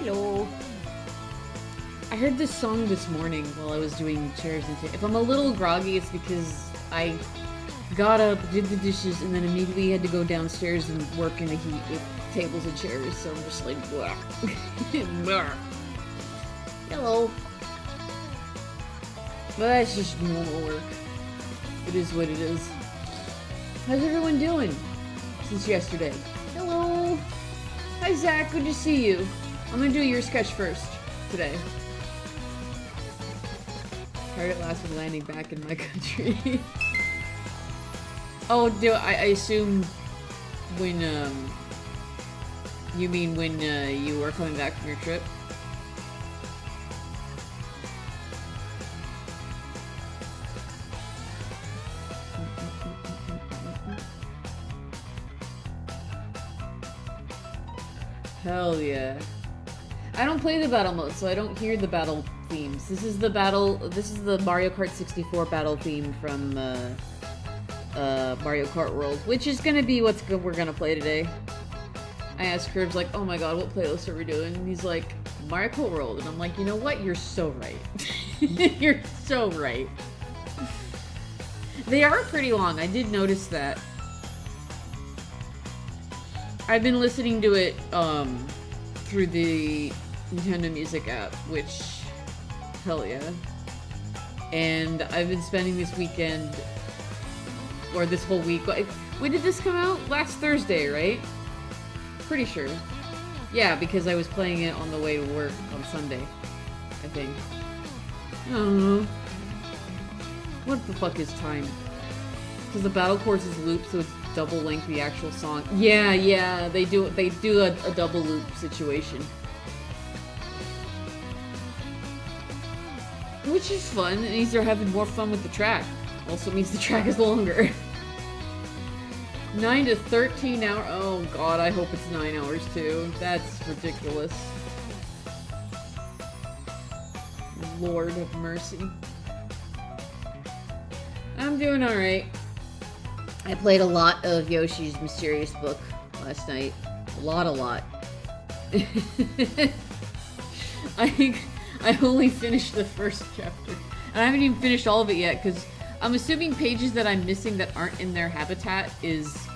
Hello. I heard this song this morning while I was doing chairs and tables. If I'm a little groggy, it's because I got up, did the dishes, and then immediately had to go downstairs and work in the heat with tables and chairs, so I'm just like, blah. Blah. Hello. But that's just normal work. It is what it is. How's everyone doing since yesterday? Hello. Hi, Zach. Good to see you. I'm gonna do your sketch first today. Heard it last with landing back in my country. Oh, I assume when, you mean when, you were coming back from your trip? Hell yeah. I don't play the battle mode, so I don't hear the battle themes. This is the Mario Kart 64 battle theme from, Mario Kart World, which is gonna be we're gonna play today. I asked Curbs, like, oh my god, what playlist are we doing? And he's like, Mario Kart World. And I'm like, you know what? You're so right. You're so right. They are pretty long. I did notice that. I've been listening to it, through the Nintendo Music app, which, hell yeah. And I've been spending this weekend, or this whole week, like, when did this come out? Last Thursday, right? Pretty sure. Yeah, because I was playing it on the way to work on Sunday, I think. I don't know. What the fuck is time? Because the battle course is looped, so it's double length the actual song. Yeah, they do a double loop situation. Which is fun. It means they're having more fun with the track. Also means the track is longer. 9 to 13 hours. Oh god, I hope it's 9 hours too. That's ridiculous. Lord of mercy. I'm doing alright. I played a lot of Yoshi's Mysterious Book last night. A lot. I only finished the first chapter. And I haven't even finished all of it yet, because I'm assuming pages that I'm missing that aren't in their habitat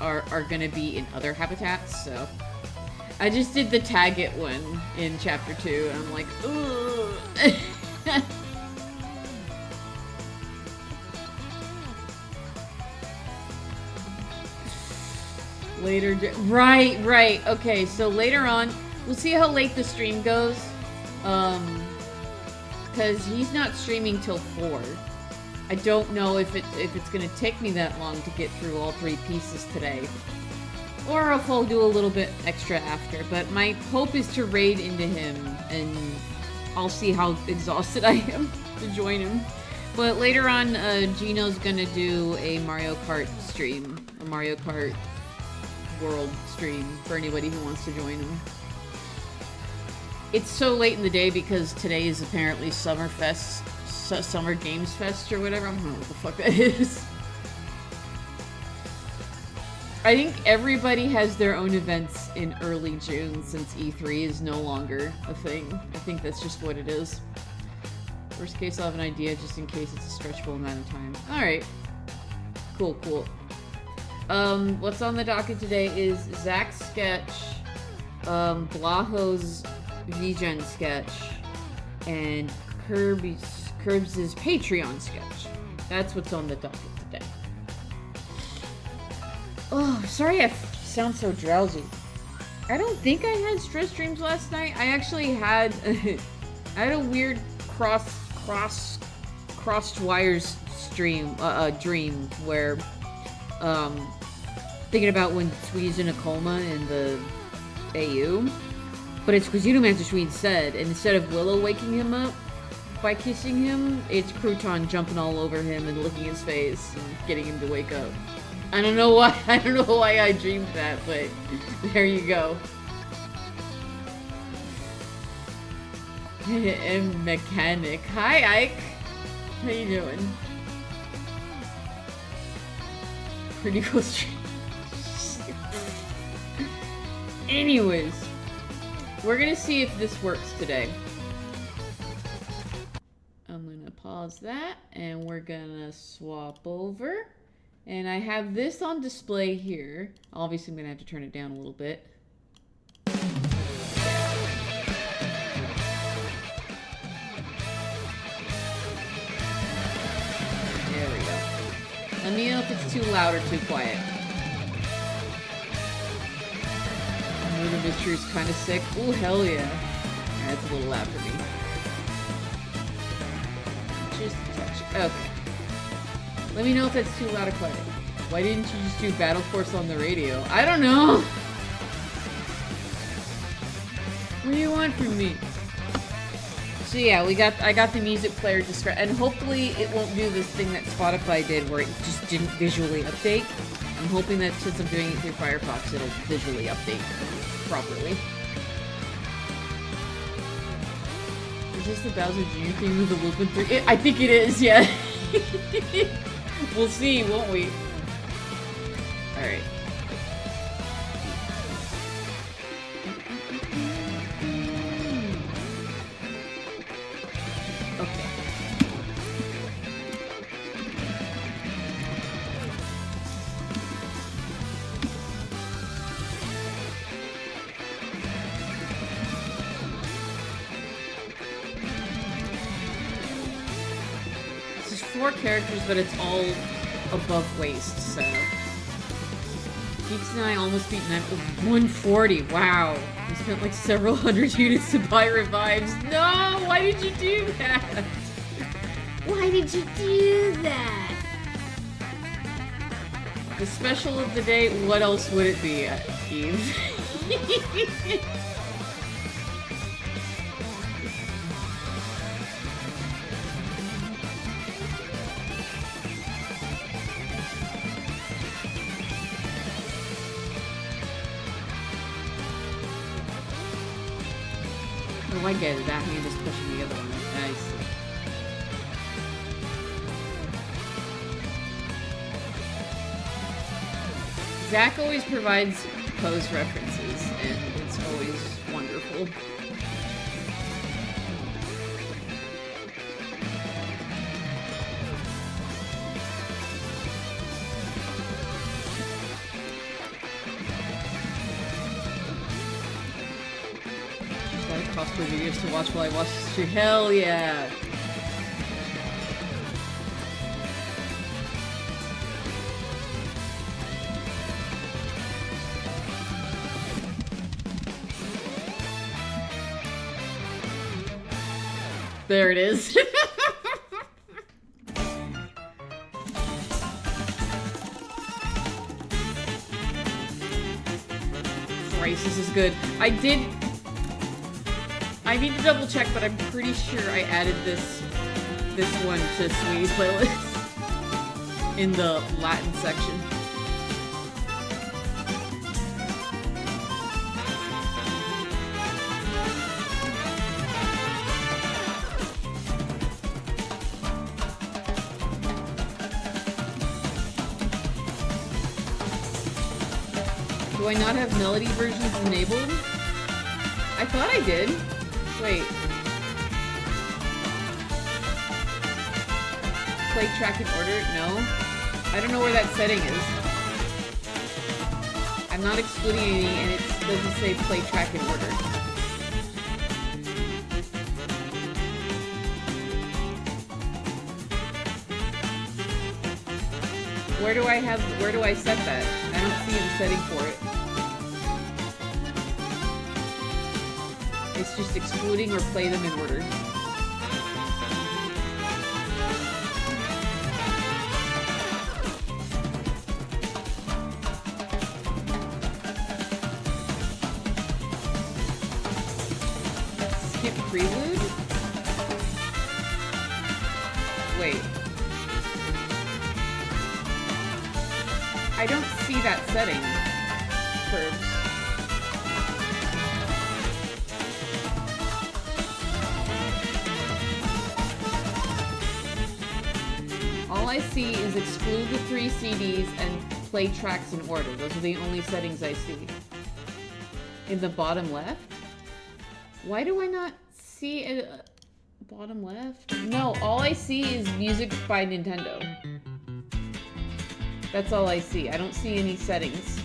are gonna be in other habitats, so. I just did the tag it one in chapter 2, and I'm like, ugh. Later, right. Okay, so later on, we'll see how late the stream goes. Because he's not streaming till 4. I don't know if it's gonna take me that long to get through all 3 pieces today. Or if I'll do a little bit extra after. But my hope is to raid into him, and I'll see how exhausted I am to join him. But later on, Gino's gonna do a Mario Kart stream. A Mario Kart World stream for anybody who wants to join him. It's so late in the day because today is apparently Summer Games Fest or whatever. I don't know what the fuck that is. I think everybody has their own events in early June since E3 is no longer a thing. I think that's just what it is. Worst case, I'll have an idea just in case it's a stretchable amount of time. Alright. Cool. What's on the docket today is Zach's sketch, Blaho's VGen sketch, and Curbs' Patreon sketch. That's what's on the docket today. Oh, sorry I sound so drowsy. I don't think I had stress dreams last night. I actually had I had a weird crossed wires dream where thinking about when Swede's in a coma in the AU, but it's because Master Swede said, and instead of Willow waking him up by kissing him, it's Crouton jumping all over him and licking his face and getting him to wake up. I don't know why I dreamed that, but there you go. And mechanic. Hi, Ike. How you doing? Pretty cool stream. Anyways, We're gonna see if this works today. I'm gonna pause that, and we're gonna swap over. And I have this on display here. Obviously, I'm gonna have to turn it down a little bit. There we go. Let me know if it's too loud or too quiet. Murder Mystery is kind of sick. Ooh, hell yeah. That's a little loud for me. Just a touch. Okay. Let me know if that's too loud or quiet. Why didn't you just do Battle Force on the radio? I don't know. What do you want from me? So yeah, I got the music player and hopefully it won't do this thing that Spotify did where it just didn't visually update. I'm hoping that since I'm doing it through Firefox, it'll visually update properly. Is this the Bowser Jr. thing with the Lupin 3? I think it is, yeah. We'll see, won't we? Alright. Okay. This is 4 characters, but it's all above waist, so. Geeks and I almost beat 140. Wow. We spent like several hundred units to buy revives. No! Why did you do that? Why did you do that? The special of the day, what else would it be, Eve? Oh, I get it. That hand is pushing the other one. Nice. Zach always provides pose references, and it's always wonderful. Cosplay videos to watch while I watch the stream. Hell yeah! There it is. Christ, this is good. I need to double check, but I'm pretty sure I added this one to Sweetie's playlist in the Latin section. Do I not have melody versions enabled? I thought I did. Wait. Play track in order? No. I don't know where that setting is. I'm not excluding any, and it doesn't say play track in order. Where do I set that? I don't see the setting for it. It's just excluding or play them in order. Skip prelude? Wait. I don't see that setting, Curbs. All I see is exclude the 3 CDs and play tracks in order. Those are the only settings I see. In the bottom left? Why do I not see it? Bottom left? No, all I see is music by Nintendo. That's all I see. I don't see any settings.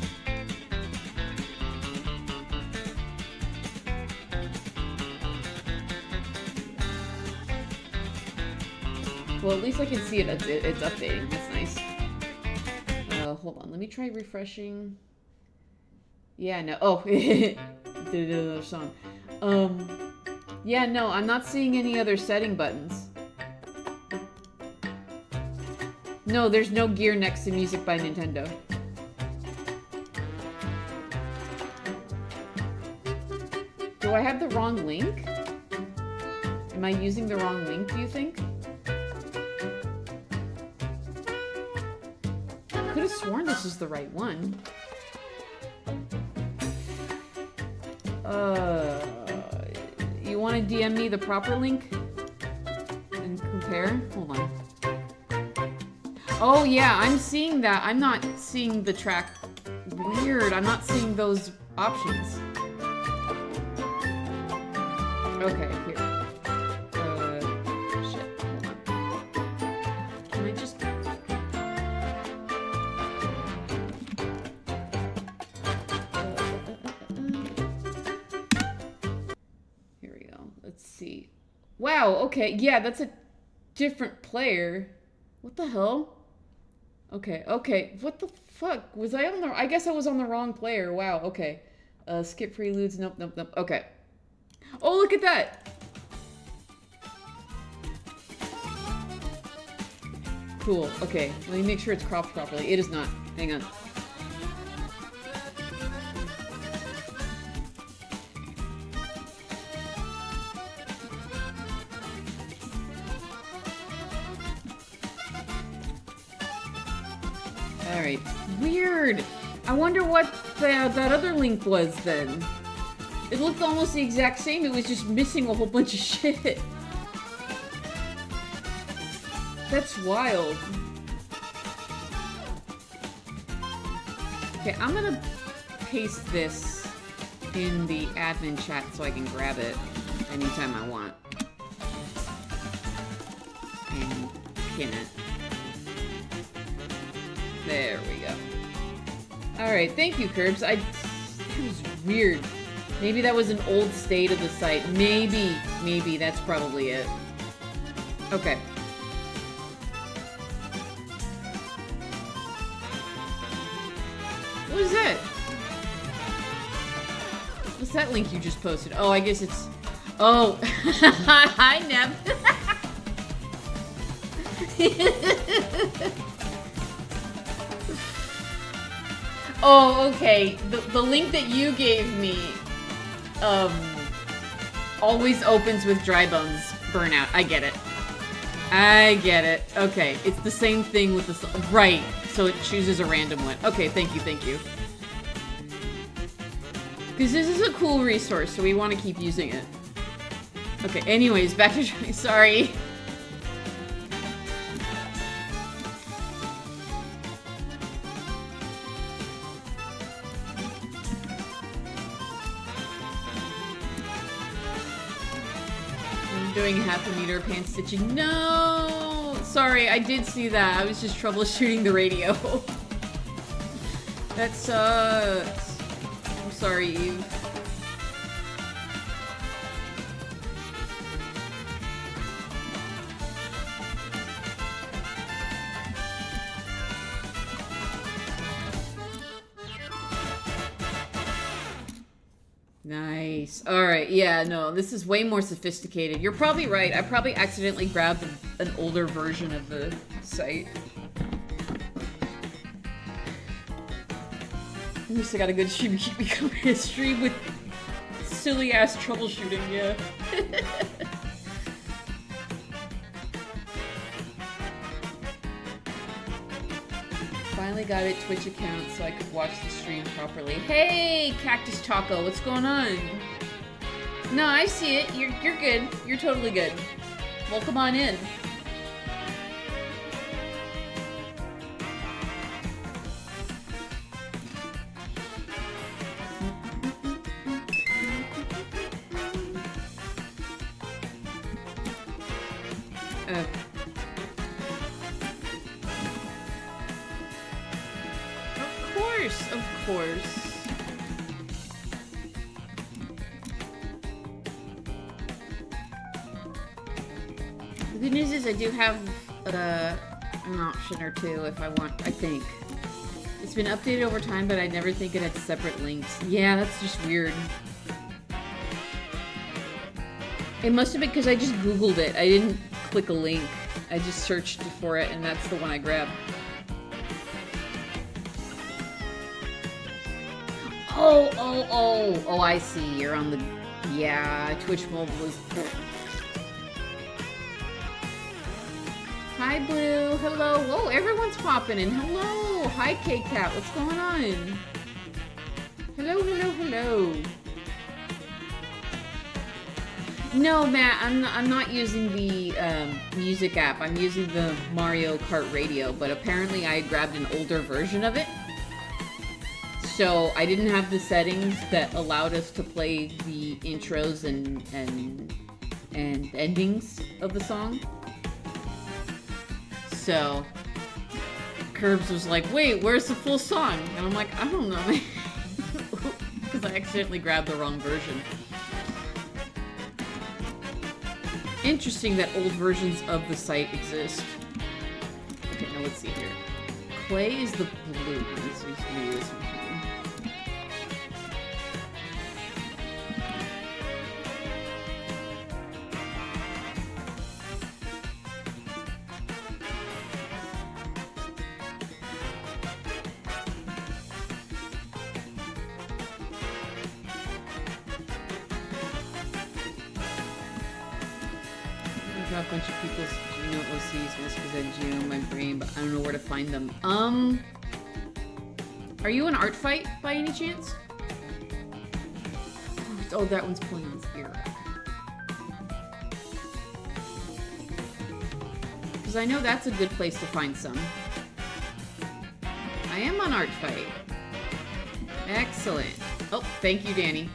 Well, at least I can see it. It's updating. That's nice. Hold on. Let me try refreshing. Yeah, no. Oh, did another song. Yeah, no, I'm not seeing any other setting buttons. No, there's no gear next to music by Nintendo. Do I have the wrong link? Am I using the wrong link, do you think? I could have sworn this is the right one. You want to DM me the proper link? And compare? Hold on. Oh yeah, I'm seeing that. I'm not seeing the track. Weird, I'm not seeing those options. Okay, here. Shit, hold on. Can I just... Here we go. Let's see. Wow, okay, yeah, that's a different player. What the hell? Okay, okay. What the fuck? Was I on the... I guess I was on the wrong player. Wow, okay. Skip preludes. Nope, nope, nope. Okay. Oh, look at that! Cool. Okay, let me make sure it's cropped properly. It is not. Hang on. Alright. Weird! I wonder what that other link was then. It looked almost the exact same, it was just missing a whole bunch of shit. That's wild. Okay, I'm gonna paste this in the admin chat so I can grab it anytime I want. And pin it. There we go. Alright, thank you, Curbs. That was weird. Maybe that was an old state of the site. Maybe that's probably it. Okay. What is that? What's that link you just posted? Oh, I guess it's... Oh. Hi, Neb. Oh, okay. The link that you gave me always opens with Dry Bones Burnout. I get it. I get it. Okay, it's the same thing with the... Right, so it chooses a random one. Okay, thank you, thank you. Because this is a cool resource, so we want to keep using it. Okay, anyways, back to... Sorry. Doing half a meter pan stitching. No! Sorry, I did see that. I was just troubleshooting the radio. That sucks. I'm sorry, Eve. Nice. Alright, yeah, no, this is way more sophisticated. You're probably right. I probably accidentally grabbed an older version of the site. At least I got a good become history with silly-ass troubleshooting, yeah. Finally got a Twitch account so I could watch the stream properly. Hey, Cactus Taco, what's going on? No, I see it. You're good. You're totally good. Welcome on in. Uh, of course, of course. The good news is I do have an option or two if I want, I think. It's been updated over time, but I never think it had separate links. Yeah, that's just weird. It must have been because I just Googled it. I didn't click a link. I just searched for it, and that's the one I grabbed. Oh, I see. You're on the... Yeah, Twitch Mobile is... Hi, Blue. Hello. Whoa, everyone's popping in. Hello. Hi, K-Cat. What's going on? Hello, hello, hello. No, Matt, I'm not using the music app. I'm using the Mario Kart Radio, but apparently I grabbed an older version of it. So I didn't have the settings that allowed us to play the intros and endings of the song. So Curbs was like, wait, where's the full song? And I'm like, I don't know, because I accidentally grabbed the wrong version. Interesting that old versions of the site exist. Okay, now let's see here. Clay is the blue. Let's do this one here. A bunch of people's Geno OCs just because I Geno my brain, but I don't know where to find them. Are you an art fight by any chance? Oh, that one's playing on here. Because I know that's a good place to find some. I am on art fight. Excellent. Oh, thank you, Danny.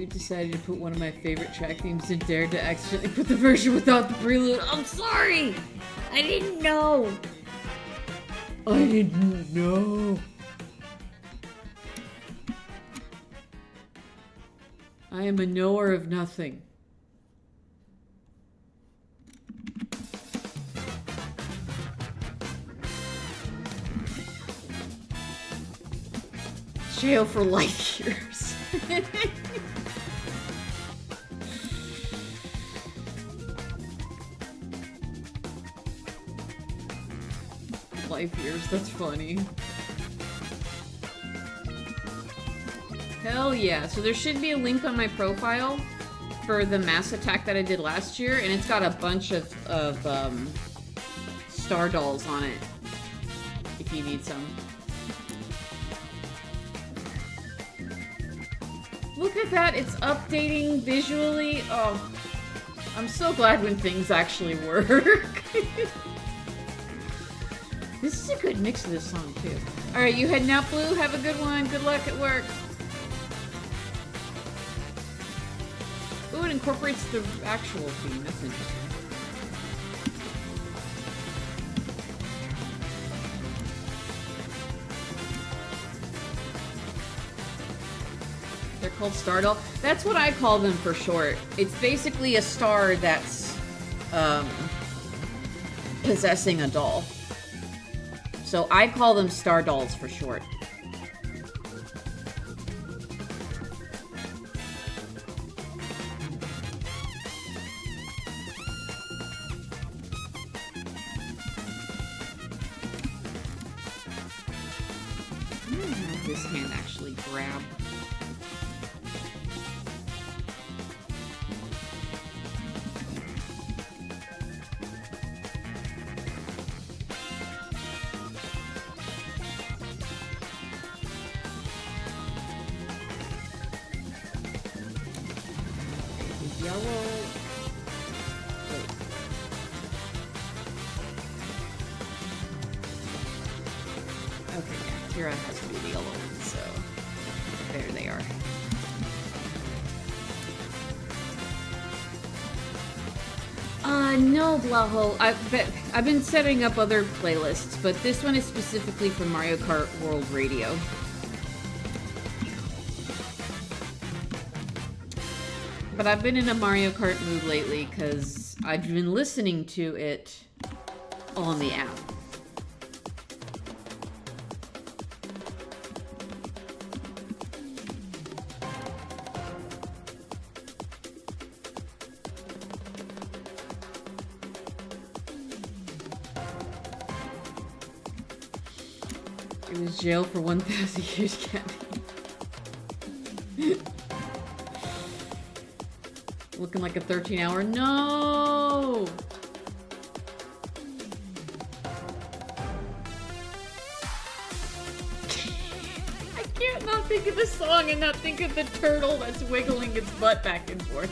Decided to put one of my favorite track themes and dared to accidentally put the version without the prelude. I'm sorry! I didn't know! I didn't know! I am a knower of nothing. Jail for life years. Life years, that's funny. Hell yeah. So there should be a link on my profile for the mass attack that I did last year, and it's got a bunch of star dolls on it, if you need some. Look at that, it's updating visually. Oh, I'm so glad when things actually work. This is a good mix of this song, too. Alright, you heading out, Blue? Have a good one. Good luck at work. Ooh, it incorporates the actual theme. That's interesting. They're called Star Doll. That's what I call them for short. It's basically a star that's possessing a doll. So I call them Star Dolls for short. this hand actually grab. Kira has to be the yellow one, so there they are. No, Blaho. I've been setting up other playlists, but this one is specifically for Mario Kart World Radio. But I've been in a Mario Kart mood lately because I've been listening to it on the app. It was jail for 1,000 years, Candy. Looking like a 13-hour. No! I can't not think of the song and not think of the turtle that's wiggling its butt back and forth.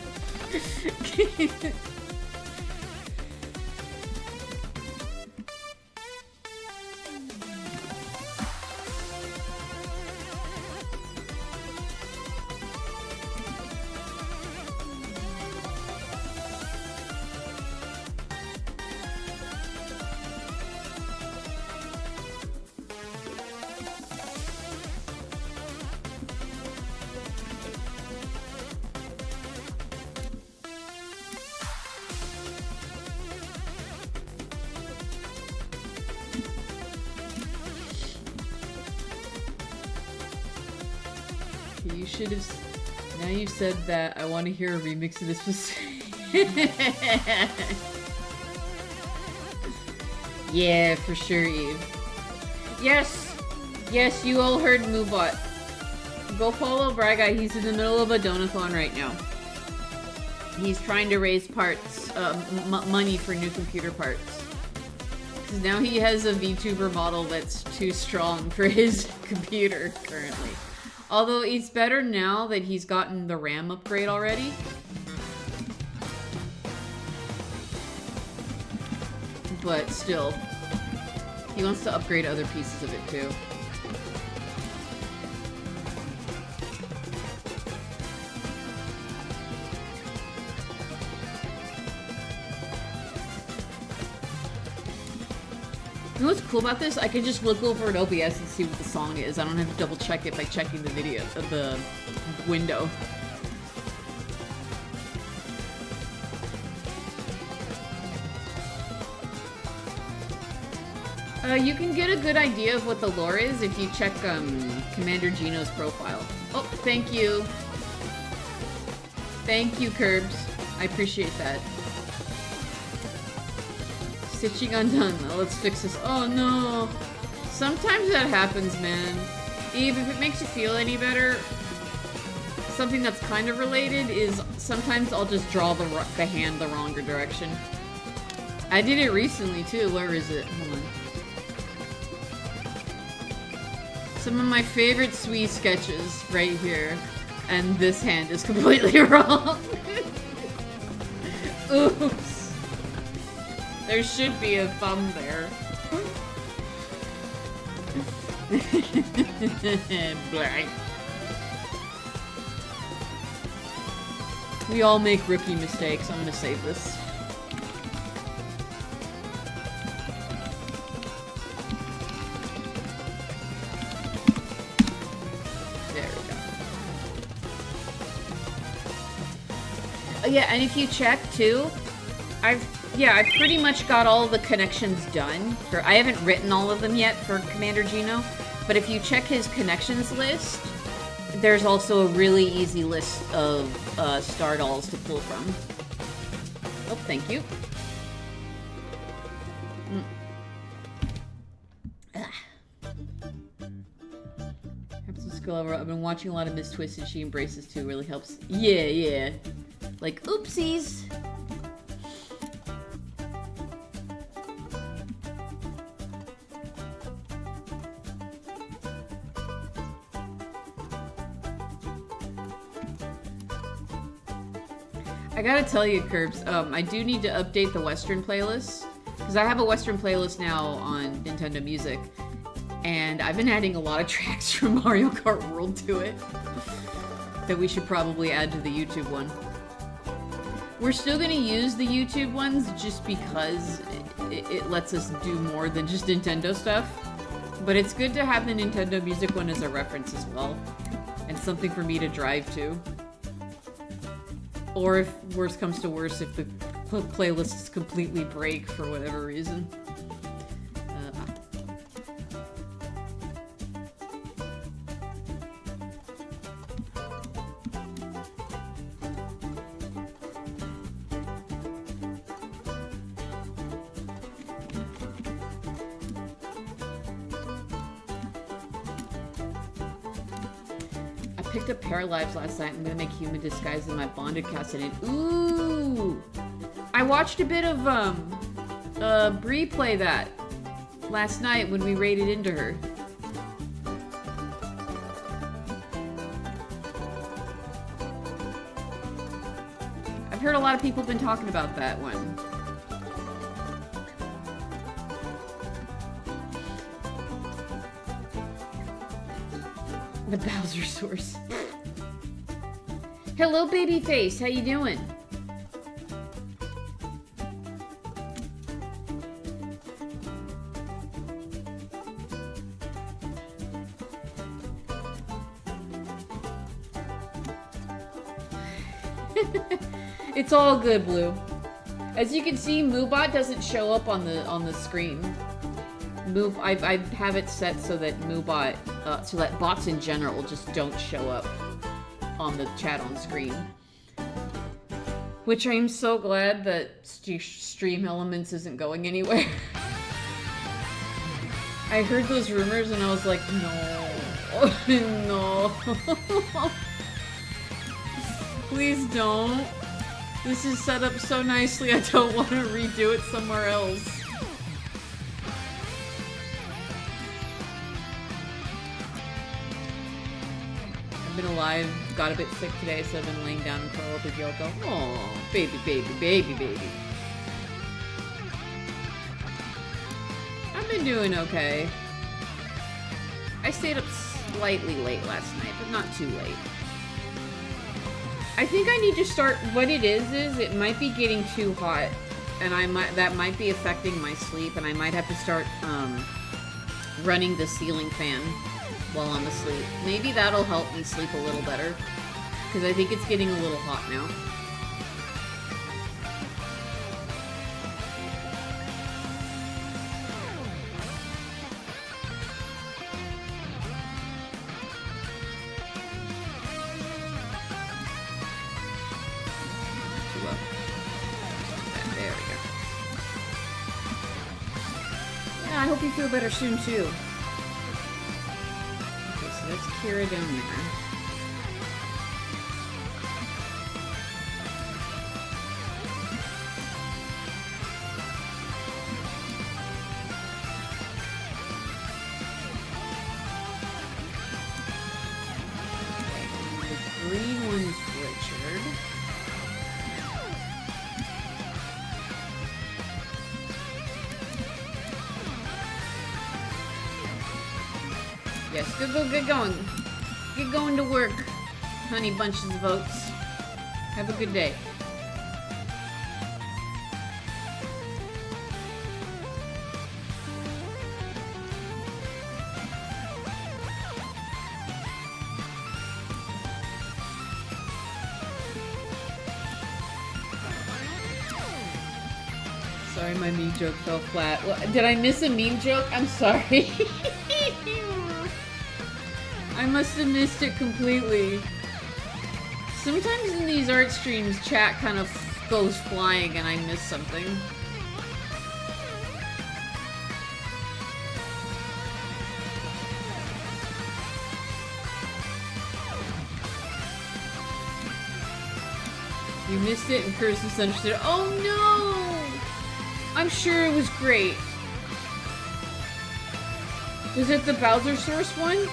You should have. Now you said that, I want to hear a remix of this. Yeah, for sure, Eve. Yes! Yes, you all heard Moobot. Go follow Braga. He's in the middle of a donathon right now. He's trying to raise parts, money for new computer parts. Because now he has a VTuber model that's too strong for his computer currently. Although it's better now that he's gotten the RAM upgrade already. But still, he wants to upgrade other pieces of it too. You know what's cool about this? I can just look over at OBS and see what the song is. I don't have to double check it by checking the video of the window. You can get a good idea of what the lore is if you check Commander Gino's profile. Oh, thank you. Thank you, Curbs. I appreciate that. Stitching undone. Now let's fix this. Oh no. Sometimes that happens, man. Eve, if it makes you feel any better, something that's kind of related is sometimes I'll just draw the hand the wrong direction. I did it recently too. Where is it? Hold on. Some of my favorite Swee sketches right here. And this hand is completely wrong. Oops. There should be a thumb there. Blank. We all make rookie mistakes. I'm gonna save this. There we go. Oh, yeah, and if you check too, I've pretty much got all the connections done. I haven't written all of them yet for Commander Gino, but if you check his connections list, there's also a really easy list of star dolls to pull from. Oh, thank you. Girl Ever. I've been watching a lot of Miss Twisted. She embraces too. Really helps. Yeah. Like, oopsies. I gotta tell you, Curbs, I do need to update the Western playlist, because I have a Western playlist now on Nintendo Music, and I've been adding a lot of tracks from Mario Kart World to it that we should probably add to the YouTube one. We're still gonna use the YouTube ones just because it lets us do more than just Nintendo stuff, but it's good to have the Nintendo Music one as a reference as well, and something for me to drive to. Or if worse comes to worse, if the playlists completely break for whatever reason. Picked up Paralives last night. I'm gonna make Human Disguise in my Bonded cast in it. Ooh! I watched a bit of Bree play that last night when we raided into her. I've heard a lot of people have been talking about that one. The Bowser source. Hello, babyface. How you doing? It's all good, Blue. As you can see, Moobot doesn't show up on the screen. I have it set so that Moobot, so that bots in general just don't show up on the chat on screen. Which I'm so glad that Stream Elements isn't going anywhere. I heard those rumors and I was like, no, no. Please don't. This is set up so nicely, I don't want to redo it somewhere else. I've been alive, got a bit sick today, so I've been laying down and curl up with Yoko. Oh, baby, baby, baby, baby. I've been doing okay. I stayed up slightly late last night, but not too late. I think I need to start, what it is it might be getting too hot, and that might be affecting my sleep, and I might have to start running the ceiling fan while I'm asleep. Maybe that'll help me sleep a little better, because I think it's getting a little hot now. There we go. Yeah, I hope you feel better soon too. So that's Kira down there. Okay, the green one's Richard. Yes, get going. Get going to work, honey bunches of oats. Have a good day. Sorry, my meme joke fell flat. Well, did I miss a meme joke? I'm sorry. I must have missed it completely. Sometimes in these art streams, chat kind of goes flying and I miss something. You missed it and Curtis misunderstood. Oh no! I'm sure it was great. Was it the Bowser Source one?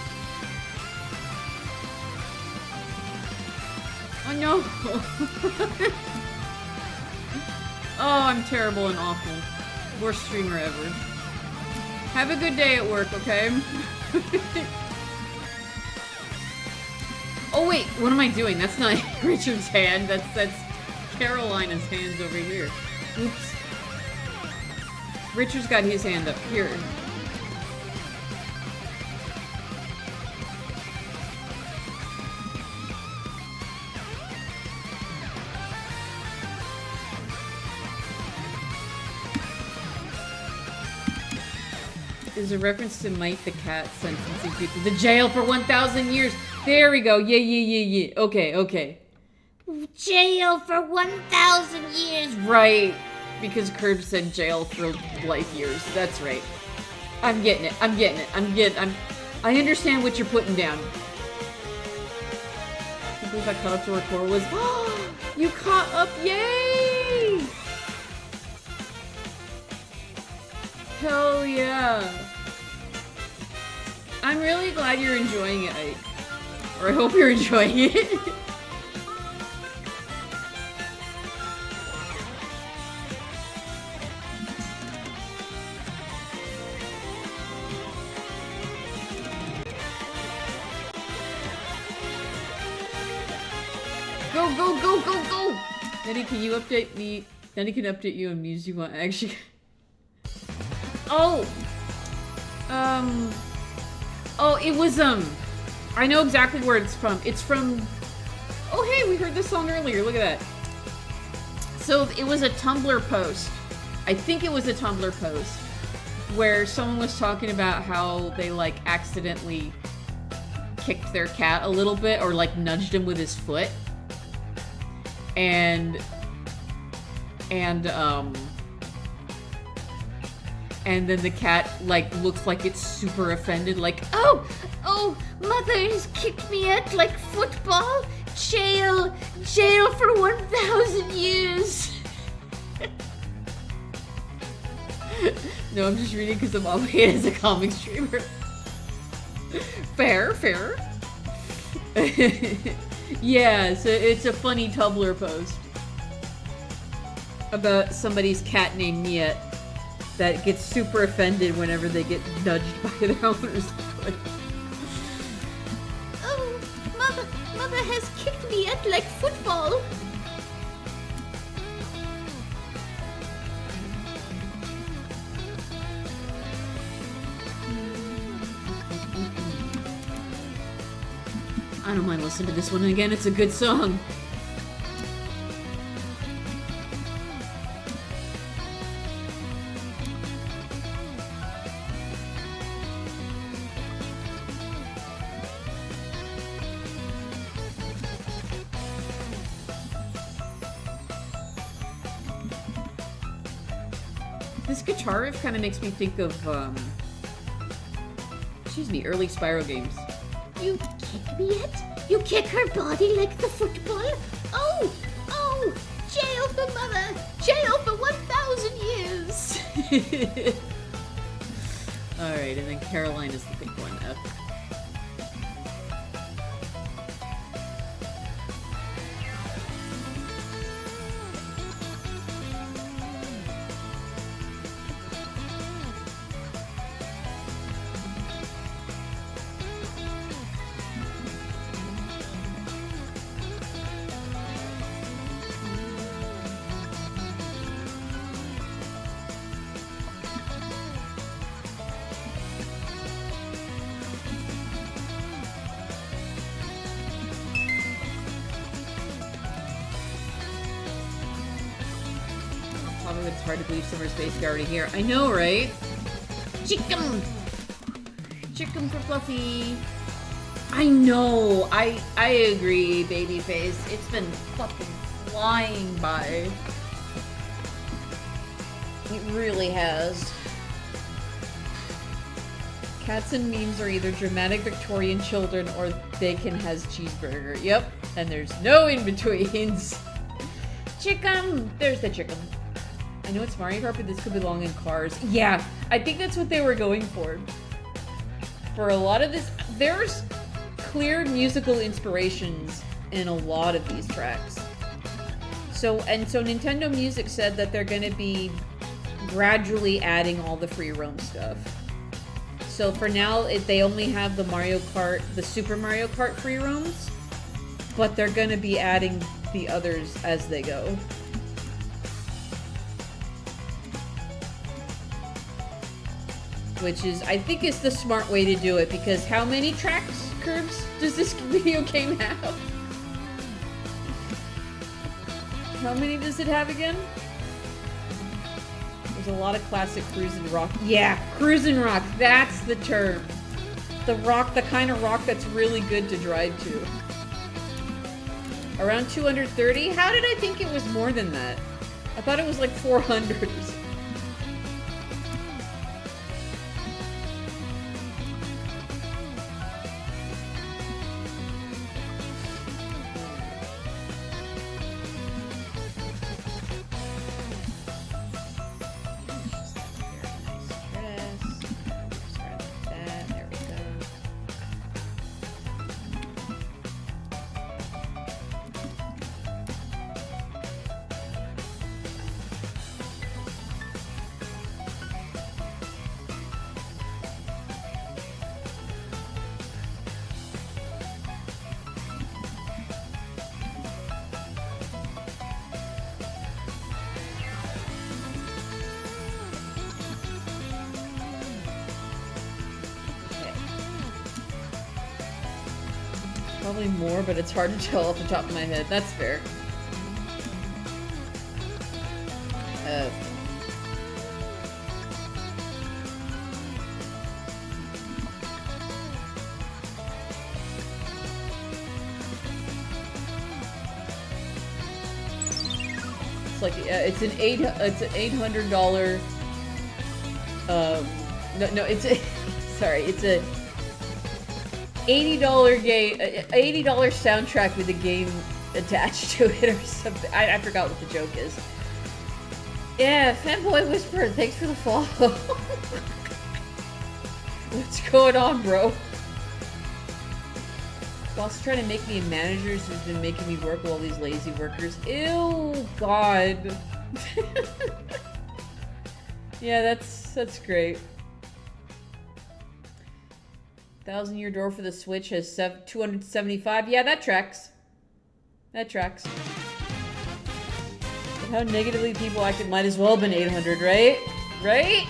Oh no! Oh, I'm terrible and awful. Worst streamer ever. Have a good day at work, okay? Oh wait, what am I doing? That's not Richard's hand. That's Carolina's hands over here. Oops. Richard's got his hand up here. Is a reference to Mike the Cat sentencing people to jail for 1,000 years. There we go. Yeah. Okay. Jail for 1,000 years. Right. Because Curb said jail for life years. That's right. I'm getting it. I understand what you're putting down. I believe I caught up to where Cora was. You caught up. Yay! Hell yeah. I'm really glad you're enjoying it, Ike. Or I hope you're enjoying it. Go! Nettie, can you update me? Nettie can update you on news you want actually. Oh, it was, I know exactly where it's from. It's from, oh hey, we heard this song earlier, look at that. So it was a Tumblr post. I think it was a Tumblr post where someone was talking about how they, like, accidentally kicked their cat a little bit or, like, nudged him with his foot. And then the cat, like, looks like it's super offended, like, Oh, mother has kicked me at, like, football. Jail for 1,000 years. No, I'm just reading because I'm obligated as a comic streamer. Fair. Yeah, so it's a funny Tumblr post about somebody's cat named Miet that gets super offended whenever they get nudged by their owner's foot. Oh, mother has kicked me at, like, football. I don't mind listening to this one again, it's a good song. This guitar riff kind of makes me think of, early Spyro games. You kick me at? You kick her body like the football? Oh, jail for mother. Jail for 1,000 years. Alright, and then Caroline is the big one, F. It's hard to believe Summer Space is already here. I know, right? Chicken for Fluffy. I know. I agree, Babyface. It's been fucking flying by. It really has. Cats and memes are either dramatic Victorian children or Bacon has cheeseburger. Yep. And there's no in-betweens. Chicken! There's the chicken. I know it's Mario Kart, but this could belong in Cars. Yeah, I think that's what they were going for. For a lot of this, there's clear musical inspirations in a lot of these tracks. So Nintendo Music said that they're going to be gradually adding all the free roam stuff. So for now, they only have the Super Mario Kart free roams, but they're going to be adding the others as they go. Which is, I think, is the smart way to do it, because how many tracks, curves, does this video game have? How many does it have again? There's a lot of classic cruisin' rock. Yeah, cruisin' rock, that's the term. The kind of rock that's really good to drive to. Around 230? How did I think it was more than that? I thought it was like 400s. Probably more, but it's hard to tell off the top of my head. That's fair. It's like it's an $800. It's a sorry. It's a $80 game, $80 soundtrack with a game attached to it or something. I forgot what the joke is. Yeah, Fanboy Whisperer, thanks for the follow. What's going on, bro? Boss trying to make me a manager has been making me work with all these lazy workers. Ew, God. Yeah, that's great. 1,000-year door for the Switch has 275. Yeah, that tracks. That tracks. But how negatively people acted, might as well have been 800, right? Right?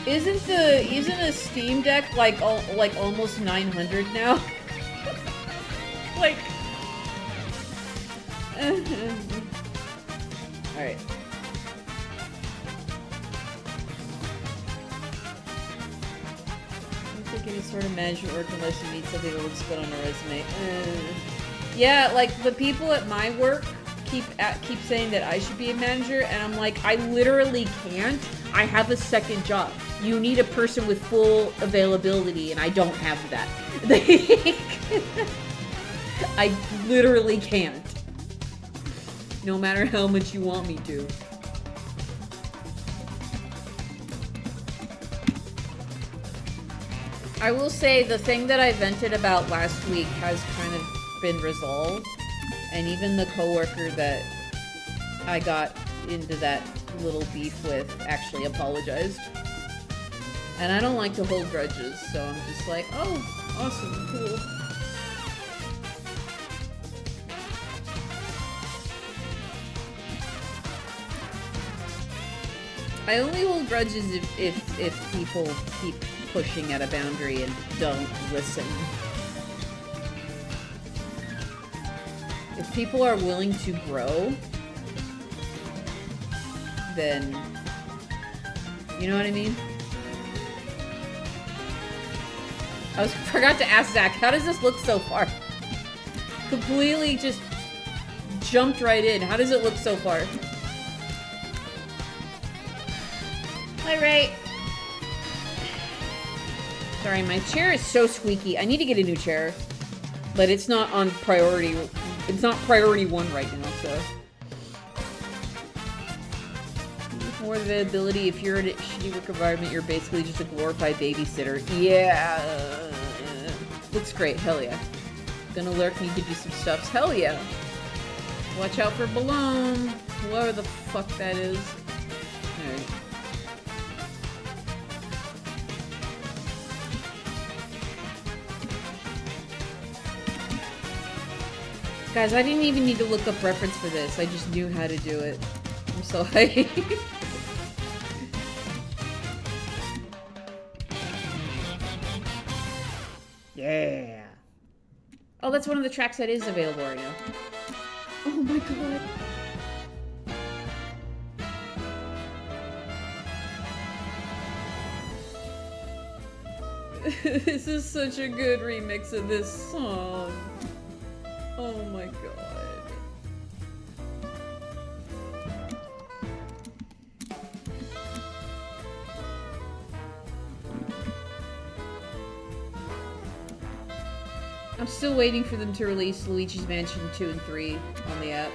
Isn't a Steam Deck like almost 900 now? Like. All right. Any sort of management work unless you need something that looks good on a resume. Yeah, like the people at my work keep saying that I should be a manager, and I'm like, I literally can't. I have a second job. You need a person with full availability, and I don't have that. I literally can't. No matter how much you want me to. I will say the thing that I vented about last week has kind of been resolved, and even the coworker that I got into that little beef with actually apologized. And I don't like to hold grudges, so I'm just like, oh, awesome, cool. I only hold grudges if people keep pushing at a boundary and don't listen. If people are willing to grow, then, you know what I mean? I forgot to ask Zach, how does this look so far? Completely just jumped right in. How does it look so far? Alright. Sorry, my chair is so squeaky. I need to get a new chair. But it's not on priority. It's not priority 1 right now, so. More availability. If you're in a shitty work environment, you're basically just a glorified babysitter. Yeah. Looks great. Hell yeah. Gonna lurk, need to do some stuffs. Hell yeah. Watch out for Balloon. Whatever the fuck that is. Alright. Guys, I didn't even need to look up reference for this. I just knew how to do it. I'm so hyped. Yeah. Oh, that's one of the tracks that is available right now. Oh my god. This is such a good remix of this song. Oh my god. I'm still waiting for them to release Luigi's Mansion 2 and 3 on the app.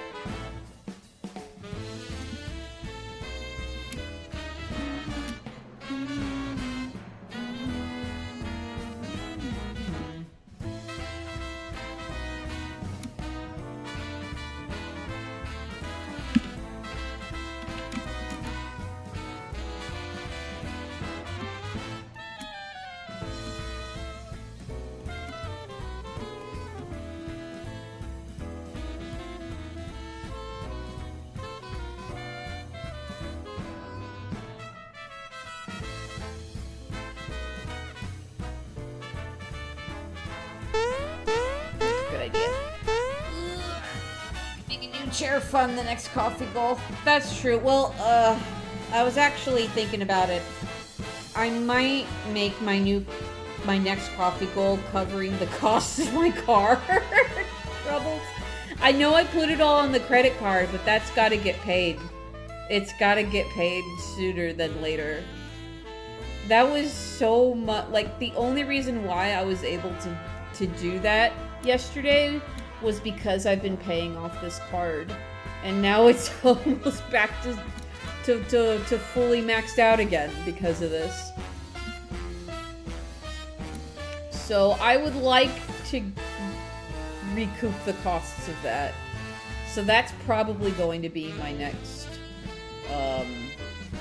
Chair fund the next coffee goal. That's true. Well, I was actually thinking about it. I might make my next coffee goal covering the costs of my car troubles. I know I put it all on the credit card, but that's got to get paid. It's got to get paid sooner than later. That was so much. Like, the only reason why I was able to do that yesterday was because I've been paying off this card, and now it's almost back to fully maxed out again because of this. So I would like to recoup the costs of that. So that's probably going to be my next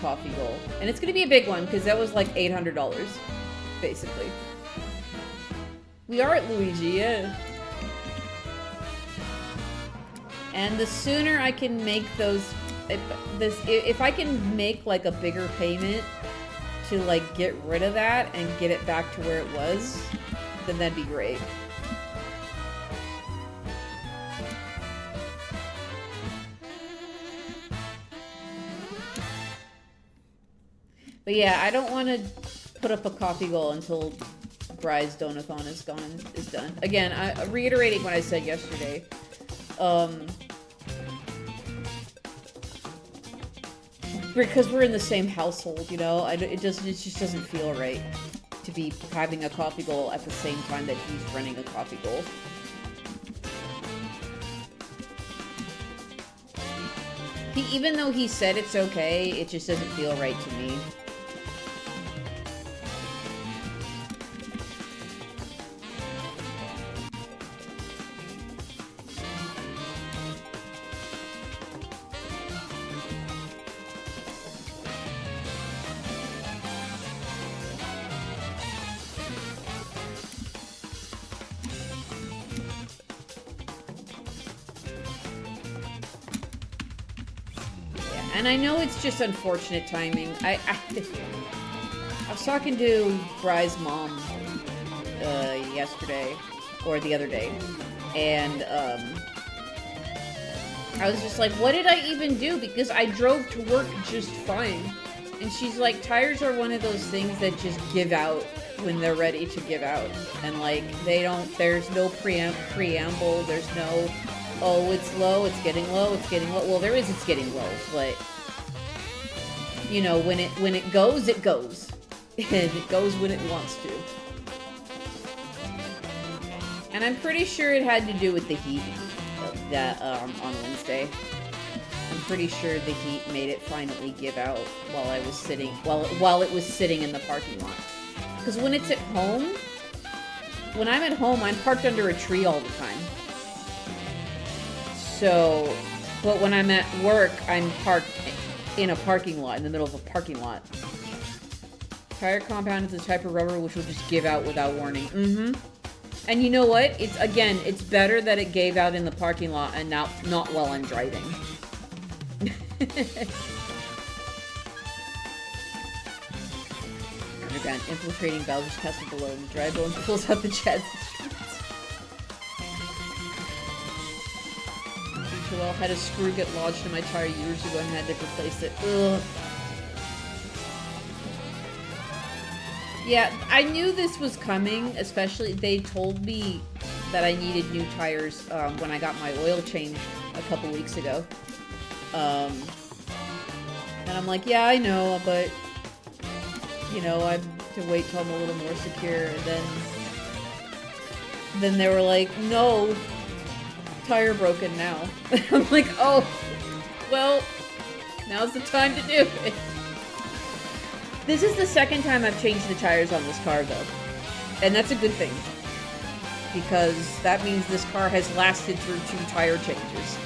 coffee goal, and it's going to be a big one because that was like $800 basically. We are at Luigi, yeah. And the sooner I can make those, if I can make like a bigger payment to like get rid of that and get it back to where it was, then that'd be great. But yeah, I don't want to put up a coffee goal until Bry's Donathon is done. Again, reiterating what I said yesterday. Because we're in the same household, you know, it just doesn't feel right to be having a coffee goal at the same time that he's running a coffee goal. Even though he said it's okay, it just doesn't feel right to me. And I know it's just unfortunate timing. I was talking to Bry's mom yesterday, or the other day, and I was just like, what did I even do? Because I drove to work just fine. And she's like, tires are one of those things that just give out when they're ready to give out. And like, there's no preamble, there's no, oh, it's low, it's getting low, it's getting low. Well, there is, it's getting low, but you know, when it goes, it goes. And it goes when it wants to. And I'm pretty sure it had to do with the heat that on Wednesday. I'm pretty sure the heat made it finally give out while I was sitting while it was sitting in the parking lot. Because when it's at home, when I'm at home, I'm parked under a tree all the time. So, but when I'm at work, I'm parked in a parking lot, in the middle of a parking lot. Tire compound is the type of rubber which will just give out without warning. Mm-hmm. And you know what? It's better that it gave out in the parking lot and not while I'm driving. Underground infiltrating valve is tested below. The dry bone pulls out the jets. Well, had a screw get lodged in my tire years ago and had to replace it. Ugh. Yeah, I knew this was coming, especially they told me that I needed new tires when I got my oil change a couple weeks ago. And I'm like, yeah, I know, but, you know, I have to wait till I'm a little more secure. And then they were like, no, tire broken now. I'm like, oh, well, now's the time to do it. This is the second time I've changed the tires on this car, though. And that's a good thing. Because that means this car has lasted through 2 tire changes.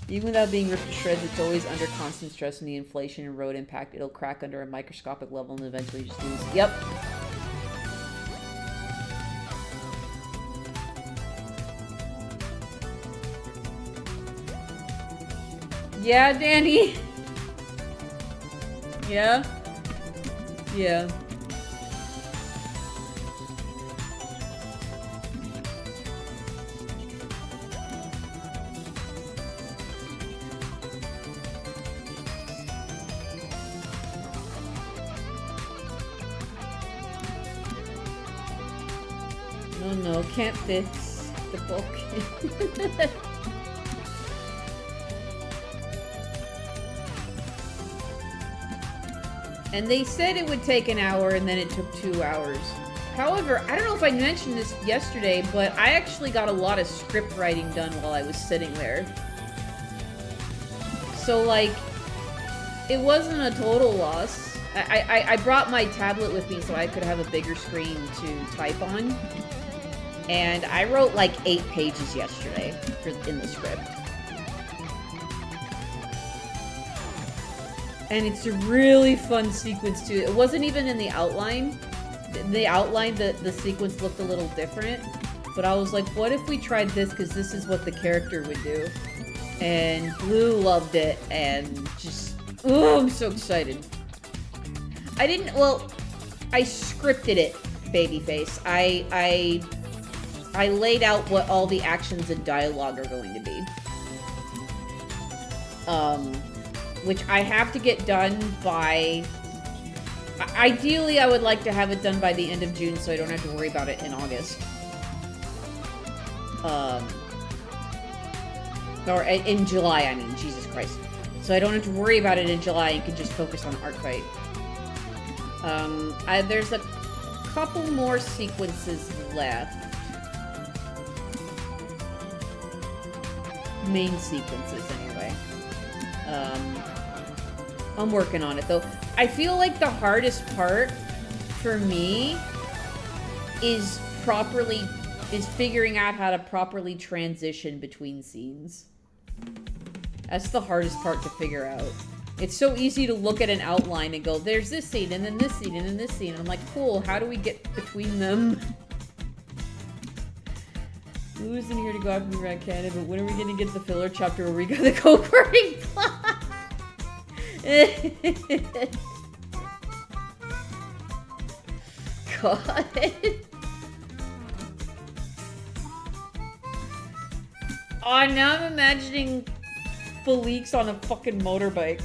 Even without being ripped to shreds, it's always under constant stress from the inflation and road impact. It'll crack under a microscopic level and eventually just lose. Yep. Yeah, Danny. Yeah? Yeah. No, can't fix the bulk. And they said it would take an hour, and then it took 2 hours. However, I don't know if I mentioned this yesterday, but I actually got a lot of script writing done while I was sitting there. So, like, it wasn't a total loss. I brought my tablet with me so I could have a bigger screen to type on. And I wrote, like, 8 pages yesterday in the script. And it's a really fun sequence, too. It wasn't even in the outline. The outline, the sequence looked a little different. But I was like, what if we tried this? Because this is what the character would do. And Blue loved it. And just, oh, I'm so excited. I scripted it, babyface. I laid out what all the actions and dialogue are going to be. Which I have to get done by... Ideally, I would like to have it done by the end of June so I don't have to worry about it in August. Or in July, I mean. Jesus Christ. So I don't have to worry about it in July and can just focus on Art Fight. There's a couple more sequences left. Main sequences, anyway. I'm working on it, though. I feel like the hardest part for me is figuring out how to properly transition between scenes. That's the hardest part to figure out. It's so easy to look at an outline and go, there's this scene, and then this scene, and then this scene. And I'm like, cool, how do we get between them? Blue isn't here to go after me around Canada, but when are we going to get the filler chapter where we got the co-working plot? God. Oh, now I'm imagining Felix on a fucking motorbike.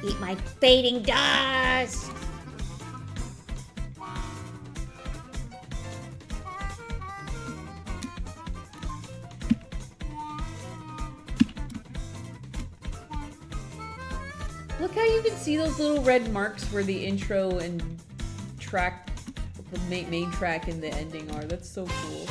Eat my fading dust! Look how you can see those little red marks where the intro and track, the main track and the ending are. That's so cool.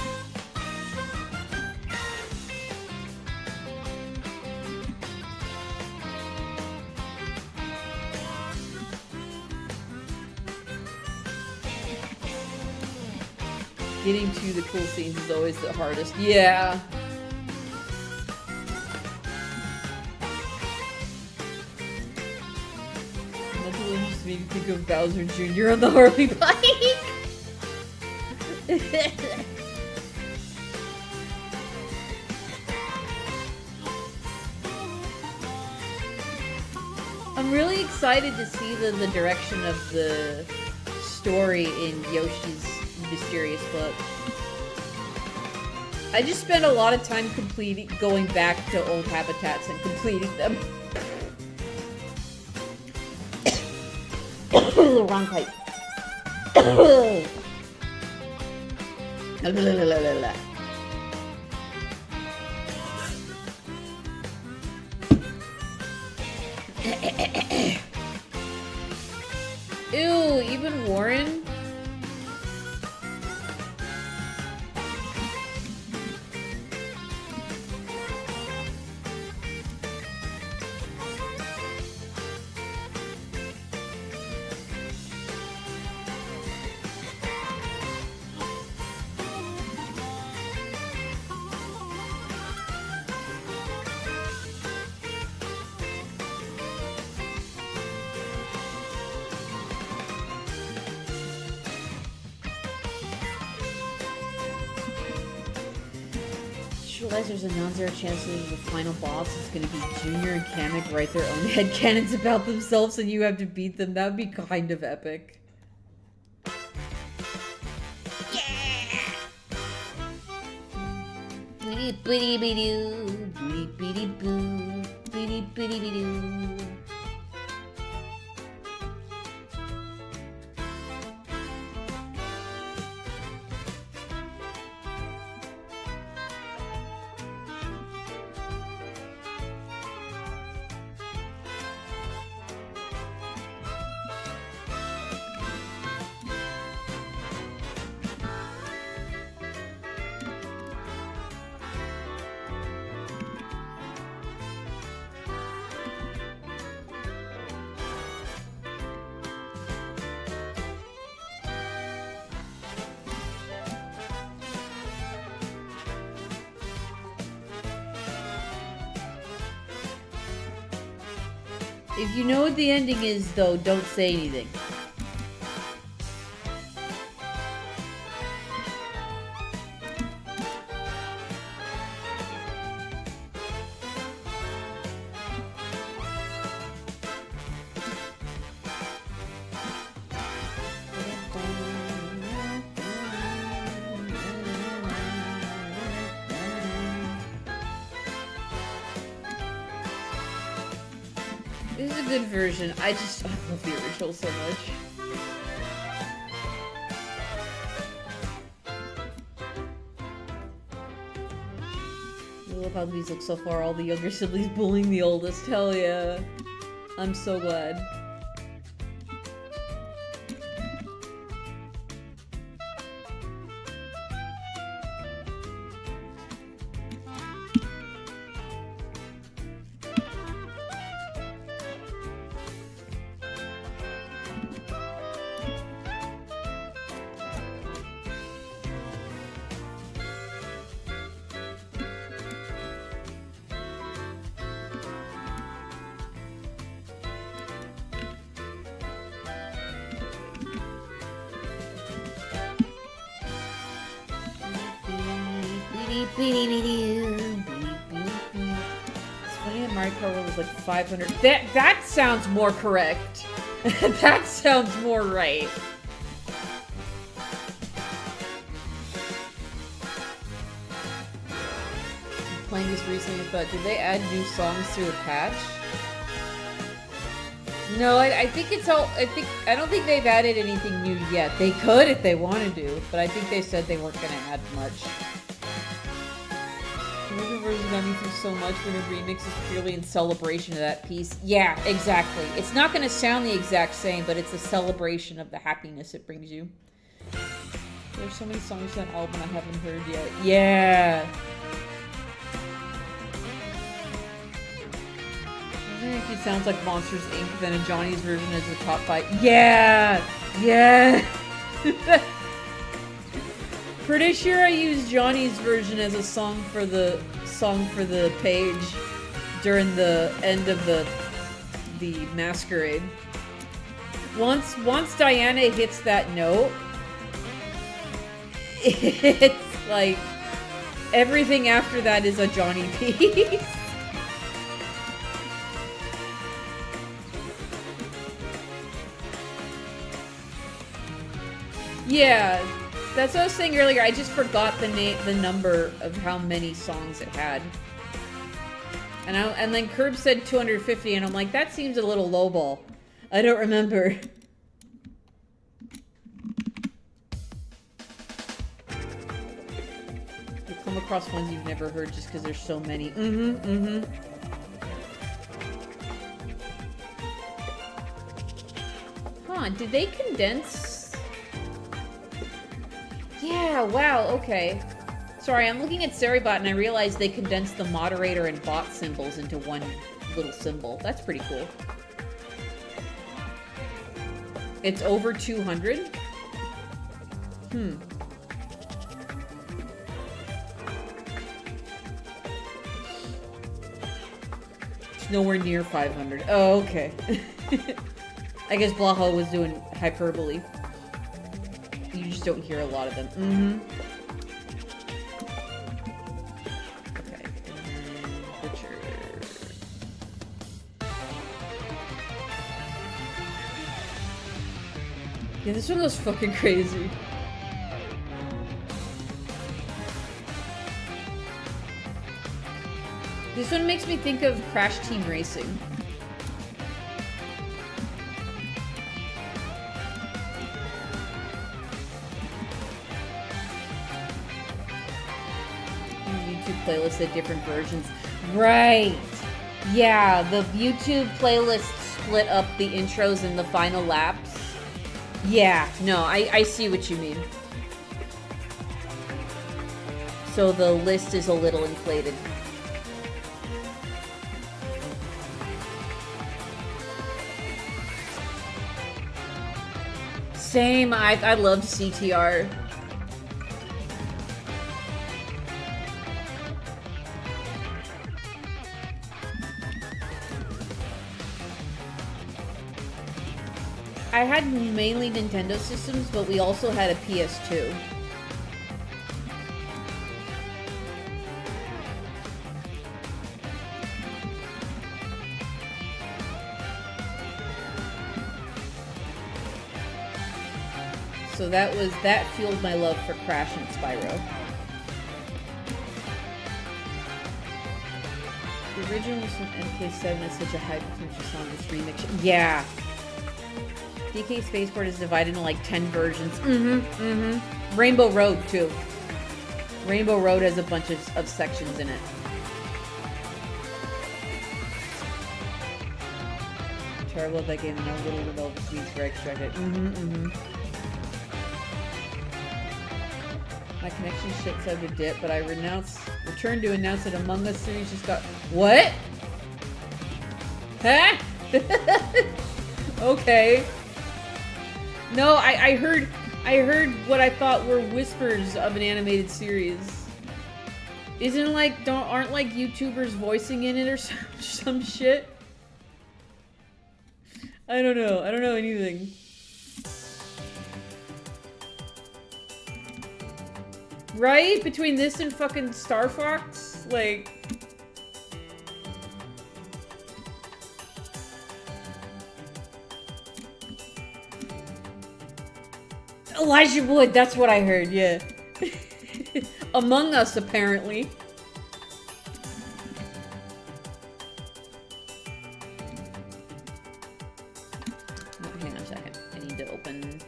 Getting to the cool scenes is always the hardest. Yeah. Just made me think of Bowser Jr. on the Harley bike. I'm really excited to see the direction of the story in Yoshi's Mysterious Book. I just spent a lot of time going back to old habitats and completing them. Wrong pipe. Ew, even Warren? There's a non-zero chance that the final boss is going to be Junior and Kamek write their own headcanons about themselves and you have to beat them. That would be kind of epic. Yeah! If you know what the ending is, though, don't say anything. This is a good version. I love the original so much. I love how these look so far. All the younger siblings bullying the oldest. Hell yeah. I'm so glad. It's funny that Mario Kart was like 500. That sounds more correct. That sounds more right. I'm playing this recently, but did they add new songs through the patch? No, I think it's all. I don't think they've added anything new yet. They could if they wanted to, but I think they said they weren't going to add much. original version got me through so much when a remix is purely in celebration of that piece. Yeah, exactly. It's not going to sound the exact same, but it's a celebration of the happiness it brings you. There's so many songs on that album I haven't heard yet. Yeah. It sounds like Monsters Inc. Then a Johnny's version is the top 5. Yeah! Yeah! Pretty sure I used Johnny's version as a song for the page during the end of the masquerade. Once Diana hits that note, it's like everything after that is a Johnny piece. Yeah, that's what I was saying earlier. I just forgot the number of how many songs it had. And then Curb said 250, and I'm like, that seems a little lowball. I don't remember. You come across ones you've never heard just because there's so many. Huh, did they condense? Yeah, wow, okay. Sorry, I'm looking at Seribot and I realized they condensed the moderator and bot symbols into one little symbol. That's pretty cool. It's over 200? It's nowhere near 500. Oh, okay. I guess Blaho was doing hyperbole. You just don't hear a lot of them. Okay, and then Butcher. Yeah, this one was fucking crazy. This one makes me think of Crash Team Racing. Playlists at different versions. Right. Yeah, the YouTube playlist split up the intros and the final laps. Yeah, no, I see what you mean. So the list is a little inflated. Same, I loved CTR. I had mainly Nintendo systems, but we also had a PS2. So that fueled my love for Crash and Spyro. The original was from MK7 is such a high potential song. This remix, yeah. DK Spaceport is divided into like 10 versions. Rainbow Road too. Rainbow Road has a bunch of sections in it. Terrible at that game. No little developed sweets were extracted. My connection shit said the dip, but I returned to announce that Among Us series just got what? Huh? Okay. No, I heard what I thought were whispers of an animated series. Isn't it like aren't like YouTubers voicing in it or some shit? I don't know. I don't know anything. Right? Between this and fucking Star Fox? Like... Elijah Wood, that's what I heard, yeah. Among Us, apparently. Oh, hang on a second. I need to open...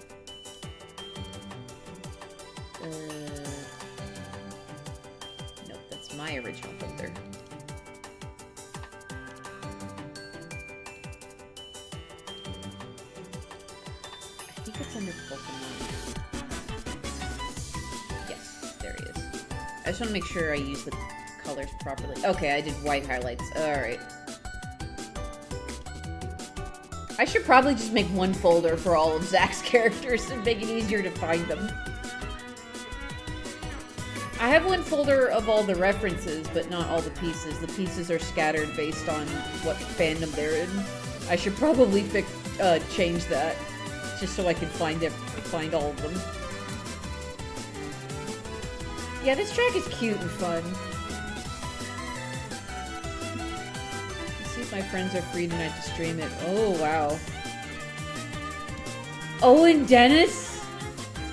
Nope, that's my original folder. I think it's under Pokemon. Yes, there he is. I just want to make sure I use the colors properly. Okay, I did white highlights. Alright. I should probably just make one folder for all of Zach's characters and make it easier to find them. I have one folder of all the references, but not all the pieces. The pieces are scattered based on what fandom they're in. I should probably change that, just so I can find all of them. Yeah, this track is cute and fun. Let's see if my friends are free tonight to stream it. Oh, wow. Oh, and Dennis?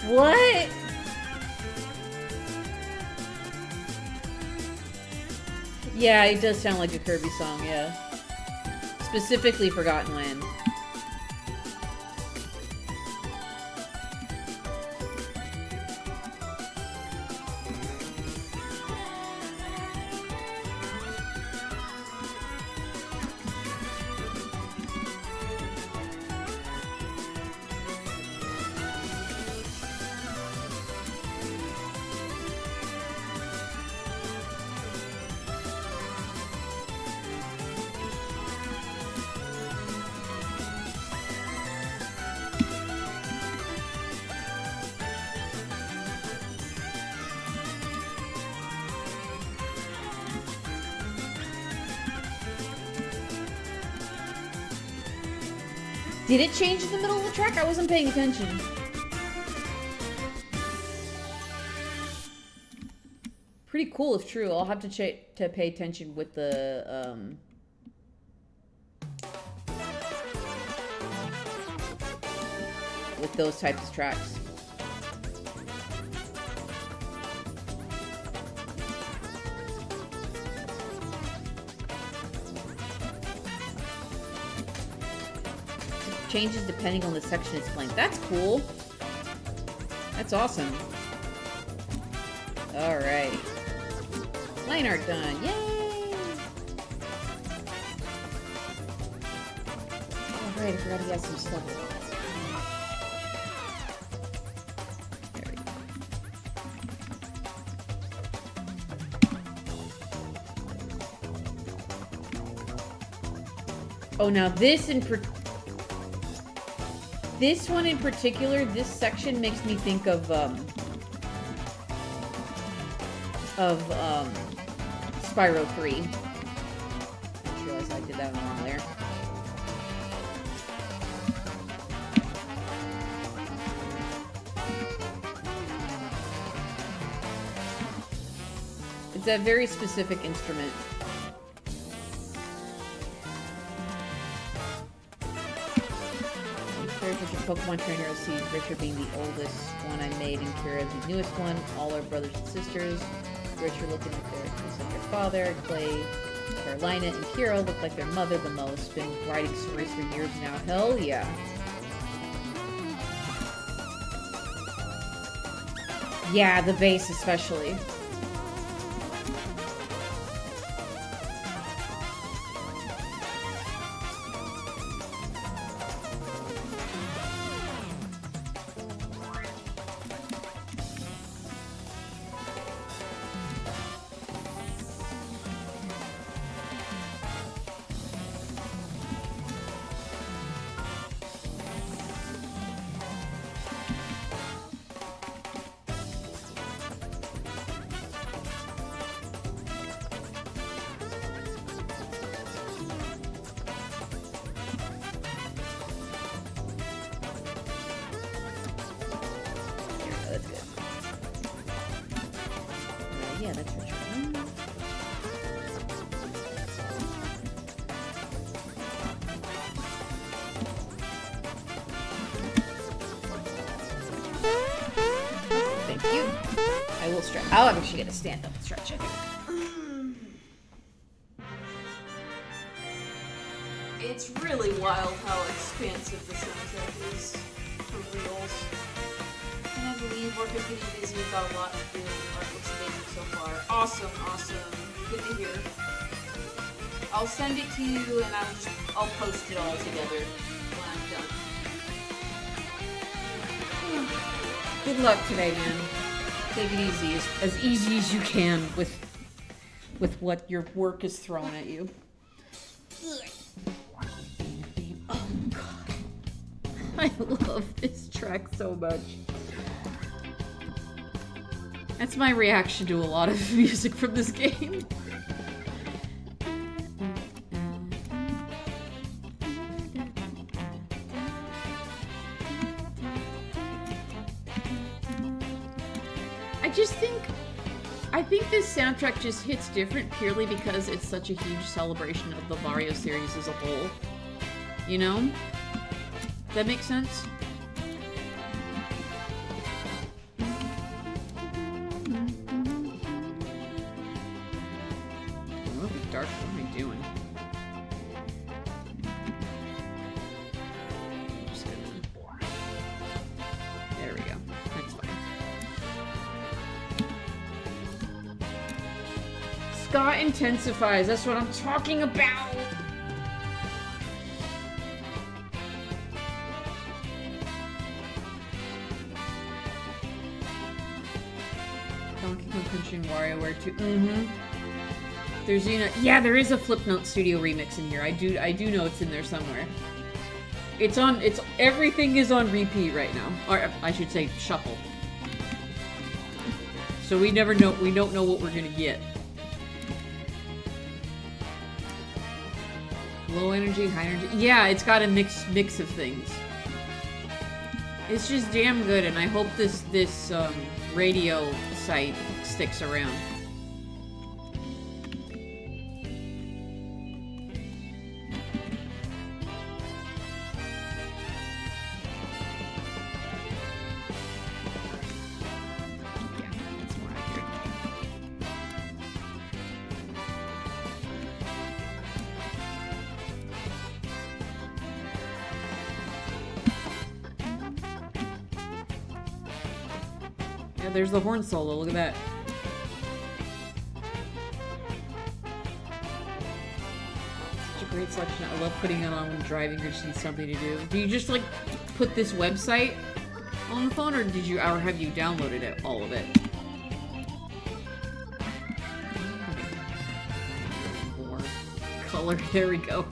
What? Yeah, it does sound like a Kirby song, yeah. Specifically Forgotten Land. Did it change in the middle of the track? I wasn't paying attention. Pretty cool if true. I'll have to pay attention with the with those types of tracks. Changes depending on the section it's playing. That's cool. That's awesome. Alright. Line art done. Yay! Alright, I forgot he has some stuff. There we go. Oh, now this this one in particular, this section makes me think of Spyro 3. I just realized I did that one wrong there. It's a very specific instrument. Pokemon Trainer OC, Richard being the oldest one I made, and Kira the newest one. All are brothers and sisters. Richard looking like their father, Clay, Carolina, and Kira look like their mother the most. Been writing stories for years now. Hell yeah. Yeah, the bass especially. Yeah, that's Richard. Thank you. I will stretch. I'll actually get a stand up and stretch it. It's really wild how expansive the soundtrack is for reals. And I believe we're been getting busy. We've got a lot to do. Artwork's amazing so far. Awesome, awesome. Good to hear. I'll send it to you, and I'll post it all together when I'm done. Good luck today, man. Take it easy, as easy as you can with what your work is thrown at you. Oh God, I love this track so much. That's my reaction to a lot of music from this game. I think this soundtrack just hits different purely because it's such a huge celebration of the Mario series as a whole. You know? Does that make sense? Oh, it's dark. What am I doing? I'm just gonna... There we go. That's fine. Ska intensifies. That's what I'm talking about. Donkey Kong Country and WarioWare 2. There's there is a Flipnote Studio remix in here. I do know it's in there somewhere. Everything is on repeat right now. Or I should say shuffle. So we don't know what we're gonna get. Low energy, high energy. Yeah, it's got a mix of things. It's just damn good, and I hope this radio site sticks around. There's the horn solo. Look at that. Such a great selection. I love putting it on when driving or just need something to do. Do you just like put this website on the phone, or have you downloaded it, all of it? More color. There we go.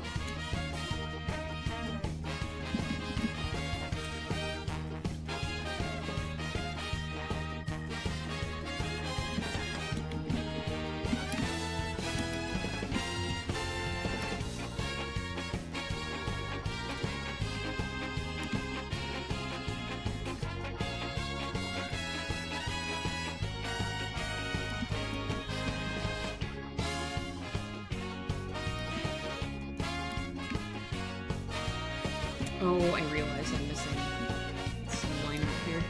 Oh, I realize I'm missing some lineup here.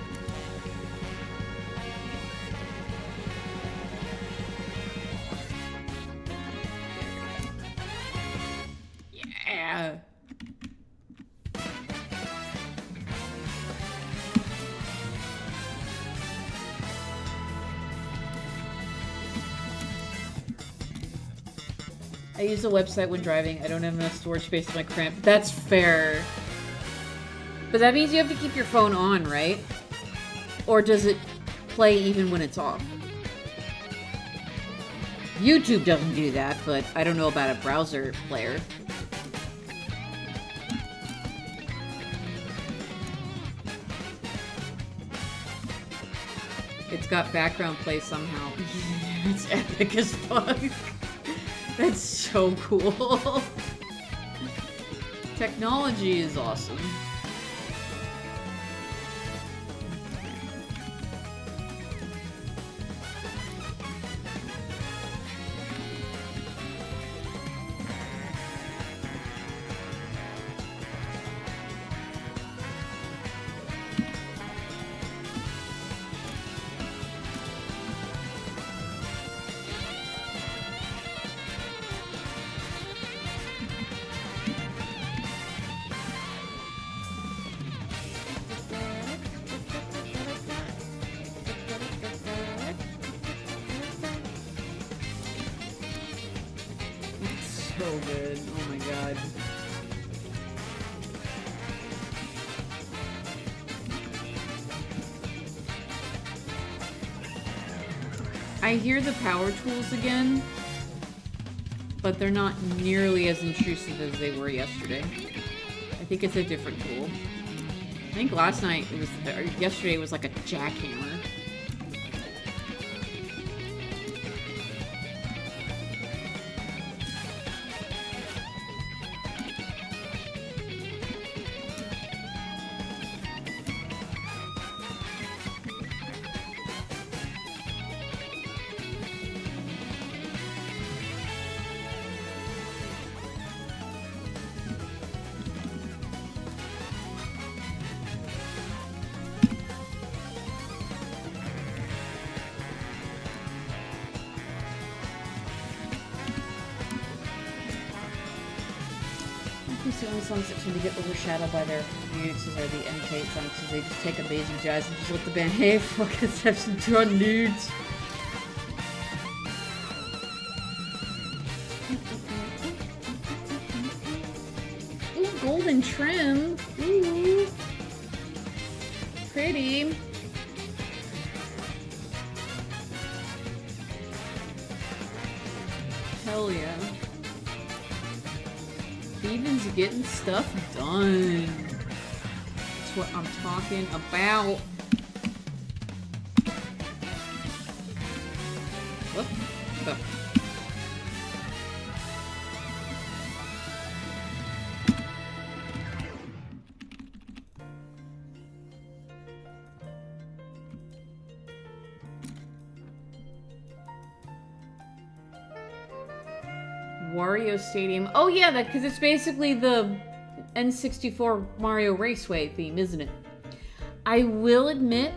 Yeah. I use a website when driving. I don't have enough storage space in my cramp. That's fair. But that means you have to keep your phone on, right? Or does it play even when it's off? YouTube doesn't do that, but I don't know about a browser player. It's got background play somehow. It's epic as fuck. That's so cool. Technology is awesome. so good. Oh my god. I hear the power tools again, but they're not nearly as intrusive as they were yesterday. I think it's a different tool. I think last night it was, or yesterday it was like a jackhammer. The only songs that tend to get overshadowed by their remixes are the MK songs because they just take amazing jazz and just let the band, hey, fucking have some drum nudes. Ooh, golden trim. Ooh. Pretty. Hell yeah. Steven's getting stuff done. That's what I'm talking about. Whoop. Oh. Wario Stadium. Oh yeah, that because it's basically the N64 Mario Raceway theme, isn't it? I will admit,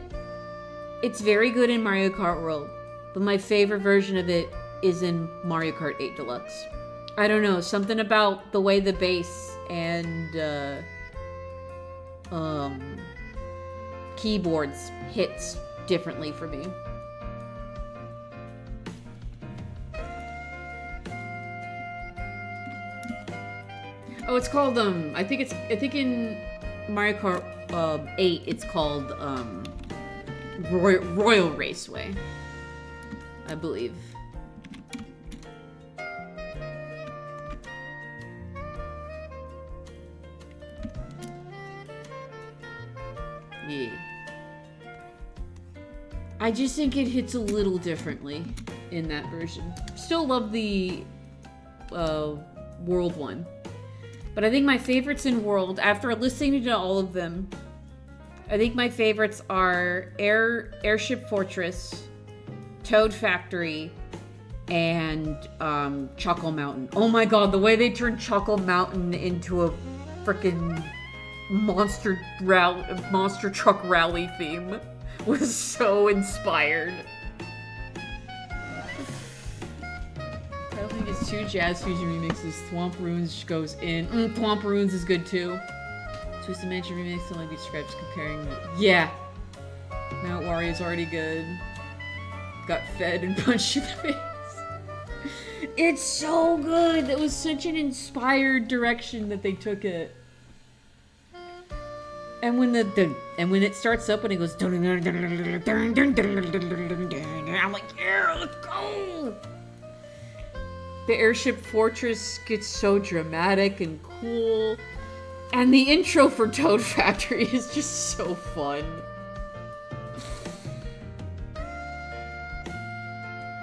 it's very good in Mario Kart World, but my favorite version of it is in Mario Kart 8 Deluxe. I don't know, something about the way the bass and keyboards hits differently for me. Oh, it's called I think in Mario Kart 8 it's called Royal Raceway, I believe. Yeah. I just think it hits a little differently in that version. Still love the World one. But I think my favorites in World, after listening to all of them, I think my favorites are Airship Fortress, Toad Factory, and Choco Mountain. Oh my god, the way they turned Choco Mountain into a freaking monster truck rally theme was so inspired. I don't think it's two jazz fusion remixes. Thwomp Runes goes in. Thwomp Runes is good too. Twisted Mansion remix only describes comparing. Yeah. Mount Wario's already good. Got fed and punched in the face. It's so good. That was such an inspired direction that they took it. And when when it starts up and it goes, I'm like, yeah, let's go. The Airship Fortress gets so dramatic and cool. And the intro for Toad Factory is just so fun.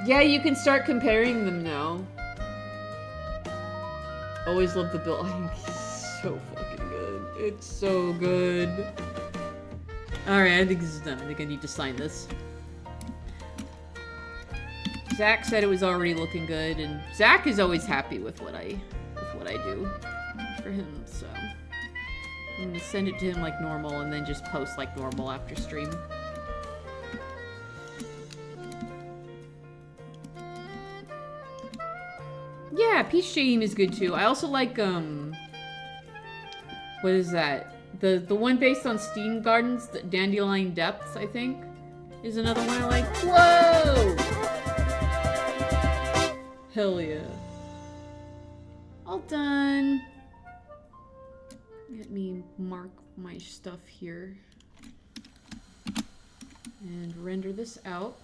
Yeah, you can start comparing them now. Always love the build. I think it's so fucking good. It's so good. Alright, I think this is done. I think I need to sign this. Zach said it was already looking good, and Zach is always happy with what I do for him, so I'm gonna send it to him like normal and then just post like normal after stream. Yeah, Peach Jam is good too. I also like what is that? The one based on Steam Gardens, the Dandelion Depths, I think, is another one I like. Whoa! Hell yeah. All done. Let me mark my stuff here. And render this out.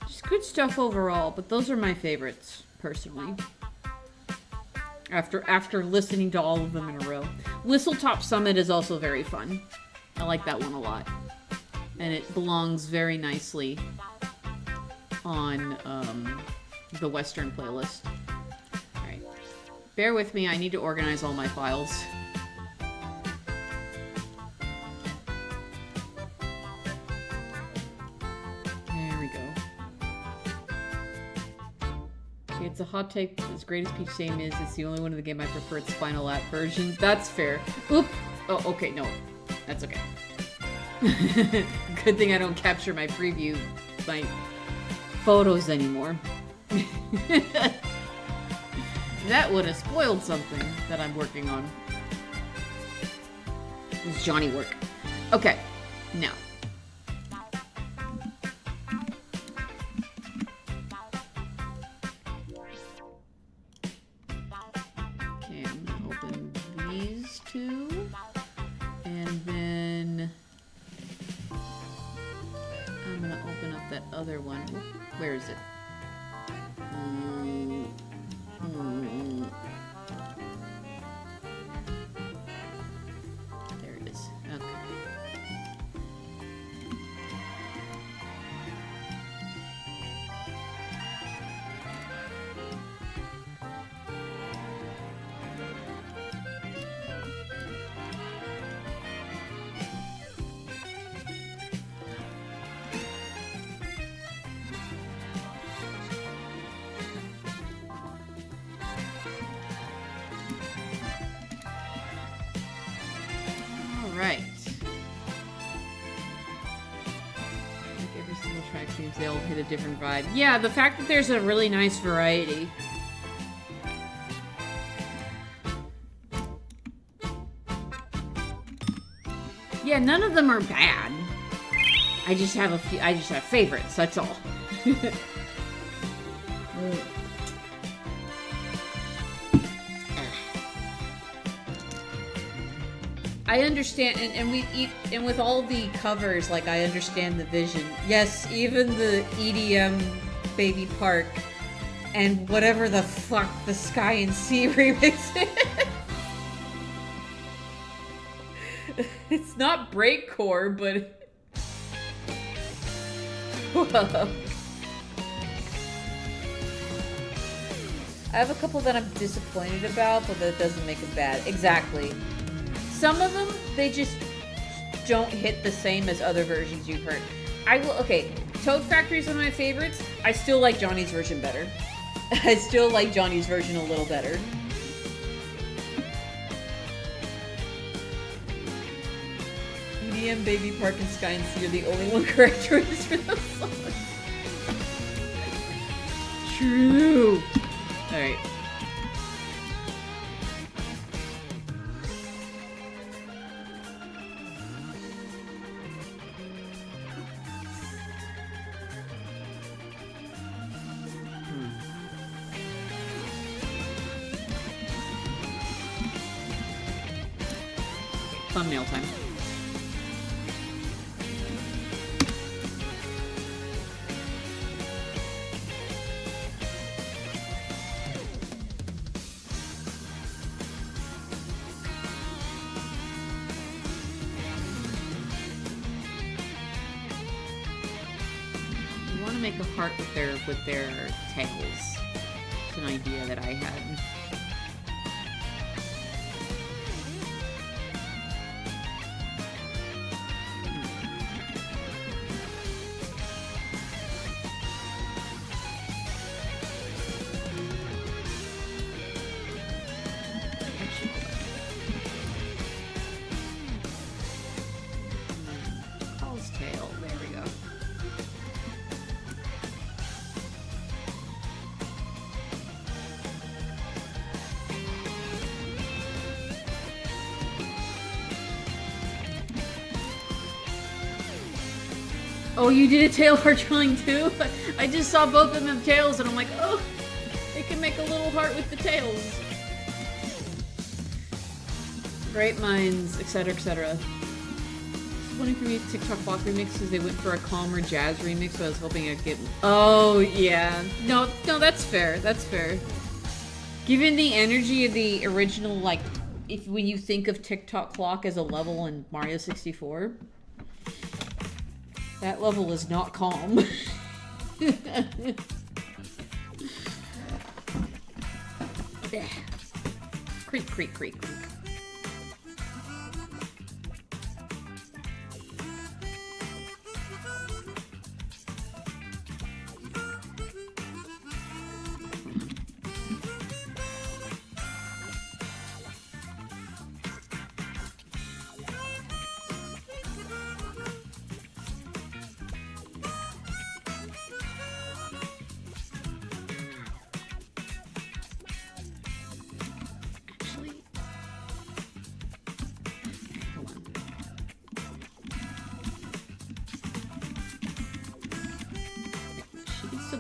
Just good stuff overall, but those are my favorites, personally. After listening to all of them in a row. Whistletop Summit is also very fun. I like that one a lot. And it belongs very nicely on the Western playlist. Alright. Bear with me, I need to organize all my files. There we go. Okay, it's a hot take. As great as Peach Same is, it's the only one in the game I prefer its Final Lap version. That's fair. Oop! Oh, okay, no. That's okay. Good thing I don't capture my preview, my photos anymore. That would have spoiled something that I'm working on. It's Johnny work. Okay, now. Okay, I'm gonna open these two. And then I'm gonna open up that other one. Where is it? There it is. Okay. Right. Like every single track seems they all hit a different vibe. Yeah, the fact that there's a really nice variety. Yeah, none of them are bad. I just have a few. I just have favorites. That's all. I understand, and with all the covers, like, I understand the vision. Yes, even the EDM Baby Park and whatever the fuck the Sky and Sea remix is. It's not breakcore, but whoa. I have a couple that I'm disappointed about, but that doesn't make them bad. Exactly. Some of them, they just don't hit the same as other versions you've heard. Okay, Toad Factory is one of my favorites. I still like Johnny's version better. I still like Johnny's version a little better. EDM, Baby Park, and Sky and Sea are the only one correct choice for those songs. True. Alright. Thumbnail time. You want to make a heart with their tails. It's an idea that I had. Oh, you did a tail heart drawing too? I just saw both of them tails and I'm like, oh, they can make a little heart with the tails. Great minds, etc., etc. Wanting for me to TikTok block remix because they went for a calmer jazz remix, so I was hoping I'd get. Oh yeah, no, that's fair. That's fair. Given the energy of the original, like, if when you think of TikTok clock as a level in Mario 64, that level is not calm. Creak, creak, creak, creak.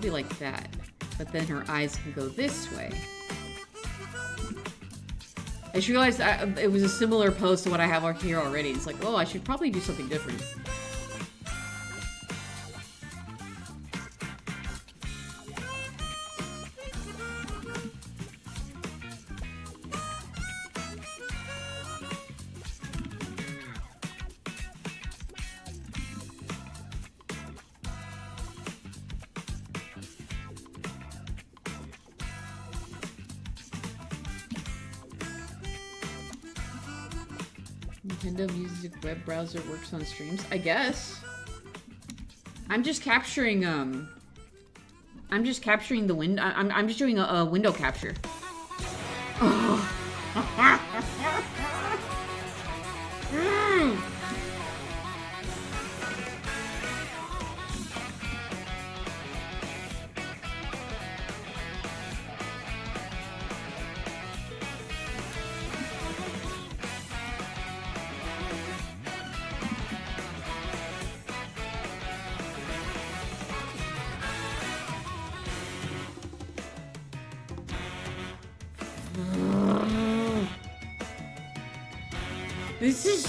Be like that, but then her eyes can go this way. I just realized it was a similar pose to what I have here already. It's like, oh, I should probably do something different. Nintendo Music web browser works on streams, I guess. I'm just capturing the window. I'm just doing a window capture. Oh. This is...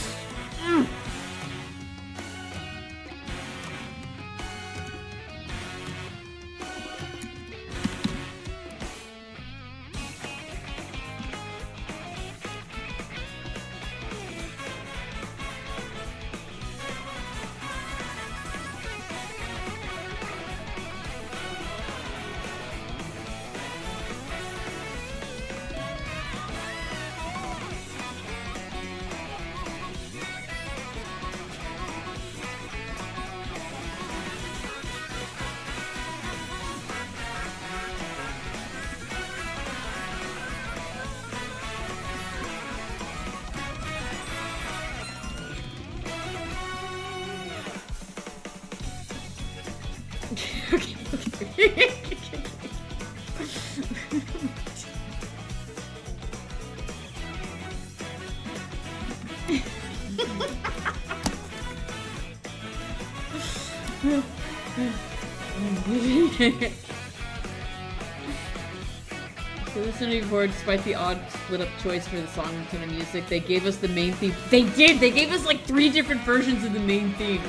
So listening before, despite the odd split-up choice for the song and tone of music, they gave us the main theme. They did! They gave us like 3 different versions of the main theme.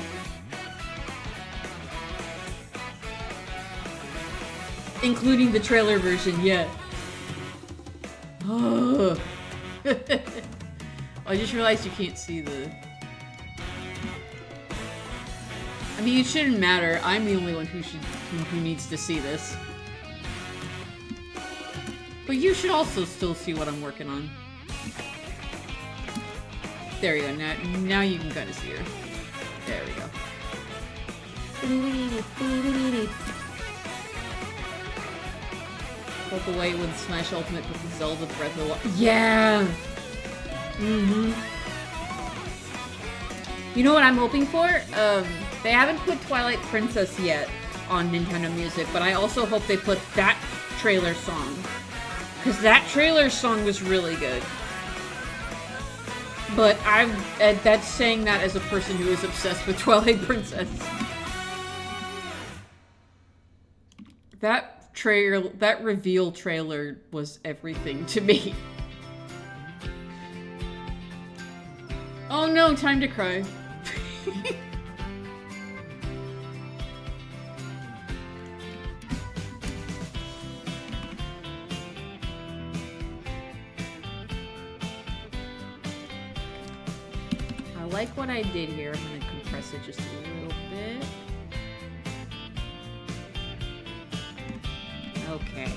Including the trailer version, yeah. Oh. I just realized you can't see the... I mean, it shouldn't matter. I'm the only one who needs to see this. But you should also still see what I'm working on. There we go. Now you can kind of see her. There we go. Felt the way with Smash Ultimate with the Zelda Breath of the Wild. Yeah! You know what I'm hoping for? They haven't put Twilight Princess yet on Nintendo Music, but I also hope they put that trailer song. Because that trailer song was really good. But that's saying that as a person who is obsessed with Twilight Princess. That reveal trailer was everything to me. Oh no, time to cry. I like what I did here. I'm gonna compress it just a little bit. Okay.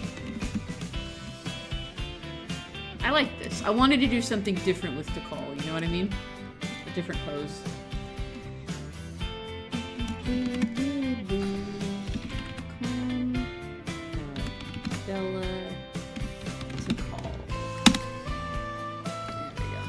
I like this. I wanted to do something different with Tikal, you know what I mean? A different pose. Bella Tikal. There we go.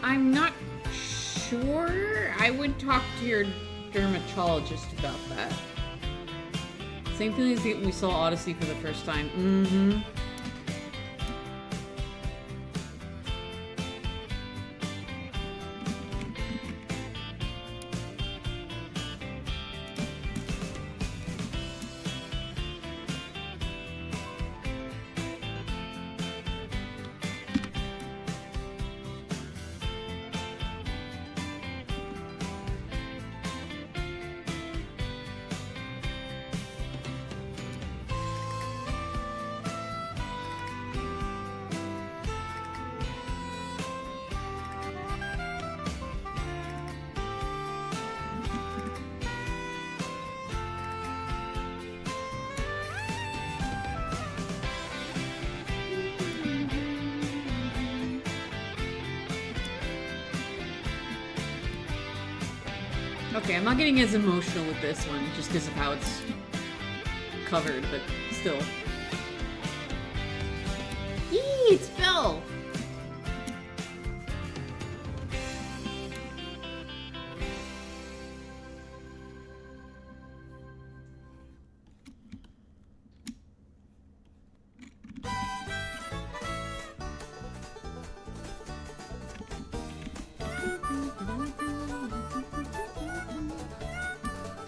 I'm not sure. I would talk to your dermatologist about that. Same thing as when we saw Odyssey for the first time. Mm-hmm. Okay, I'm not getting as emotional with this one just because of how it's covered, but still. Yee, it's Bill.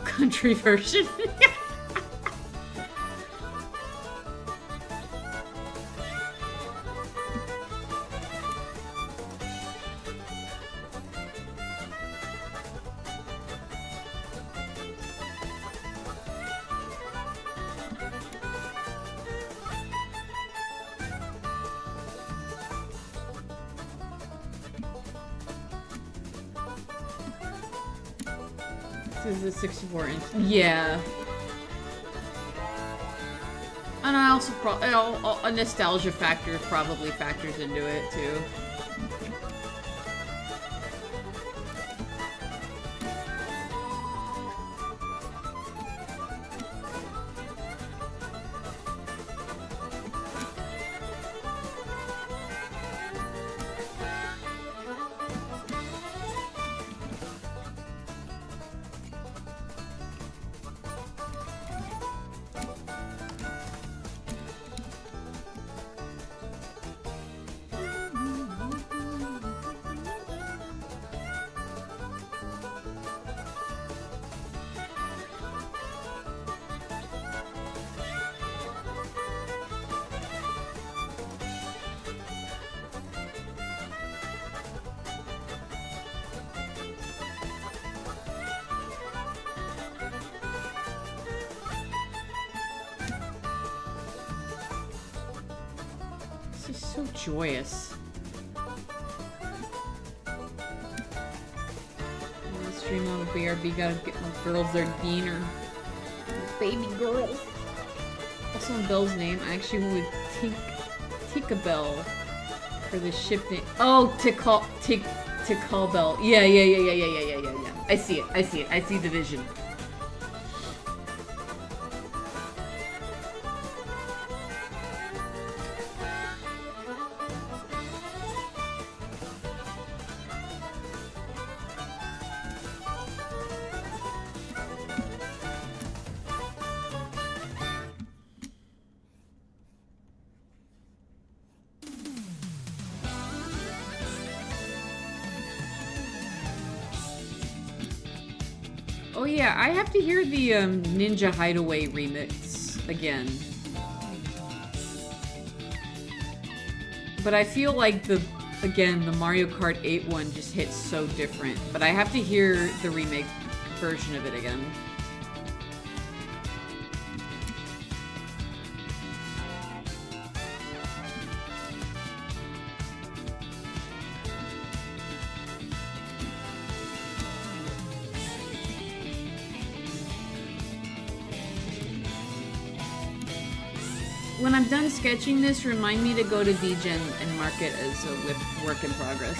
Country version. This is a 64-inch. Yeah. And I also a nostalgia factor probably factors into it too. This is so joyous. Stream on BRB, gotta get my girls their diener. Baby girls. Also in Belle's name, I actually went with Tikabel for the shipment. Oh, Tikal Bell. Yeah. I see it. I see the vision. Oh yeah, I have to hear the Ninja Hideaway remix again. But I feel like the Mario Kart 8 one just hits so different. But I have to hear the remake version of it again. When I'm done sketching this, remind me to go to VGen and mark it as a work in progress.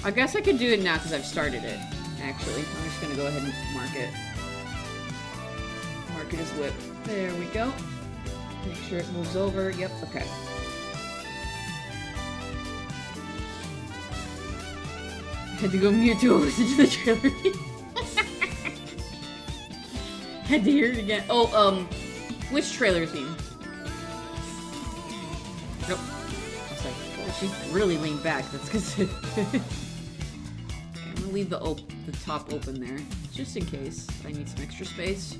I guess I could do it now because I've started it, actually. I'm just going to go ahead and mark it. Mark it as whip. There we go. Make sure it moves over. Yep, okay. Had to go mute to listen to the trailer. Had to hear it again. Oh, which trailer theme? Nope. I was like, oh, she really leaned back. That's because... Okay, I'm gonna leave the top open there, just in case I need some extra space.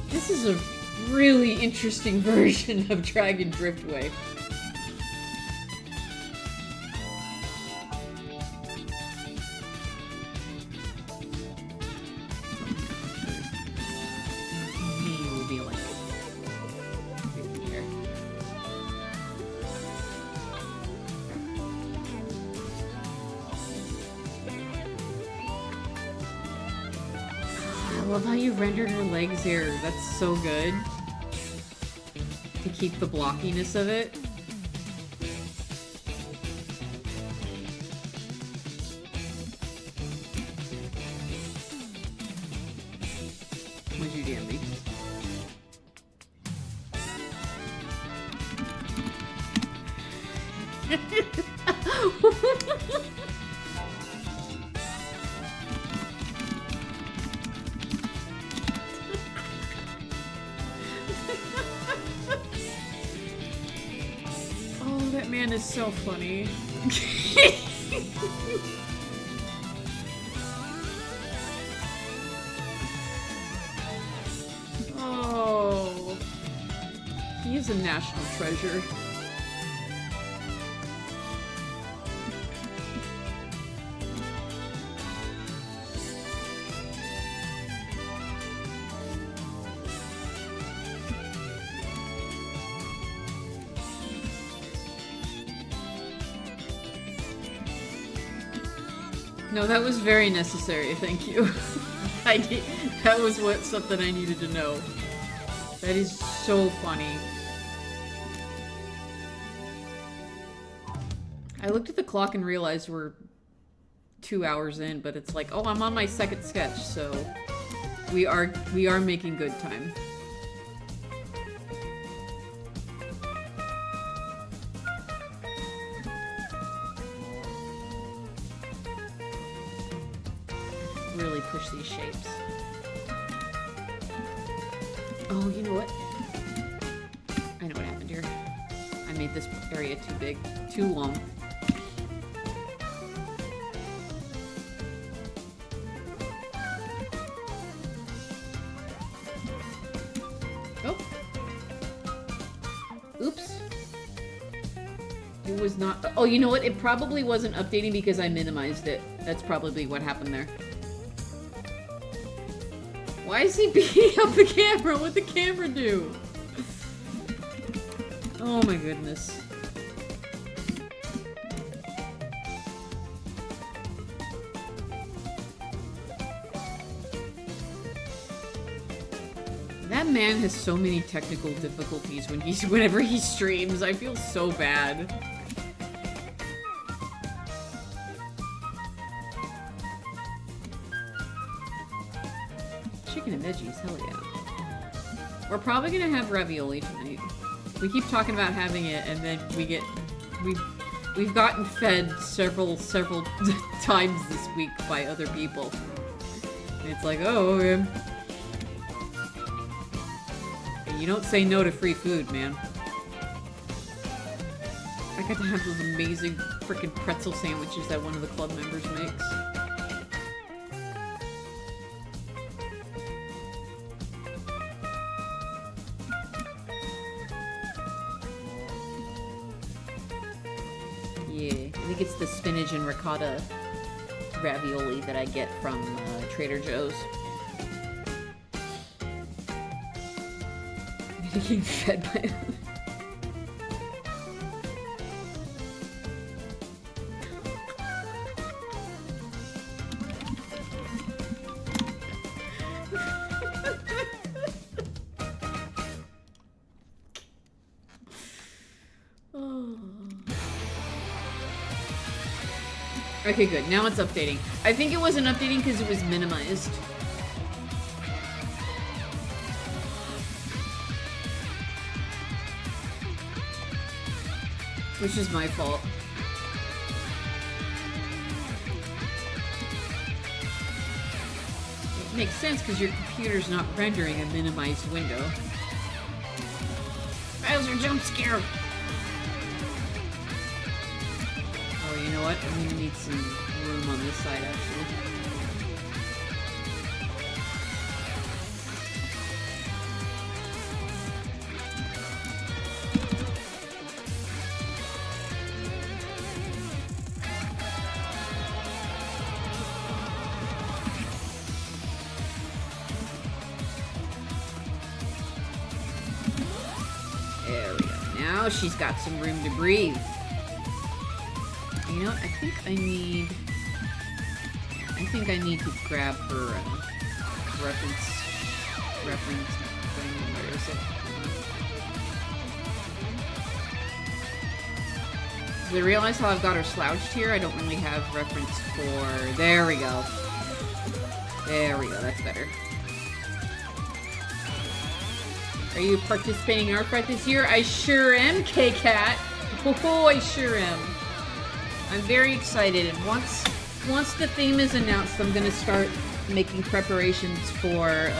This is a really interesting version of Dragon Driftway. I love how you rendered her legs here. That's so good. To keep the blockiness of it. What'd you do, Andy? Oh, that man is so funny. Oh, he is a national treasure. No, that was very necessary, thank you. That was something I needed to know. That is so funny. I looked at the clock and realized we're 2 hours in, but it's like, oh, I'm on my second sketch, so we are making good time. Really push these shapes. Oh, you know what? I know what happened here. I made this area too big, too long. Oh. Oops. It was not... Oh, you know what? It probably wasn't updating because I minimized it. That's probably what happened there. Why is he beating up the camera? What'd the camera do? Oh my goodness. That man has so many technical difficulties whenever he streams. I feel so bad. Chicken and veggies, hell yeah. We're probably gonna have ravioli tonight. We keep talking about having it, and then we've gotten fed several times this week by other people. And it's like, oh, okay. You don't say no to free food, man. I got to have those amazing freaking pretzel sandwiches that one of the club members makes. Yeah, I think it's the spinach and ricotta ravioli that I get from Trader Joe's. I'm getting fed by Okay, good. Now it's updating. I think it wasn't updating because it was minimized. Which is my fault. It makes sense because your computer's not rendering a minimized window. Bowser jump scare! Oh, you know what? I'm gonna need some room on this side, actually. There we go. Now she's got some room to breathe. You know what? I think I need to grab her reference thing. Where is it? Did I realize how I've got her slouched here? I don't really have reference for... There we go. There we go. That's better. Are you participating in Art Fight this year? I sure am, K-Cat. Oh, I sure am. I'm very excited, and once the theme is announced, I'm gonna start making preparations for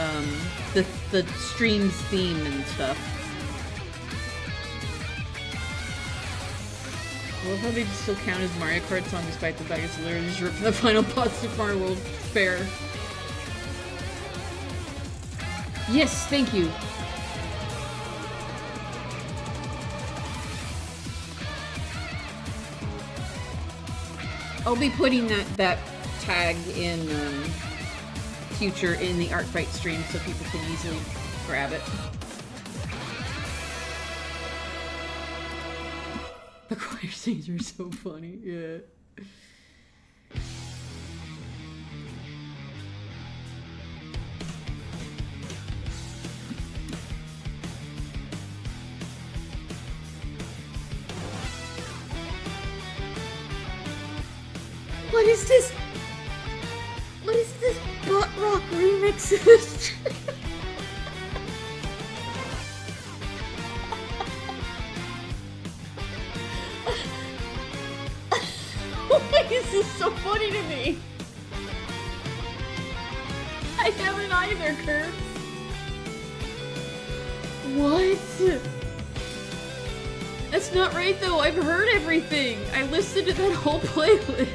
the stream's theme and stuff. I love how they still count as Mario Kart song despite the fact it's literally just ripping the final boss of Mario World Fair. Yes, thank you. I'll be putting that tag in future in the Art Fight stream so people can easily grab it. The choir scenes are so funny, yeah. What is this? What is this butt rock remix? Why is this so funny to me? I haven't either, Kurt. What? That's not right though, I've heard everything. I listened to that whole playlist.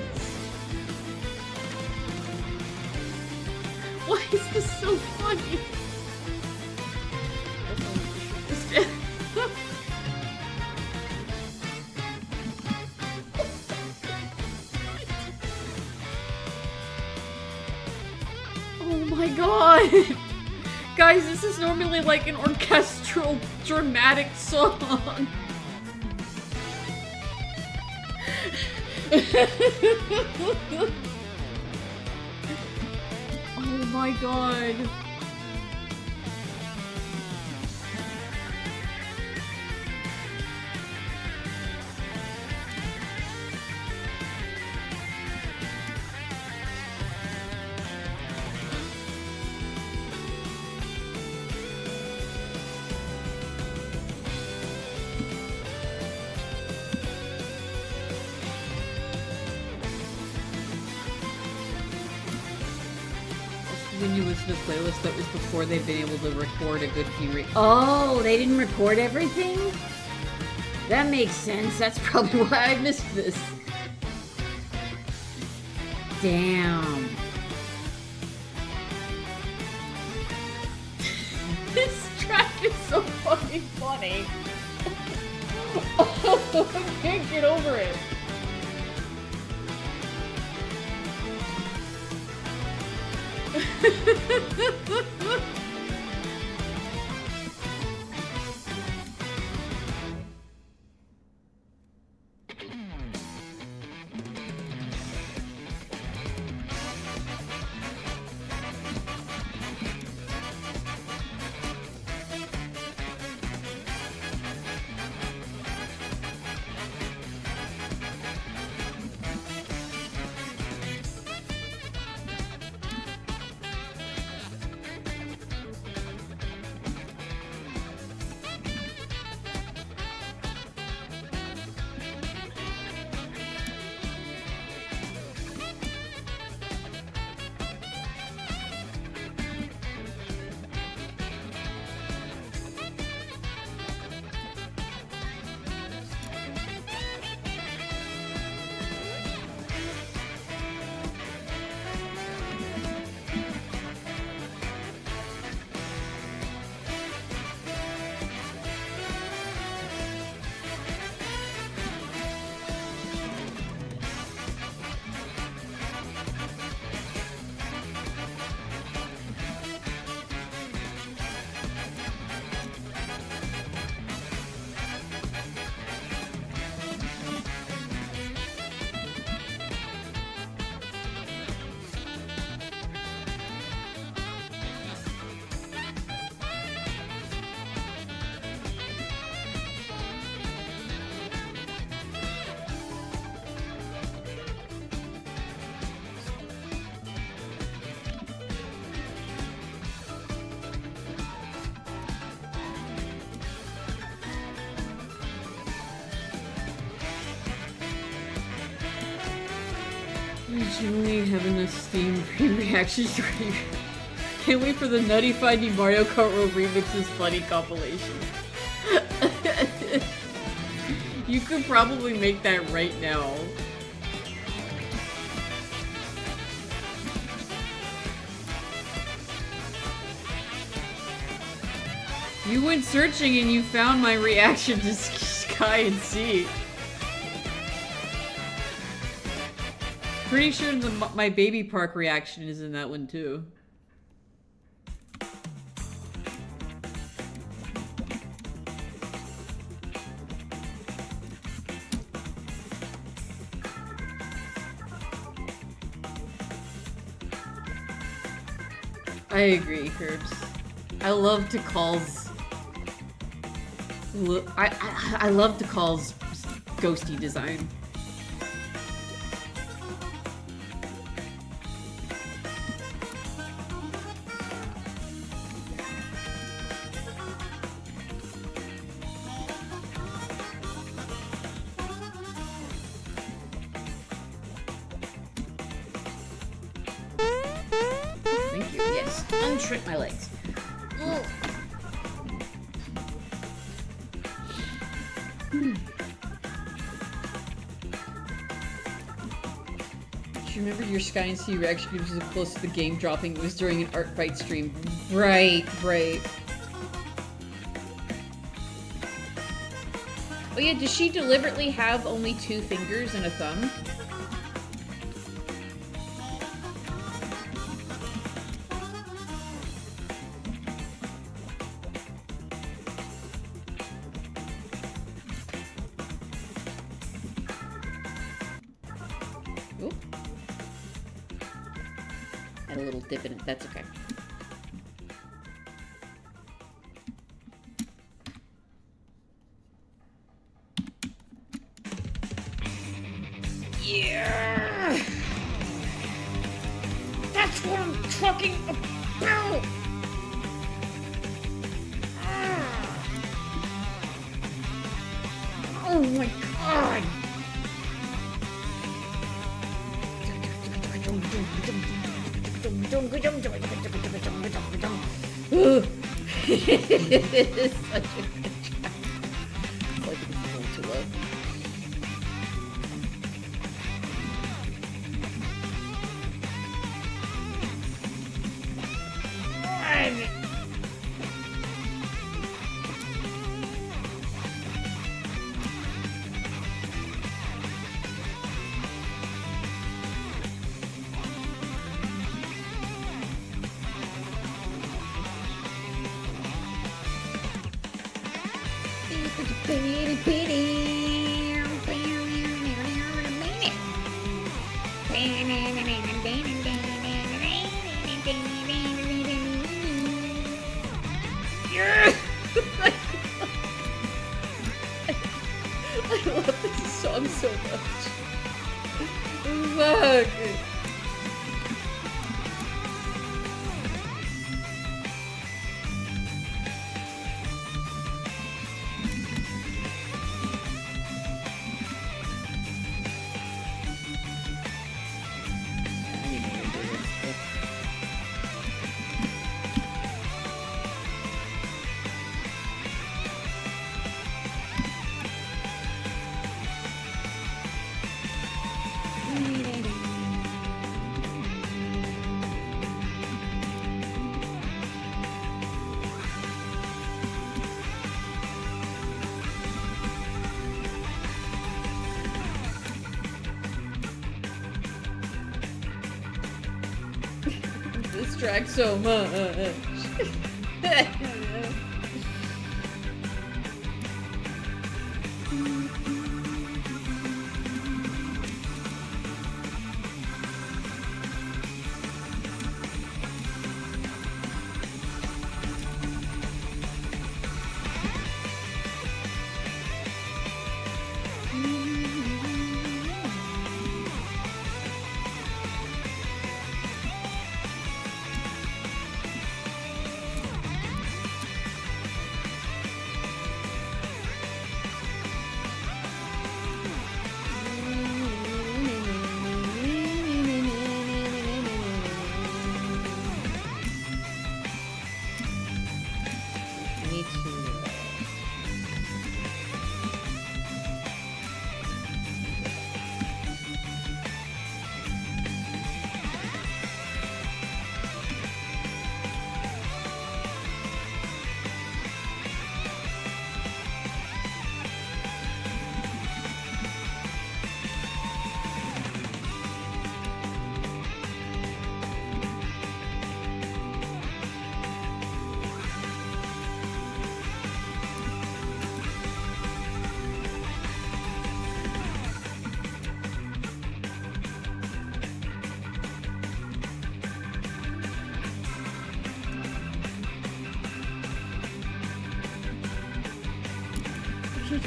Why is this so funny? Oh my god! Guys, this is normally like an orchestral, dramatic song. Oh my god. When you listen to playlists, that was before they'd been able to record a good few. Oh, they didn't record everything? That makes sense. That's probably why I missed this. Damn. This track is so fucking funny. Oh, I can't get over it. Originally having a Steam reaction stream. Can't wait for the Nutty Finding Mario Kart World Remixes Funny compilation. You could probably make that right now. You went searching and you found my reaction to Sky and Sea. Pretty sure my Baby Park reaction is in that one too. I agree, Curbs. I love Tikal's. I love Tikal's ghosty design. Thank you. Yes. Unshrink my legs. Ugh. Do you remember your Sky and Sea reaction was close to the game dropping? It was during an Art Fight stream. Right, right. Oh yeah, does she deliberately have only 2 fingers and a thumb? Oop. Had a little dip in it, that's okay. Yeah! That's what I'm talking about! Oh my god! It's such a good track. It's like it's a little too low. I love this song so much. Fuck. This track so much.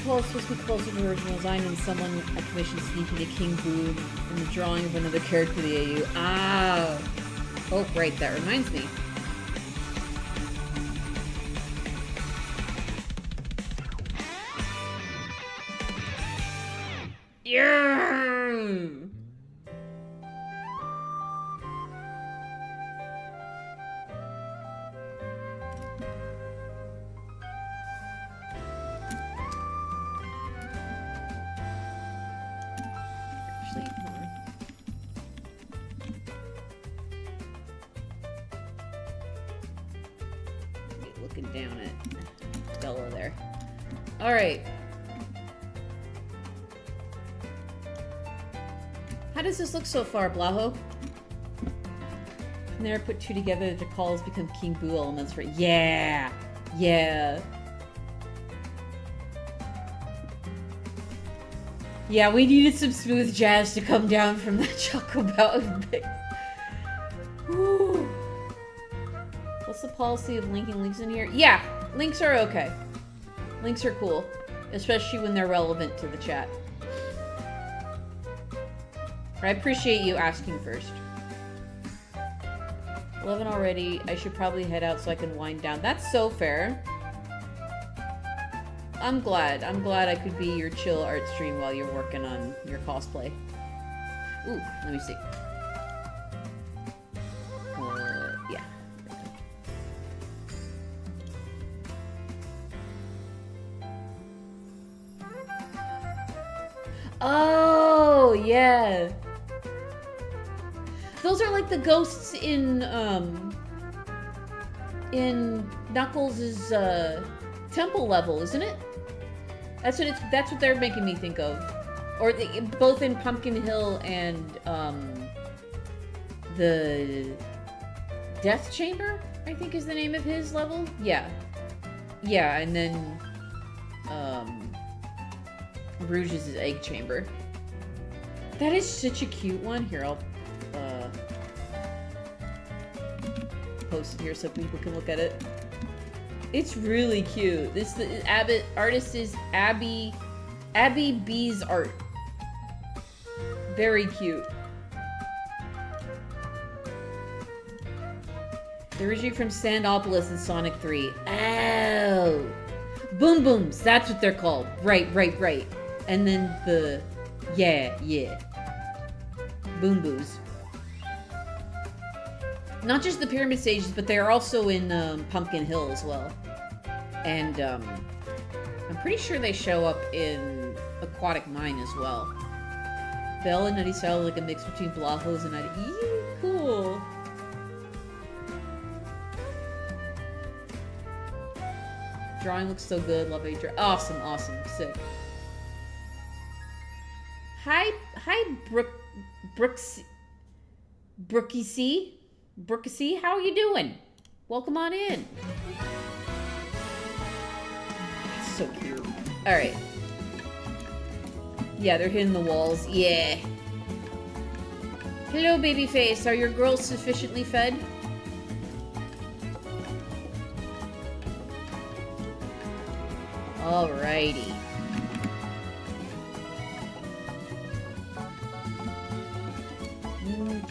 Paul is supposed to be closer to the original design than someone I commissioned sneaking to King Boo in the drawing of another character for the AU. Ah! Oh, right, that reminds me. Yeah! Down at Bella there. All right. How does this look so far, Blaho? Can they put two together to calls become King Boo elements for? Yeah, yeah, yeah. We needed some smooth jazz to come down from that Choco Mountain mix. Woo. What's the policy of linking links in here? Yeah, links are okay. Links are cool, especially when they're relevant to the chat. I appreciate you asking first. 11 already. I should probably head out so I can wind down. That's so fair. I'm glad I could be your chill art stream while you're working on your cosplay. Ooh, let me see. Oh, yeah. Those are like the ghosts in Knuckles' temple level, isn't it? That's what they're making me think of. Or both in Pumpkin Hill and the Death Chamber, I think is the name of his level. Yeah. Yeah, and then Rouge's egg chamber. That is such a cute one. Here, I'll post it here so people can look at it. It's really cute. The artist is Abby B's art. Very cute. They're originally from Sandopolis in Sonic 3. Oh! Boom Booms, that's what they're called. Right. And then the... Yeah. Boom Boos. Not just the pyramid stages, but they're also in Pumpkin Hill as well. And I'm pretty sure they show up in Aquatic Mine as well. Belle and Nutty style like a mix between Blahos and Nutty. Eee, cool. Drawing looks so good. Love it. Awesome. Sick. Hi, Brookie C. How are you doing? Welcome on in. That's so cute. All right. Yeah, they're hitting the walls. Yeah. Hello, babyface. Are your girls sufficiently fed? Alrighty.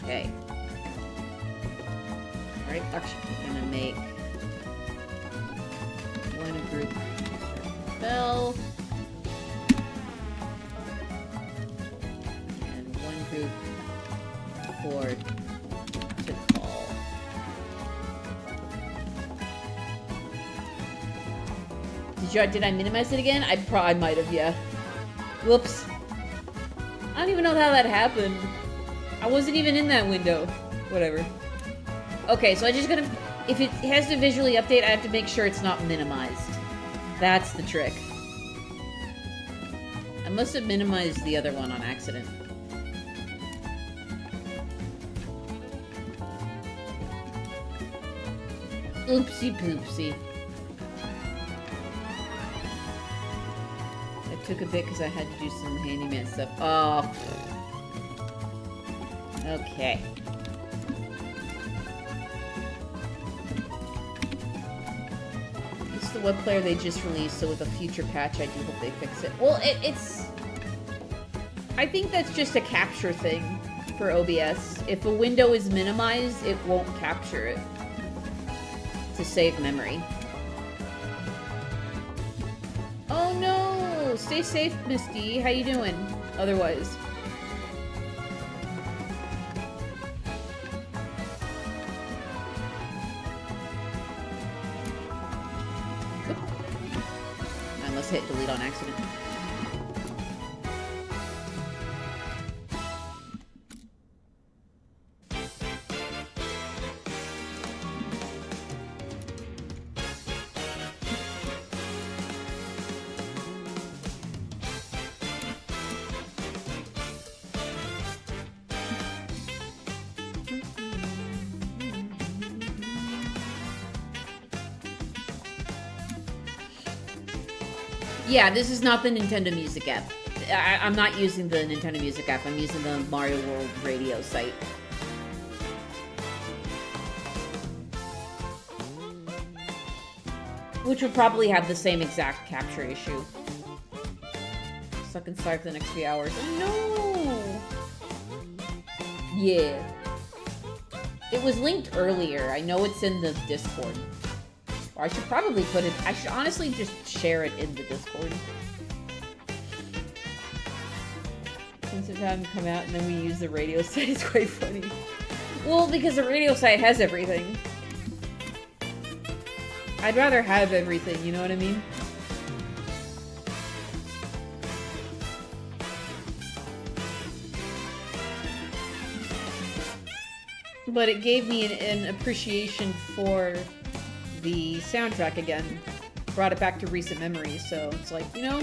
Okay. Alright, actually, I'm gonna make one group for Bell. And one group for Tikal. Did I minimize it again? I might have, yeah. Whoops. I don't even know how that happened. I wasn't even in that window. Whatever. Okay, so I just gotta... If it has to visually update, I have to make sure it's not minimized. That's the trick. I must have minimized the other one on accident. Oopsie poopsie. It took a bit because I had to do some handyman stuff. Oh. Okay. This is the web player they just released, so with a future patch, I do hope they fix it. Well, it's... I think that's just a capture thing for OBS. If a window is minimized, it won't capture it to save memory. Oh no! Stay safe, Misty. How you doing? Otherwise. I must hit delete on accident. Yeah, this is not the Nintendo Music app. I'm not using the Nintendo Music app. I'm using the Mario World Radio site. Which would probably have the same exact capture issue. Stuck inside for the next few hours. Oh, no! Yeah. It was linked earlier. I know it's in the Discord. Or I should probably put it... I should honestly just share it in the Discord. Since it hadn't come out and then we use the radio site, it's quite funny. Well, because the radio site has everything. I'd rather have everything, you know what I mean? But it gave me an appreciation for the soundtrack again. Brought it back to recent memories, so it's like, you know...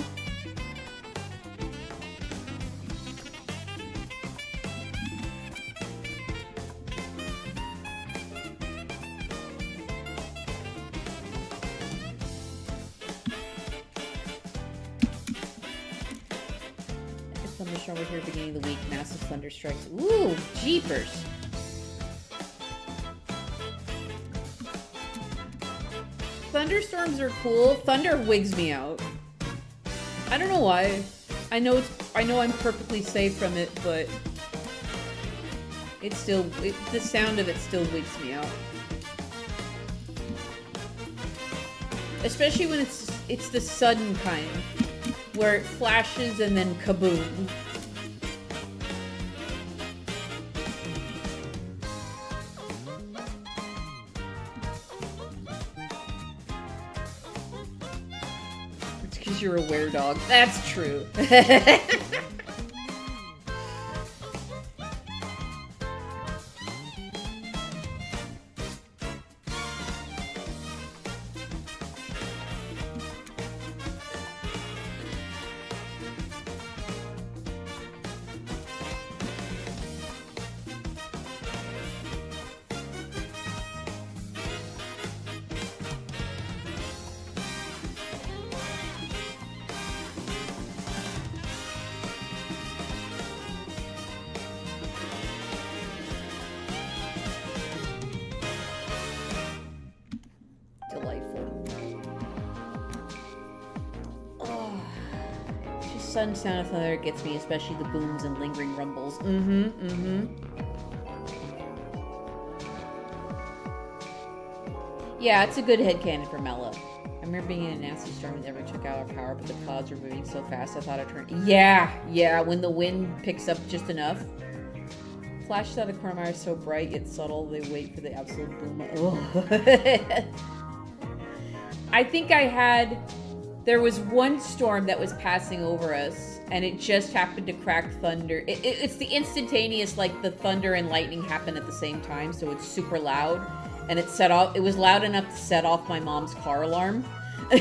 Thunderstorm over here beginning of the week. Massive thunder strikes. Ooh, jeepers. Thunderstorms are cool. Thunder wigs me out. I don't know why. I know I'm perfectly safe from it, but the sound of it still wigs me out. Especially when it's the sudden kind, where it flashes and then kaboom. It's because you're a were-dog. That's true. Sudden sound of thunder gets me, especially the booms and lingering rumbles. Yeah, it's a good headcanon for Mela. I remember being in a nasty storm that never took out our power, but the clouds were moving so fast I thought I'd turn. Yeah, when the wind picks up just enough. Flashes out of the corner of my eye are so bright yet subtle, they wait for the absolute boom. I think there was one storm that was passing over us, and it just happened to crack thunder. It's the instantaneous, like the thunder and lightning happen at the same time, so it's super loud, and it was loud enough to set off my mom's car alarm. Oh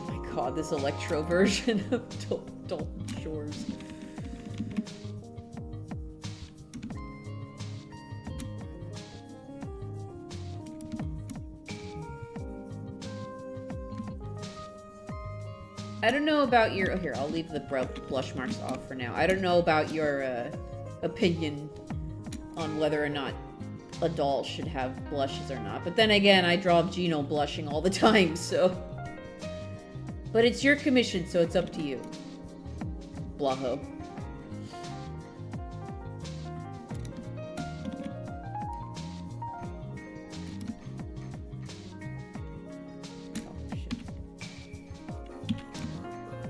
my god, this electro version of Dalton Shores. I don't know about your... Oh, here, I'll leave the blush marks off for now. I don't know about your opinion on whether or not a doll should have blushes or not. But then again, I draw Gino blushing all the time, so... But it's your commission, so it's up to you. Blaho.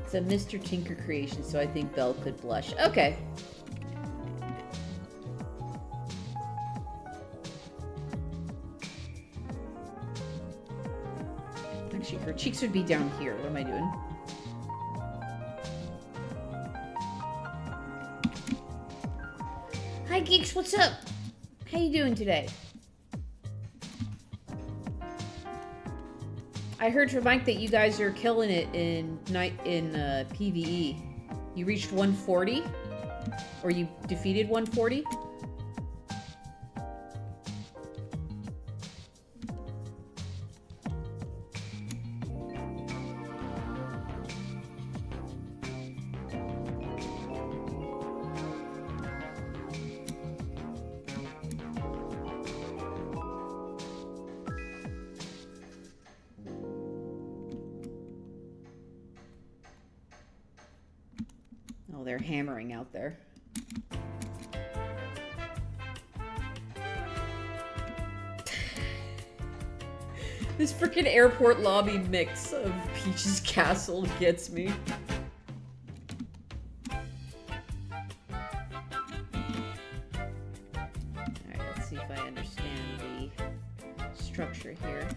It's a Mr. Tinker creation, so I think Belle could blush. Okay. Actually, her cheeks would be down here. What am I doing? Hi, geeks. What's up? How you doing today? I heard from Mike that you guys are killing it in PvE. You reached 140? Or you defeated 140? They're hammering out there. This freaking airport lobby mix of Peach's Castle gets me. Alright, let's see if I understand the structure here.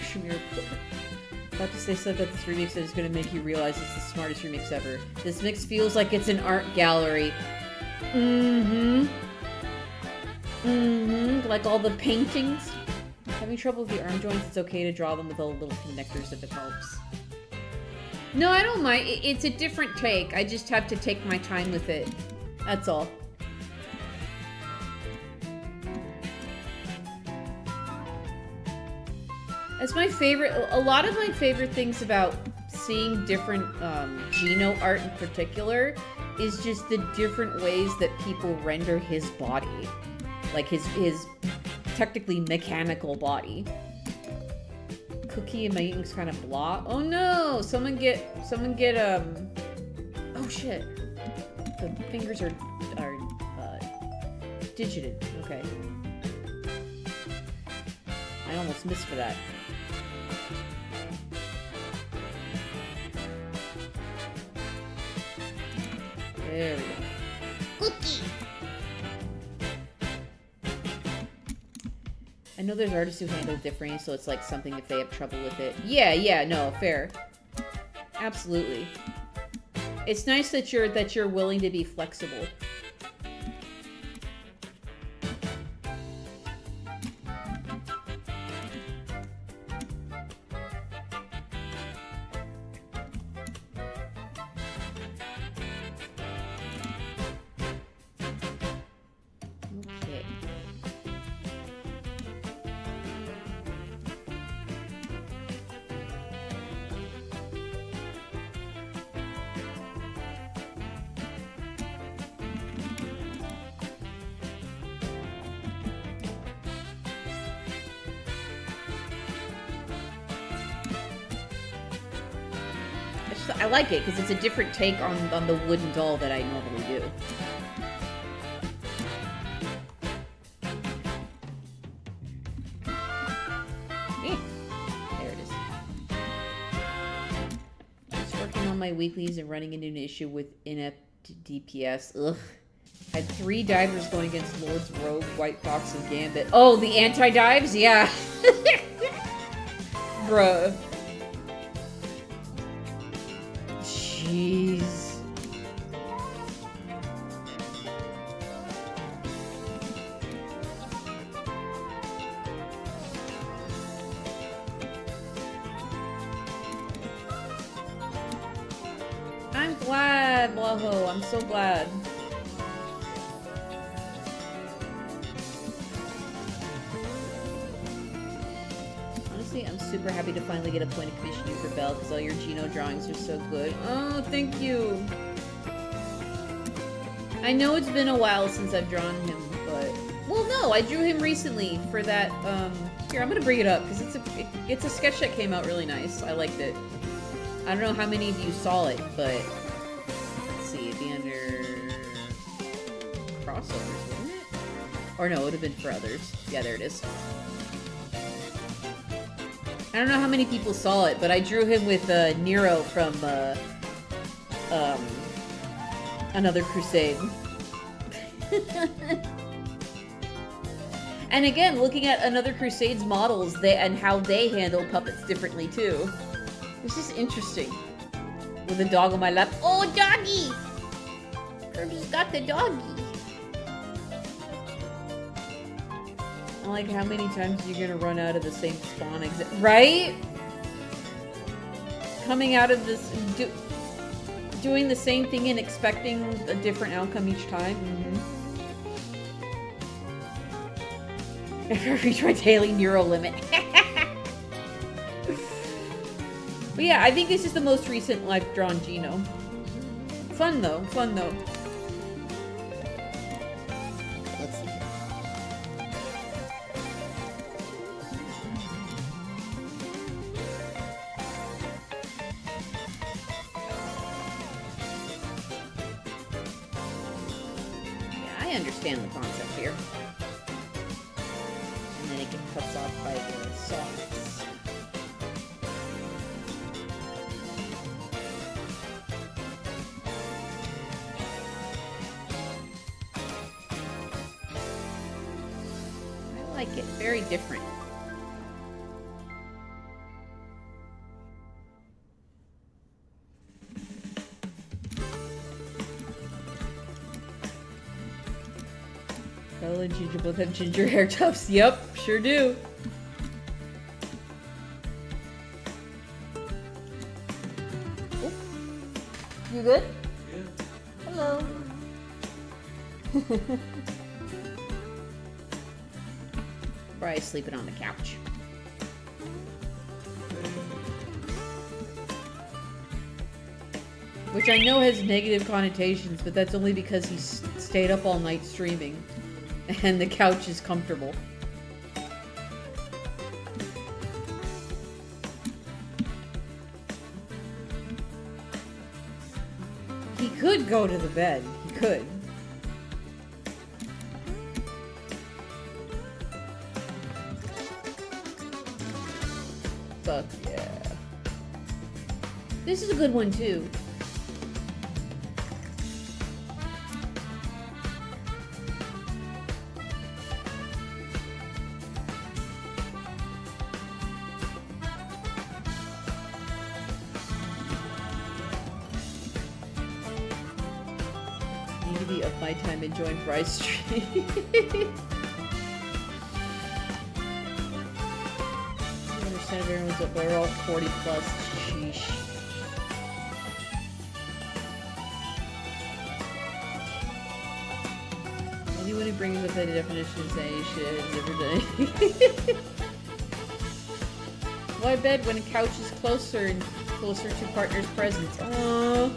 from your report. About to say something that this remix is going to make you realize it's the smartest remix ever. This mix feels like it's an art gallery. Like all the paintings. Having trouble with the arm joints, it's okay to draw them with all the little connectors if it helps. No, I don't mind. It's a different take. I just have to take my time with it. That's all. That's my favorite. A lot of my favorite things about seeing different Gino art in particular is just the different ways that people render his body. Like his technically mechanical body. Cookie and my eating's kind of blah. Oh no! Someone get oh shit. The fingers are digited. Okay. I almost missed for that. There we go. Cookie. I know there's artists who handle it differently, so it's like something if they have trouble with it. Yeah, no, fair. Absolutely. It's nice that you're willing to be flexible. Okay. I like it because it's a different take on the wooden doll that I normally do. There it is. Just working on my weeklies and running into an issue with inept DPS. Ugh. Had 3 divers going against Lord's Rogue, White Fox, and Gambit. Oh, the anti-dives? Yeah. Bruh. Jeez. I'm glad, Blaho. I'm so glad. Honestly, I'm super happy to finally get a point of commission you for Belle because all your Gino drawings are so good. Oh, thank you. I know it's been a while since I've drawn him, but... Well, no, I drew him recently for that, Here, I'm gonna bring it up because it's a sketch that came out really nice. I liked it. I don't know how many of you saw it, but... Let's see, it'd be under... Crossovers, wouldn't it? Or no, it would have been for others. Yeah, there it is. I don't know how many people saw it, but I drew him with Nero from Another Crusade. And again, looking at Another Crusade's models and how they handle puppets differently too. It's just interesting. With a dog on my lap. Oh, doggy! Kirby's got the doggy. Like, how many times are you gonna run out of the same spawn exit? Right? Coming out of this... doing the same thing and expecting a different outcome each time? Mm-hmm. Reach my daily neural limit. But yeah, I think this is the most recent live drawn Gino. Fun though. Fun though. I understand the concept here. And then it gets cut off by the sockets. I like it. Very different. Cheryl and Ginger both have ginger hair tufts. Yep, sure do. Oh. You good? Yeah. Hello. Bry's sleeping on the couch. Which I know has negative connotations, but that's only because he stayed up all night streaming. And the couch is comfortable. He could go to the bed. He could. Fuck yeah. This is a good one too. Of my time enjoying Bry's stream. I understand if everyone's up there, all 40 plus. Sheesh. Anyone who brings up that definition is saying shit has never done anything. Why bed when a couch is closer and closer to partner's presence? Aww.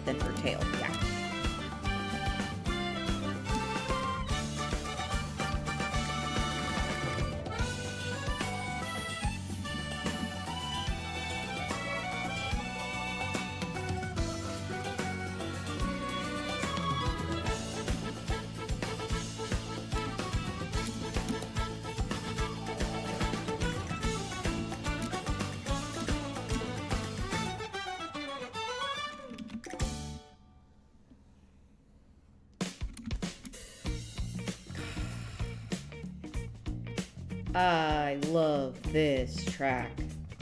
Then her tail, yeah. I love this track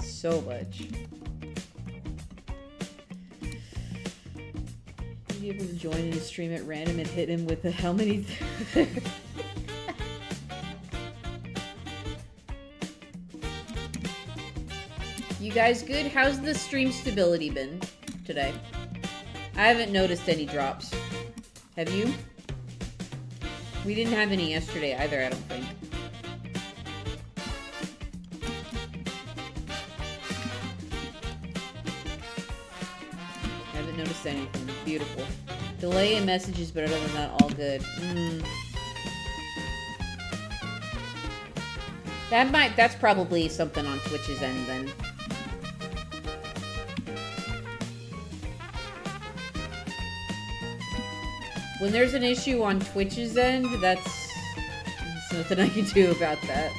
so much. Maybe able to join in a stream at random and hit him with a how many? You guys good? How's the stream stability been today? I haven't noticed any drops. Have you? We didn't have any yesterday either, I don't think. Noticed anything. Beautiful. Delay in messages, but other than that, all good. That's probably something on Twitch's end then. When there's an issue on Twitch's end, there's nothing I can do about that.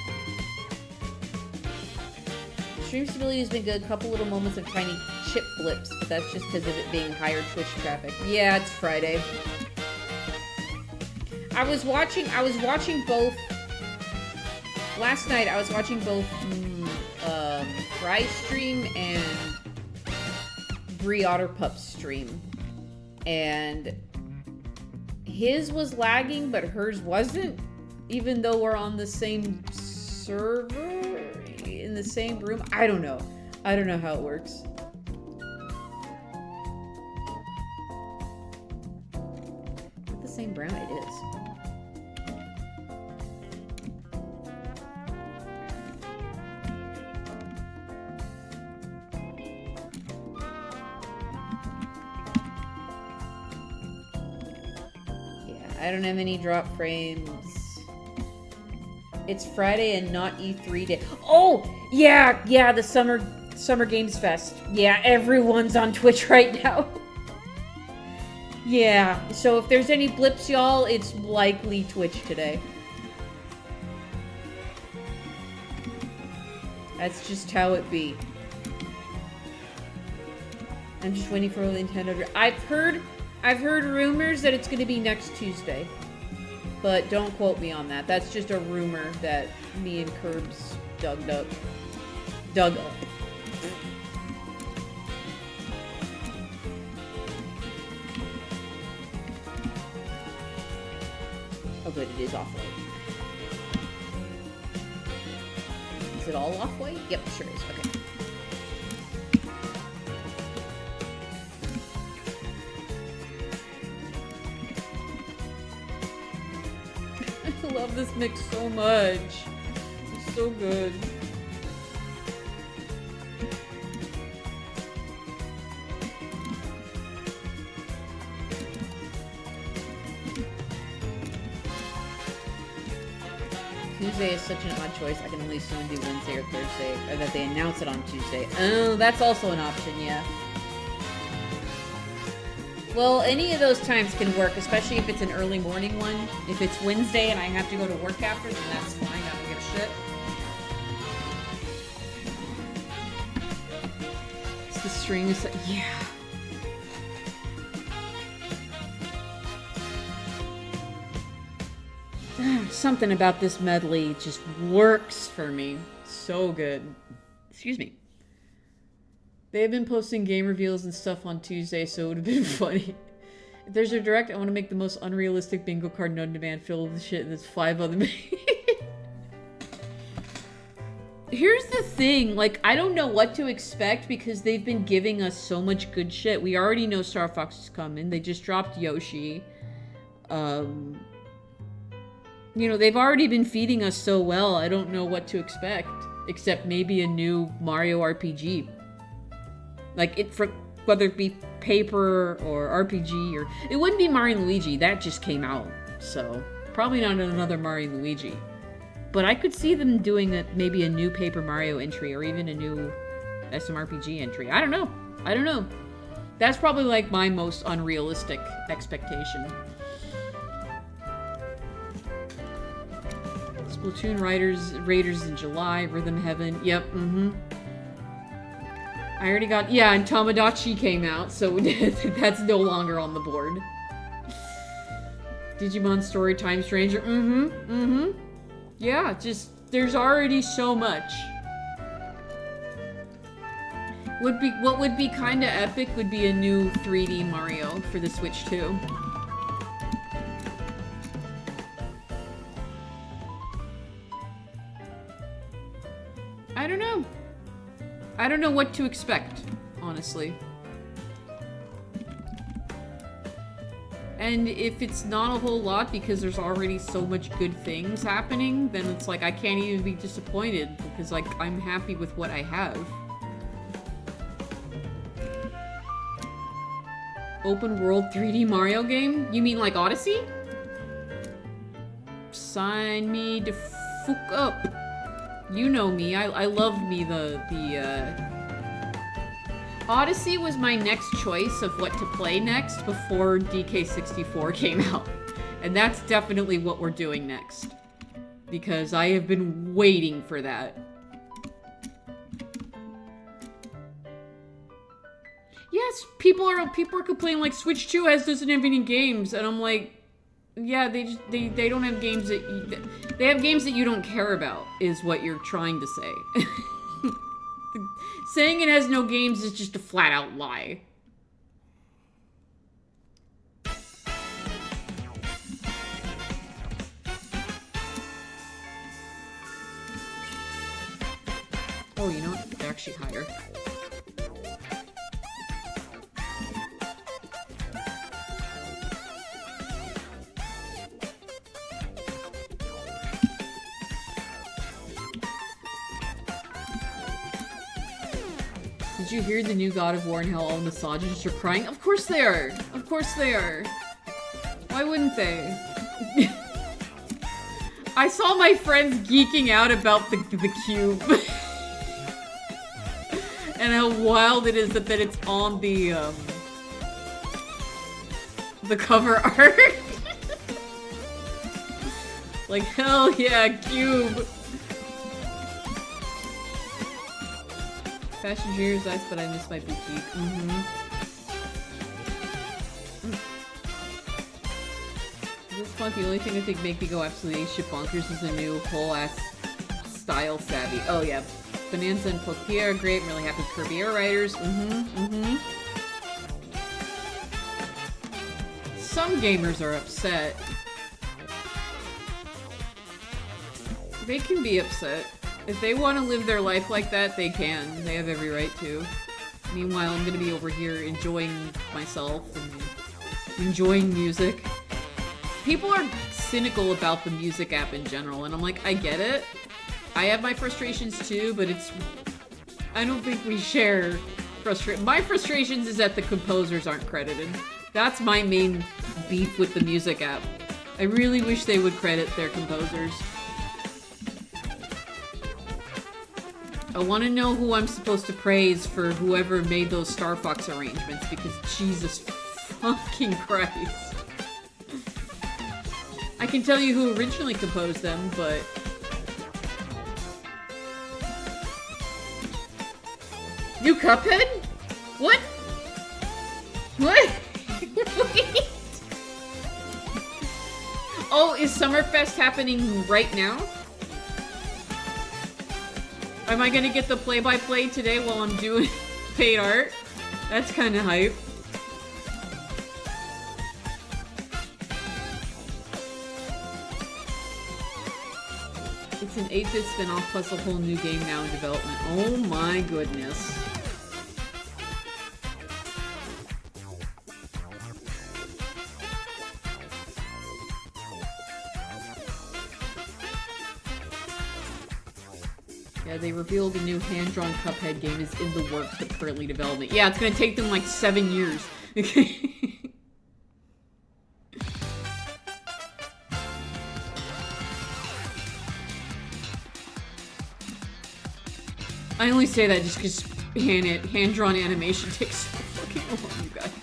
Stream stability has been good. A couple little moments of tiny chip blips, but that's just because of it being higher Twitch traffic. Yeah, it's Friday. I was watching both last night. I was watching both Fry's stream and Brie Otterpup's stream, and his was lagging, but hers wasn't, even though we're on the same server in the same room. I don't know how it works. Same brown it is. Yeah, I don't have any drop frames. It's Friday and not E3 day. Oh, yeah, the Summer Games Fest. Yeah, everyone's on Twitch right now. Yeah, so if there's any blips, y'all, it's likely Twitch today. That's just how it be. I'm just waiting for the Nintendo. I've heard rumors that it's going to be next Tuesday, but don't quote me on that. That's just a rumor that me and Curbs dug up. Oh, good, it is off-white. Is it all off-white? Yep, sure is. Okay. I love this mix so much. It's so good. Tuesday is such an odd choice. I can only assume do Wednesday or Thursday, or that they announce it on Tuesday. Oh, that's also an option, yeah. Well, any of those times can work, especially if it's an early morning one. If it's Wednesday and I have to go to work after, then that's fine. I don't give a shit. It's the string is... Yeah. Something about this medley just works for me. So good. Excuse me. They have been posting game reveals and stuff on Tuesday, so it would have been funny. If there's a direct, I want to make the most unrealistic bingo card known to man filled with shit, and there's 5 other... Here's the thing, like, I don't know what to expect because they've been giving us so much good shit. We already know Star Fox is coming. They just dropped Yoshi. You know, they've already been feeding us so well, I don't know what to expect. Except maybe a new Mario RPG. Like, whether it be paper or RPG or... It wouldn't be Mario and Luigi, that just came out. So, probably not another Mario and Luigi. But I could see them doing maybe a new Paper Mario entry or even a new SMRPG entry. I don't know. That's probably like my most unrealistic expectation. Splatoon Raiders in July, Rhythm Heaven. Yep, I already got... Yeah, and Tamagotchi came out, so that's no longer on the board. Digimon Story Time Stranger. Yeah, just... There's already so much. What would be kind of epic would be a new 3D Mario for the Switch 2. I don't know what to expect, honestly. And if it's not a whole lot because there's already so much good things happening, then it's like I can't even be disappointed because, like, I'm happy with what I have. Open world 3D Mario game? You mean like Odyssey? Sign me the fuck up. You know me. I love me the Odyssey was my next choice of what to play next before DK64 came out. And that's definitely what we're doing next. Because I have been waiting for that. Yes, people are complaining like Switch 2 doesn't have any games, and I'm like, yeah, they don't have games they have games that you don't care about, is what you're trying to say. Saying it has no games is just a flat out lie. Oh, you know what? They're actually higher. Did you hear the new God of War and how all misogynists are crying? Of course they are! Of course they are! Why wouldn't they? I saw my friends geeking out about the cube. And how wild it is that it's on the the cover art. Like, hell yeah, Cube. Passengers, ice, but I miss my boutique. This fun. The only thing I think make me go absolutely shit bonkers is the new whole ass style savvy. Oh yeah, Bonanza and Pokia are great. I'm really happy with Kirby Air Riders. Some gamers are upset. They can be upset. If they want to live their life like that, they can. They have every right to. Meanwhile, I'm gonna be over here enjoying myself and enjoying music. People are cynical about the music app in general, and I'm like, I get it. I have my frustrations too, but I don't think we share my frustrations is that the composers aren't credited. That's my main beef with the music app. I really wish they would credit their composers. I want to know who I'm supposed to praise for whoever made those Star Fox arrangements, because Jesus fucking Christ. I can tell you who originally composed them, but... New Cuphead? What? What? Wait. Oh, is Summerfest happening right now? Am I gonna get the play-by-play today while I'm doing paid art? That's kind of hype. It's an 8-bit spin-off plus a whole new game now in development. Oh my goodness. Yeah, they revealed a new hand-drawn Cuphead game is in the works but currently development. Yeah, it's gonna take them like 7 years. I only say that just because hand-drawn animation takes so fucking long, you guys.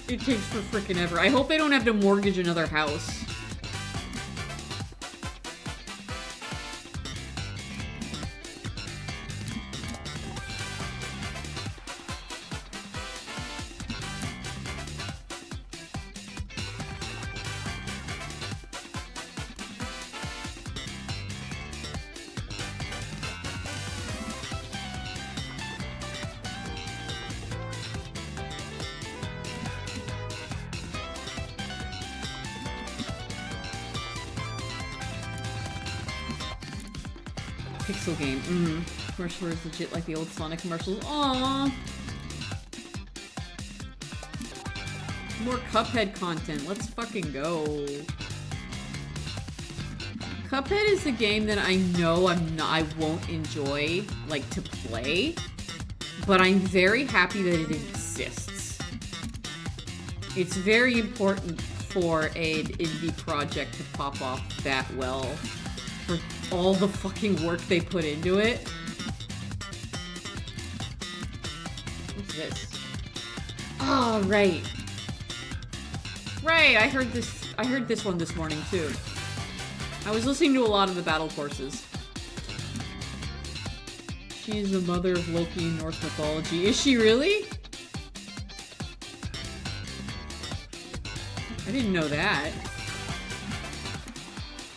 It takes for frickin' ever. I hope they don't have to mortgage another house. Pixel game. Commercial is legit like the old Sonic commercials. Aww. More Cuphead content. Let's fucking go. Cuphead is a game that I know I won't enjoy, like, to play, but I'm very happy that it exists. It's very important for an indie project to pop off that well. For all the fucking work they put into it. What's this? Oh, right. Right, I heard this one this morning too. I was listening to a lot of the battle courses. She's the mother of Loki in Norse mythology. Is she really? I didn't know that.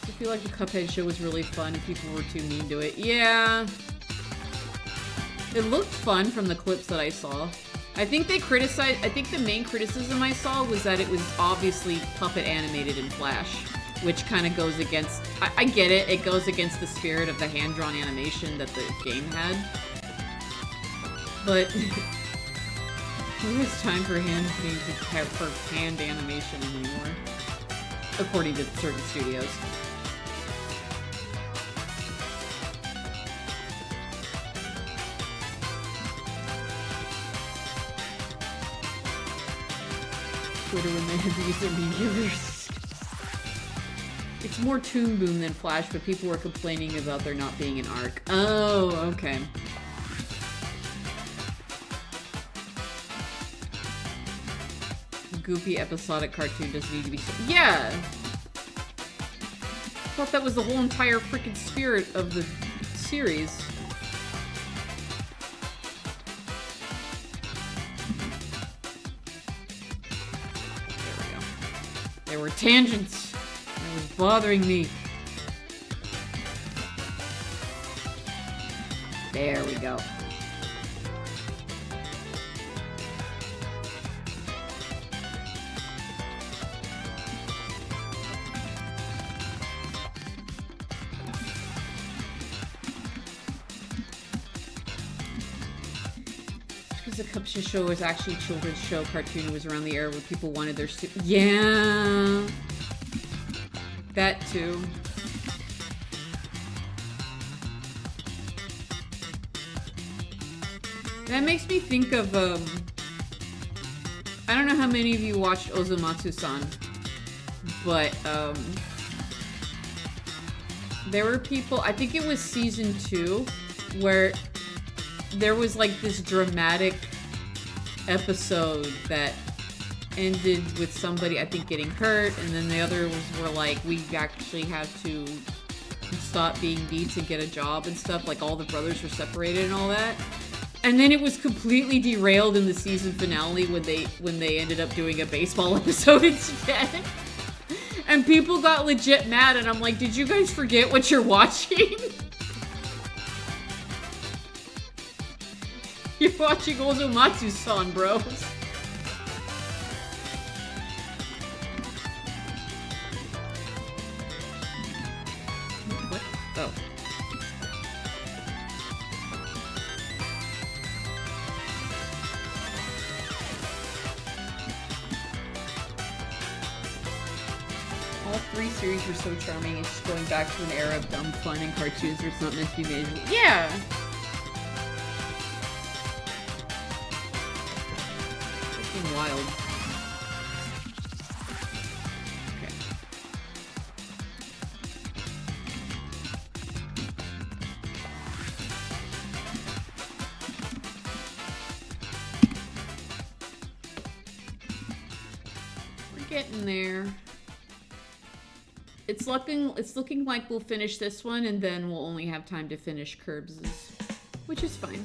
I feel like the Cuphead show was really fun and people were too mean to it. Yeah. It looked fun from the clips that I saw. I think the main criticism I saw was that it was obviously puppet animated in Flash, which kind of goes against... I get it, it goes against the spirit of the hand-drawn animation that the game had. But... who has time for hand animation anymore? According to certain studios. Twitter when they abuse their meteors. It's more Toon Boom than Flash, but people were complaining about there not being an arc. Oh, okay. goopy episodic cartoon doesn't need to be... Yeah! I thought that was the whole entire freaking spirit of the series. There we go. There were tangents. That was bothering me. There we go. The Cupsha show was actually a children's show cartoon. It was around the era where people wanted their yeah, that too. That makes me think of I don't know how many of you watched Ozomatsu-san, but there were people, I think it was season 2, where there was like this dramatic episode that ended with somebody, I think, getting hurt, and then the others were like, we actually have to stop being beats and get a job and stuff. Like, all the brothers were separated and all that. And then it was completely derailed in the season finale when they ended up doing a baseball episode instead. And people got legit mad, and I'm like, did you guys forget what you're watching? You're watching Ozomatsu-san, bros. What? Oh. All 3 series were so charming. It's just going back to an era of dumb fun and cartoons where it's not meant to be made. Yeah! Wild. Okay. We're getting there. It's looking like we'll finish this one, and then we'll only have time to finish Curbs's, which is fine.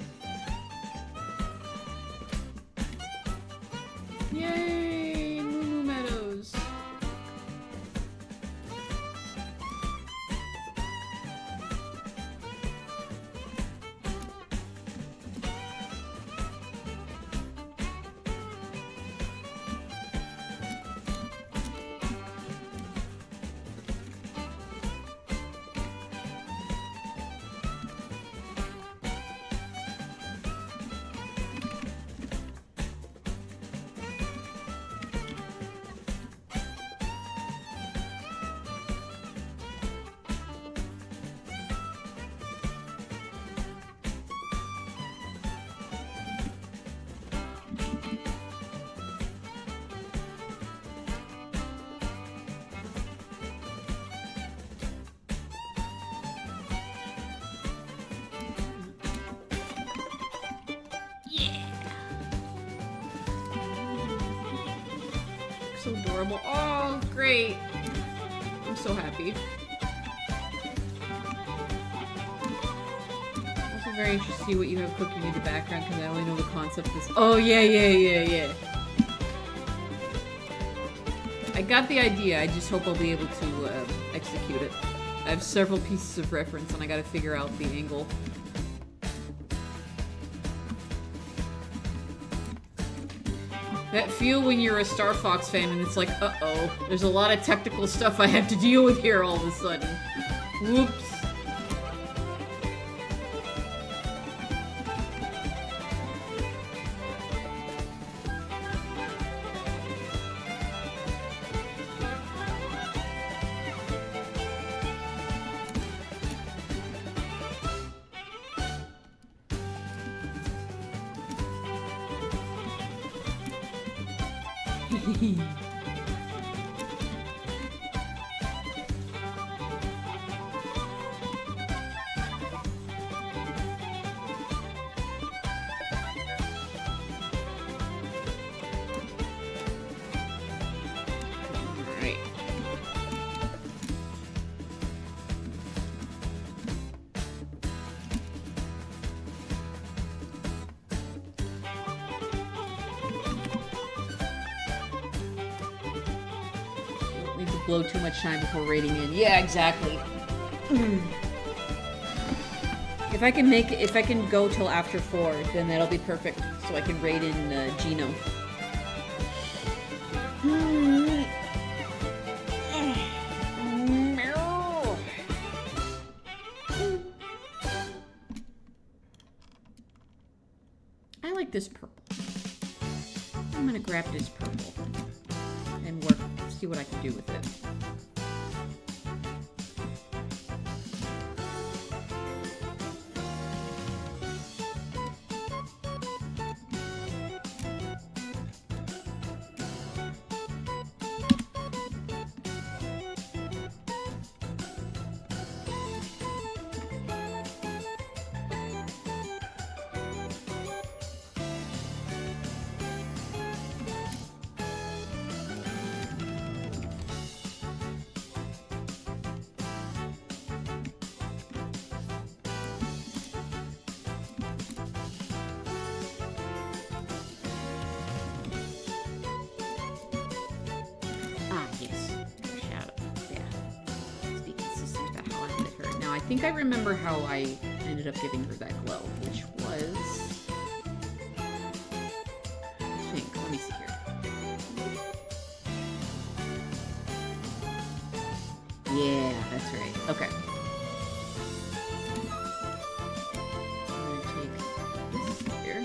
Yay! Moo Moo Meadows. So adorable. Oh, great. I'm so happy. Also very interested to see what you have cooking in the background, because I only know the concept of this. Oh, yeah. I got the idea. I just hope I'll be able to execute it. I have several pieces of reference, and I gotta figure out the angle. That feel when you're a Star Fox fan and it's like, uh-oh, there's a lot of technical stuff I have to deal with here all of a sudden. Whoops. blow too much time before raiding in. Yeah, exactly. If I can go till after 4, then that'll be perfect. So I can raid in Gino. I like this purple. I'm gonna grab this purple and see what I can do with it. I think I remember how I ended up giving her that glow, which was... I think. Let me see here. Yeah, that's right. Okay. I'm going to take this here.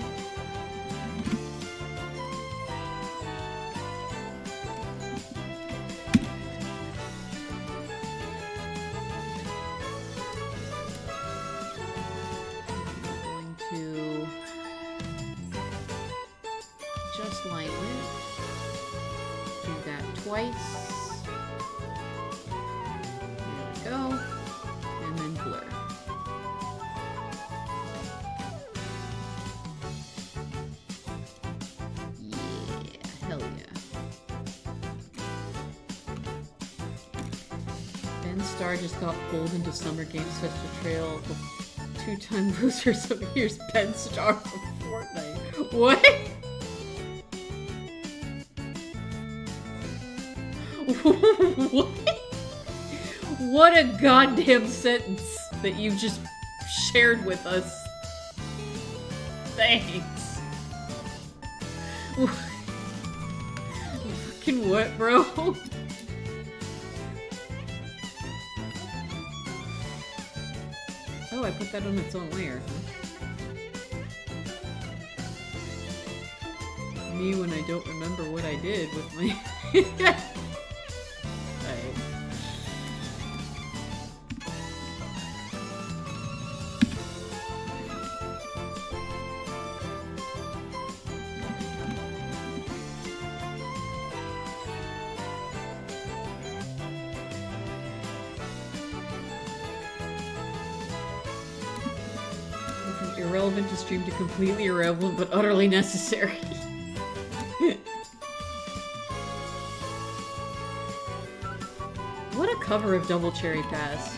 Just lightly do that twice. There we go. And then blur. Yeah, hell yeah. Ben Starr just got pulled into Summer Games Festival Trail. The 2-time loser, so here's Ben Starr from Fortnite. What? What? What a goddamn sentence that you just shared with us. Thanks. Fucking what, bro? Oh, I put that on its own layer, huh? Me when I don't remember what I did with my... Irrelevant to stream to completely irrelevant but utterly necessary. What a cover of Double Cherry Pass.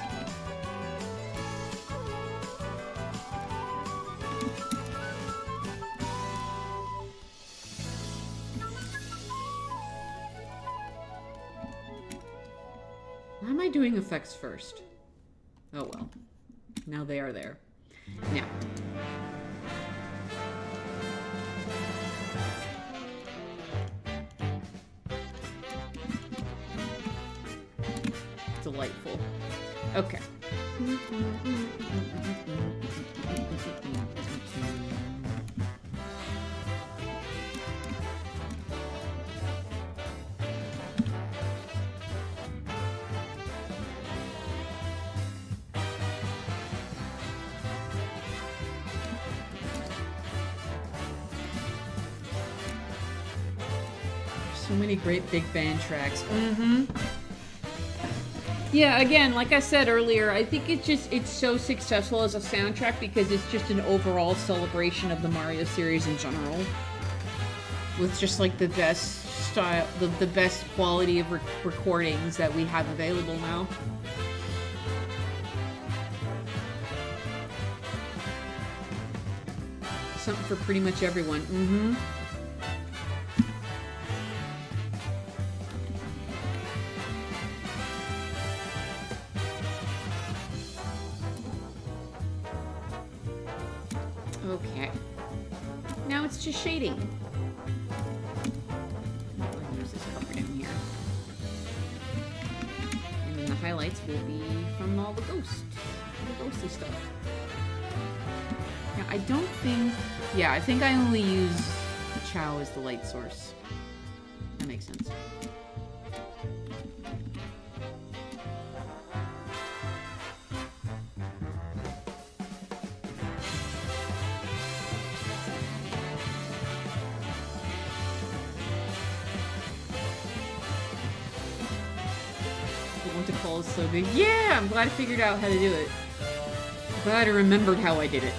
Why am I doing effects first? Oh well. Now they are there. Now. Delightful. Okay. So many great big band tracks. Yeah, again, like I said earlier, I think it's so successful as a soundtrack because it's just an overall celebration of the Mario series in general. With just like the best style, the best quality of recordings that we have available now. Something for pretty much everyone. Okay. Now it's just shading. I'll use this color down here. And then the highlights will be from all the ghostly stuff. Now I don't think... Yeah, I think I only use Chow as the light source. That makes sense. To call is so good. Yeah, I'm glad I figured out how to do it. I'm glad I remembered how I did it.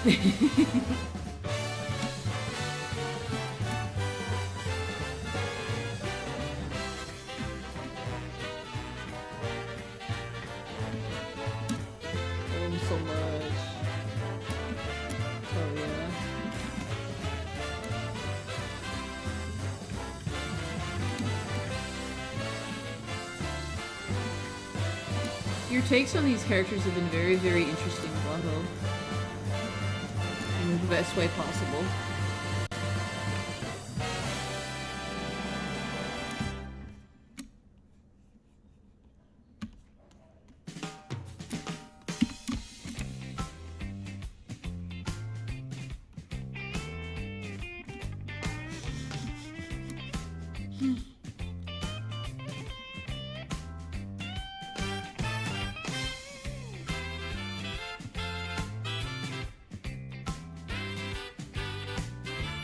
Oh, so much. Oh, yeah. Your takes on these characters have been very, very interesting, Blotto. In the best way possible.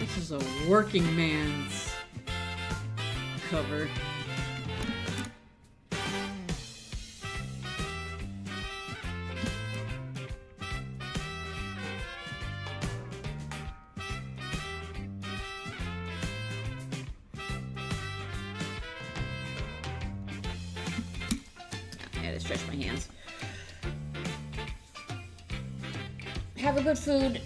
This is a working man's cover. I had to stretch my hands. Have a good food.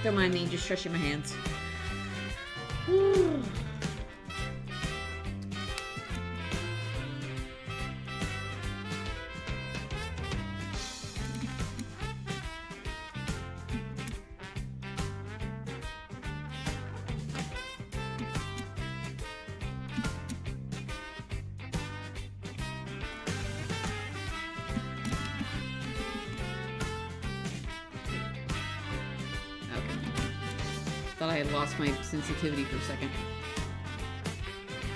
Don't mind me, just stretching my hands. Thought I had lost my sensitivity for a second.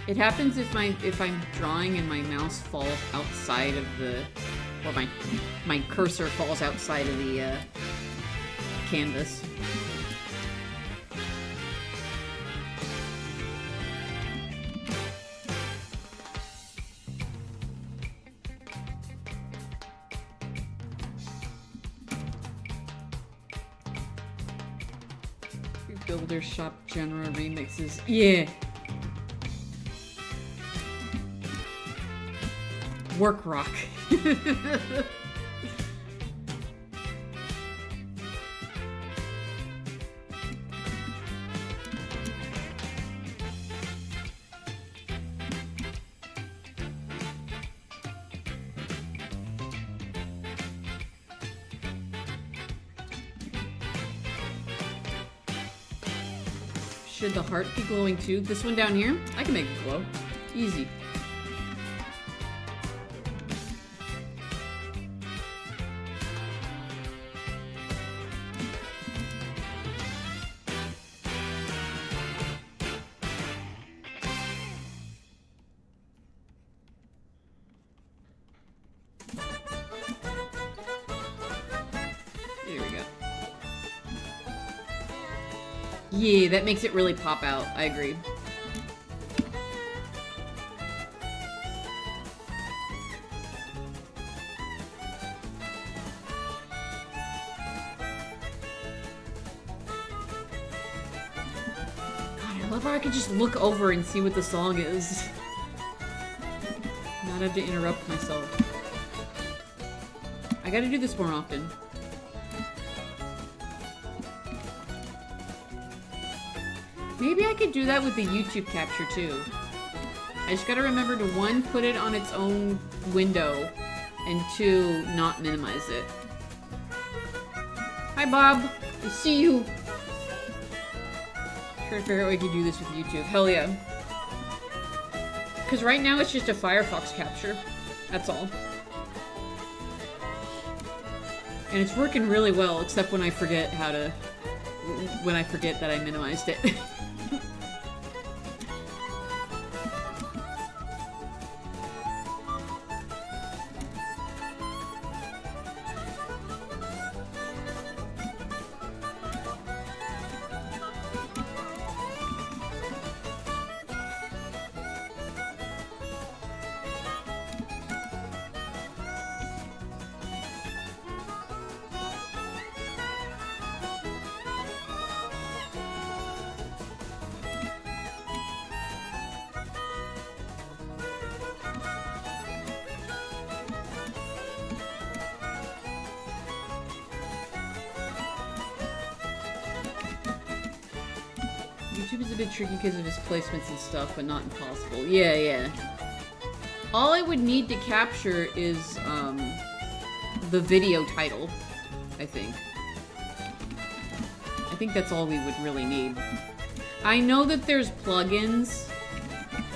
It happens if I'm drawing and my mouse falls outside of the, or my cursor falls outside of the canvas. Builder Shop General remixes. Yeah. Work rock. Should the heart be glowing too? This one down here? I can make it glow. Easy. There we go. Yeah, that makes it really pop out. I agree. God, I love how I could just look over and see what the song is. Not have to interrupt myself. I gotta do this more often. Maybe I could do that with the YouTube capture too. I just gotta remember to, 1, put it on its own window, and 2, not minimize it. Hi, Bob. I see you. Trying to figure out how I can do this with YouTube. Hell yeah. Because right now it's just a Firefox capture. That's all. And it's working really well, except when I forget how to... when I forget that I minimized it. YouTube is a bit tricky because of its placements and stuff, but not impossible. Yeah, yeah. All I would need to capture is, the video title, I think. I think that's all we would really need. I know that there's plugins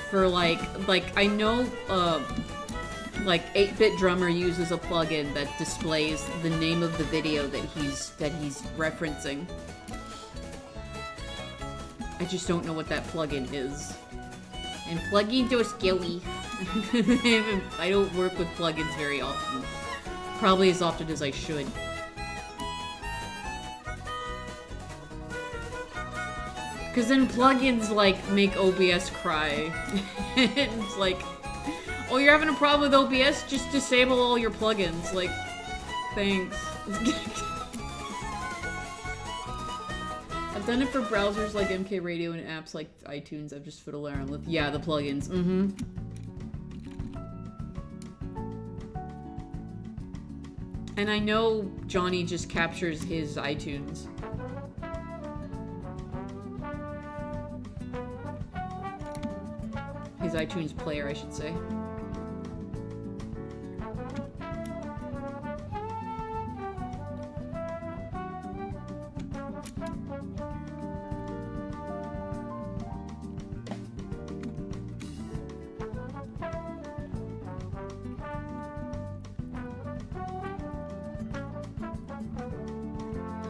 for, like, I know, like, 8-Bit Drummer uses a plugin that displays the name of the video that he's referencing. I just don't know what that plugin is. And plugins are scary. I don't work with plugins very often. Probably as often as I should. Because then plugins, like, make OBS cry. It's like, oh, you're having a problem with OBS? Just disable all your plugins. Like, thanks. I've done it for browsers like MK Radio and apps like iTunes. I've just fiddled around with, yeah, the plugins. Mm-hmm. And I know Johnny just captures his iTunes. His iTunes player, I should say.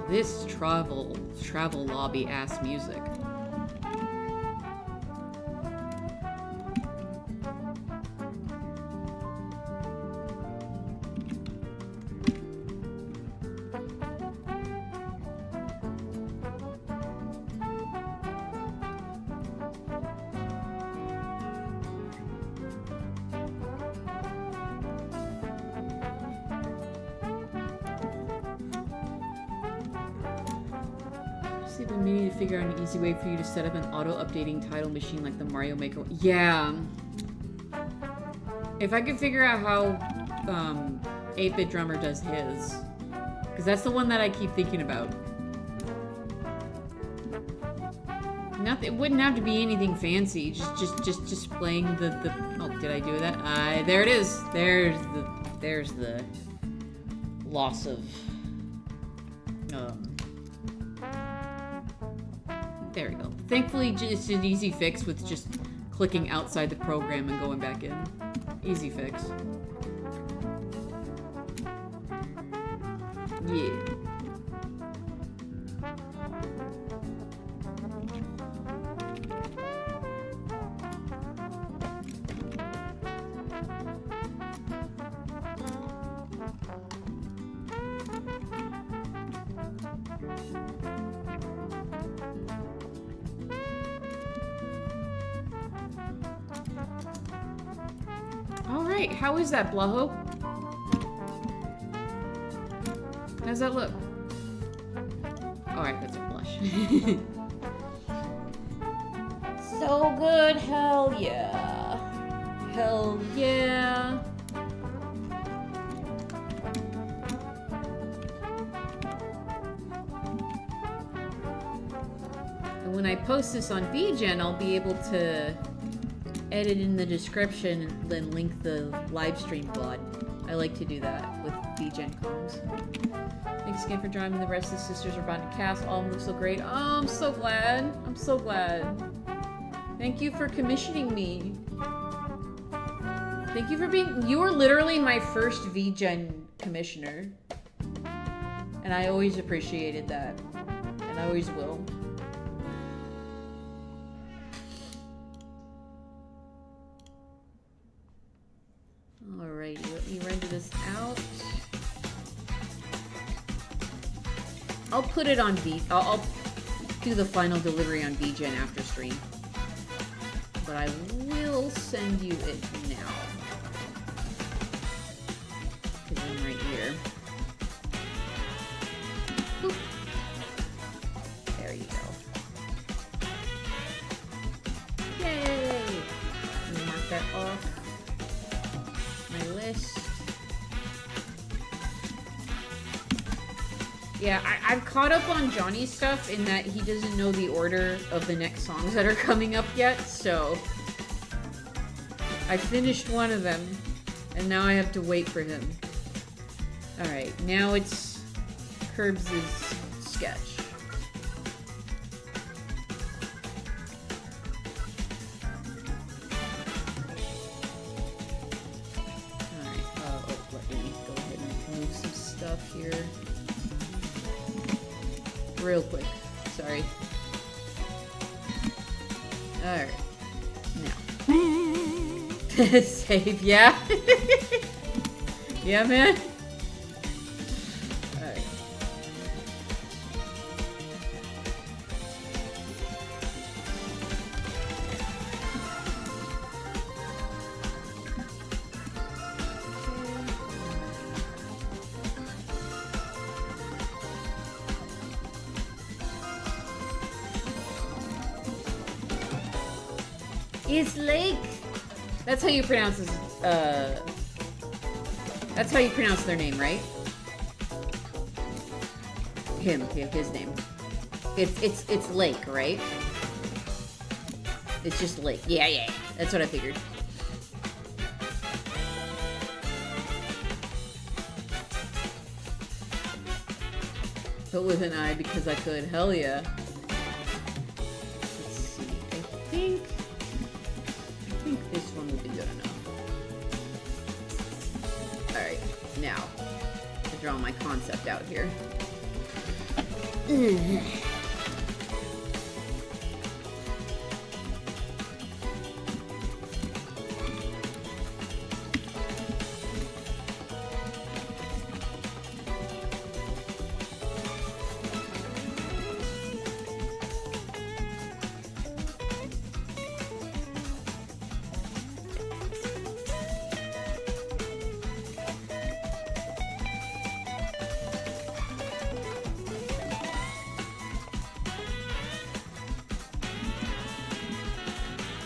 This travel lobby ass music. Figure out an easy way for you to set up an auto-updating title machine like the Mario Maker. Yeah. If I could figure out how 8-Bit Drummer does his. Because that's the one that I keep thinking about. It wouldn't have to be anything fancy. Just displaying the oh, did I do that? There it is. There's the loss of there we go. Thankfully, it's an easy fix with just clicking outside the program and going back in. Easy fix. Yeah. How is that, Blaho? How's that look? Alright, that's a blush. So good, hell yeah. Hell yeah. And when I post this on VGen, I'll be able to edit in the description and then link the live stream VOD. I like to do that with VGen comms. Thanks again for joining me. The rest of the sisters are about to cast. All of them look so great. Oh, I'm so glad. I'm so glad. Thank you for commissioning me. Thank you for being... You were literally my first VGen commissioner. And I always appreciated that. And I always will. Alrighty, let me render this out. I'll put it on I'll do the final delivery on VGen after stream. But I will send you it now. Because I'm right here. Boop. There you go. Yay! Let me mark that off my list. Yeah, I've caught up on Johnny's stuff in that he doesn't know the order of the next songs that are coming up yet, so I finished one of them, and now I have to wait for him. Alright, now it's Curbs' sketch. Alright, let me go ahead and move some stuff here. Real quick. Sorry. Alright. Now. Save, yeah? Yeah, man? Alright. Is Lake. That's how you pronounce this. That's how you pronounce their name, right? His name. It's Lake, right? It's just Lake. Yeah. That's what I figured. But with an I because I could. Hell yeah. Let's see. I think this one will be good enough. Alright, now to draw my concept out here.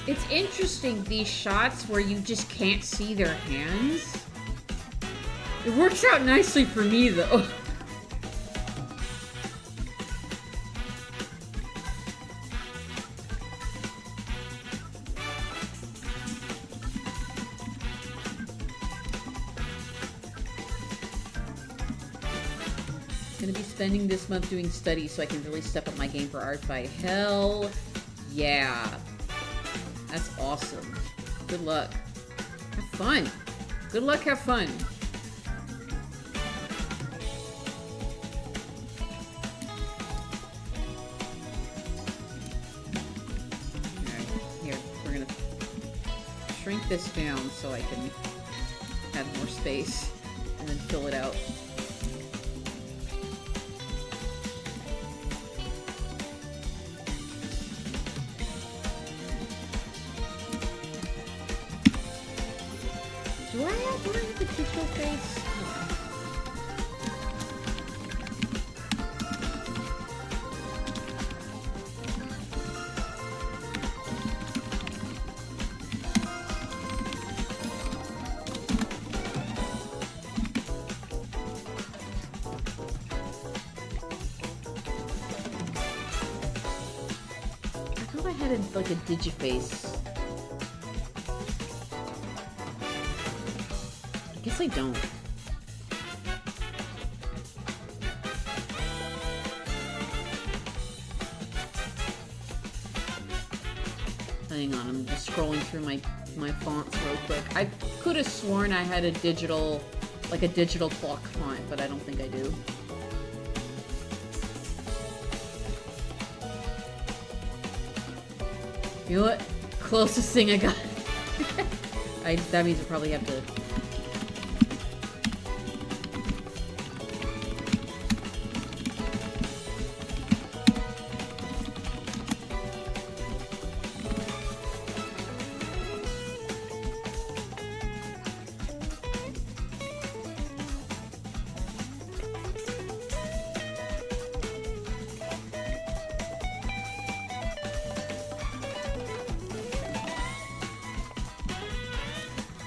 It's interesting, these shots where you just can't see their hands. It works out nicely for me, though. Gonna be spending this month doing studies so I can really step up my game for art fight. Hell yeah. That's awesome. Good luck. Have fun. Good luck, have fun. Alright, here, we're gonna shrink this down so I can have more space and then fill it out. Do I have one with the digital face? I thought I had like a digiface. Guess I don't. Hang on, I'm just scrolling through my fonts real quick. I could have sworn I had a digital clock font, but I don't think I do. You know what? Closest thing I got. That means I probably have to...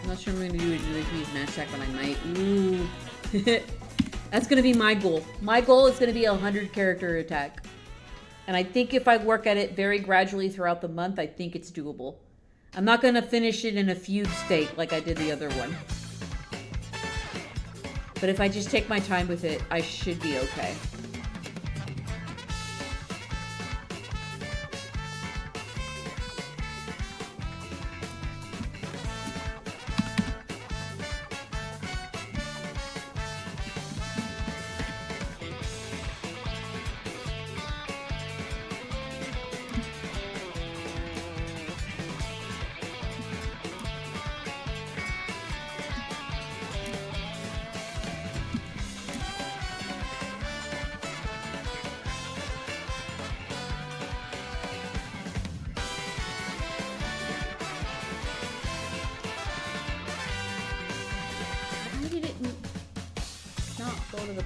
I'm not sure I'm going to do it with match attack, but I might. Ooh. That's going to be my goal. My goal is going to be a 100 character attack. And I think if I work at it very gradually throughout the month, I think it's doable. I'm not going to finish it in a feud state like I did the other one. But if I just take my time with it, I should be okay.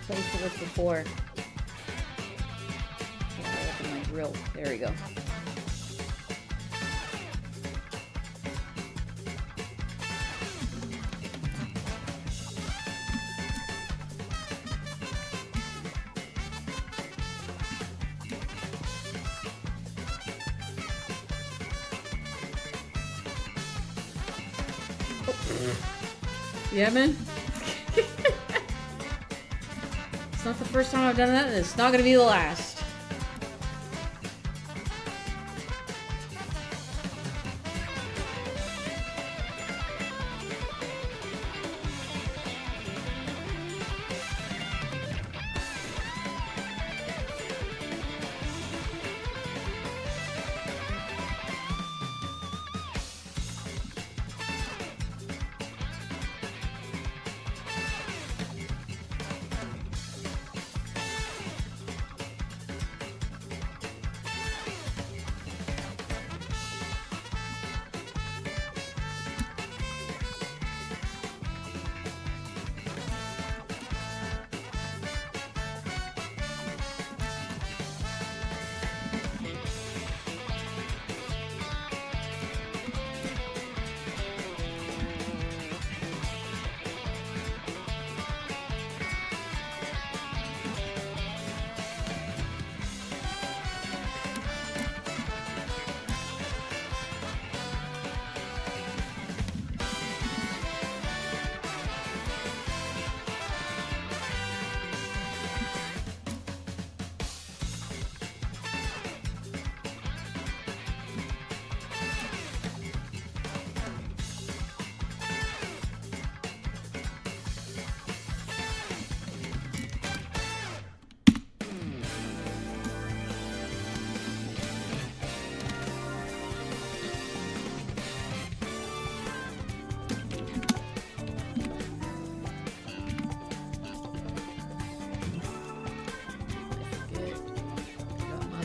Place it was before. I open my drill. There we go. Yeah, man. It's not the first time I've done that, and it's not going to be the last.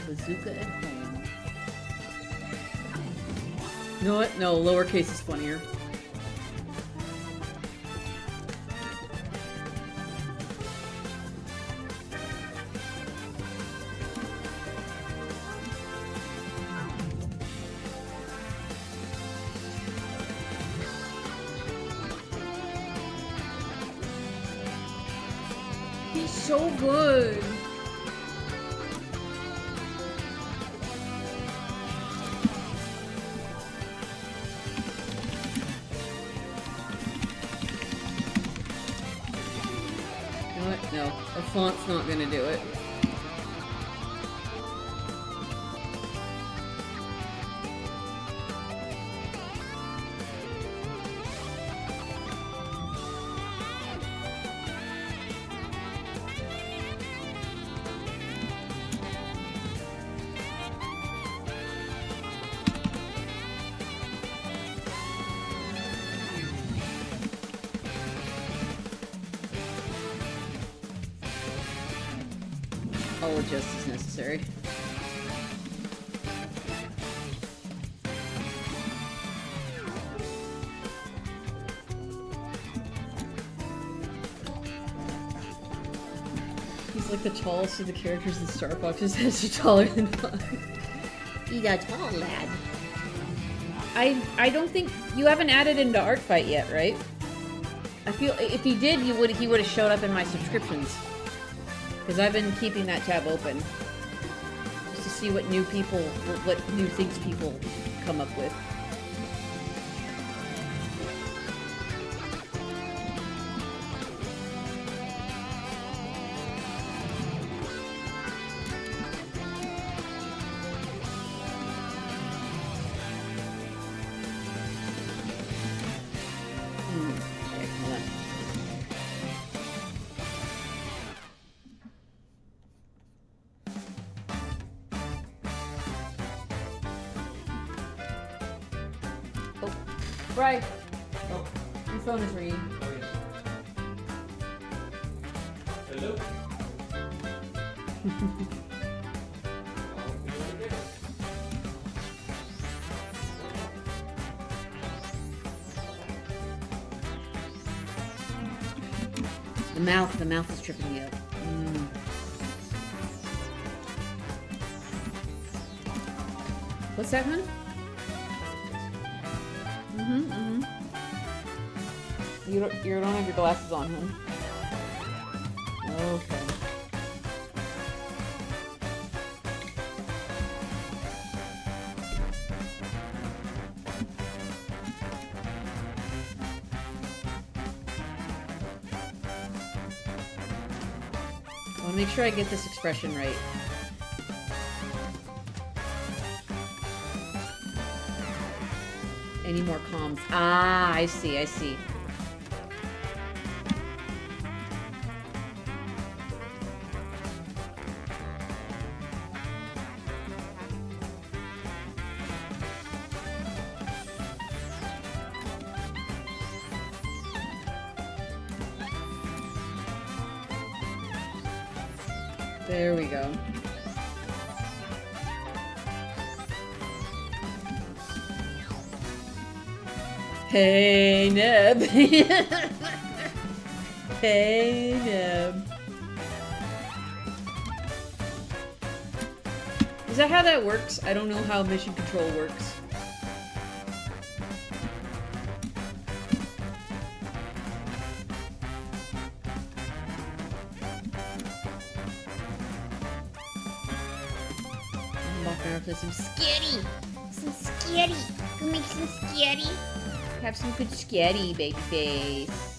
Bazooka at home. You know what? No, lowercase is funnier. He's so good. font's not gonna do it. I'll adjust as necessary. He's like the tallest of the characters in Star Fox, his heads are taller than mine. He's a tall lad. I don't think you haven't added into Art Fight yet, right? I feel if he did, he would have showed up in my subscriptions. Because I've been keeping that tab open just to see what new things people come up with. Okay, hold on. Bri, Oh, your phone is ringing. oh yes. Hello? The mouth is tripping me up. What's that, hon? You don't have your glasses on, hon. Okay. I want to make sure I get this expression right. Any more comms? Ah, I see. There we go. Hey, Neb. Hey, Neb. Is that how that works? I don't know how mission control works. I'm walking around with some Skitty! Some skitty! Go make some skitty. Have some good sketty, baby face.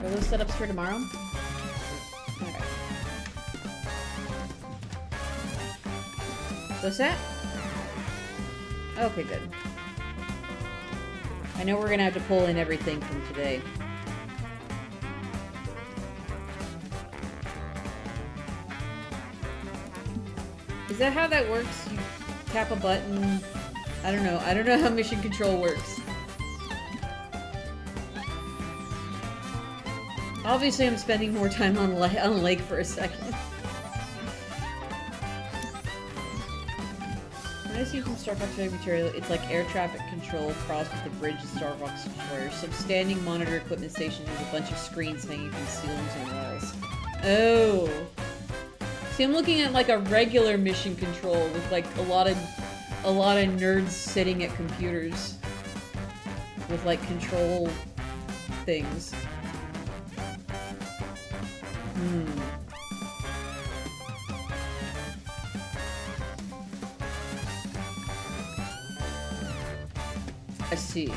Are those setups for tomorrow? Okay. What's that? Okay, good. I know we're gonna have to pull in everything from today. Is that how that works? You tap a button I don't know. I don't know how mission control works. Obviously, I'm spending more time on lake for a second. When I see from Star Fox material, it's like air traffic control crossed with the bridge of Star Fox Destroyer. Some standing monitor equipment station with a bunch of screens hanging from ceilings and walls. Oh. See, I'm looking at like a regular mission control with like a lot of nerds sitting at computers with like control things. I see.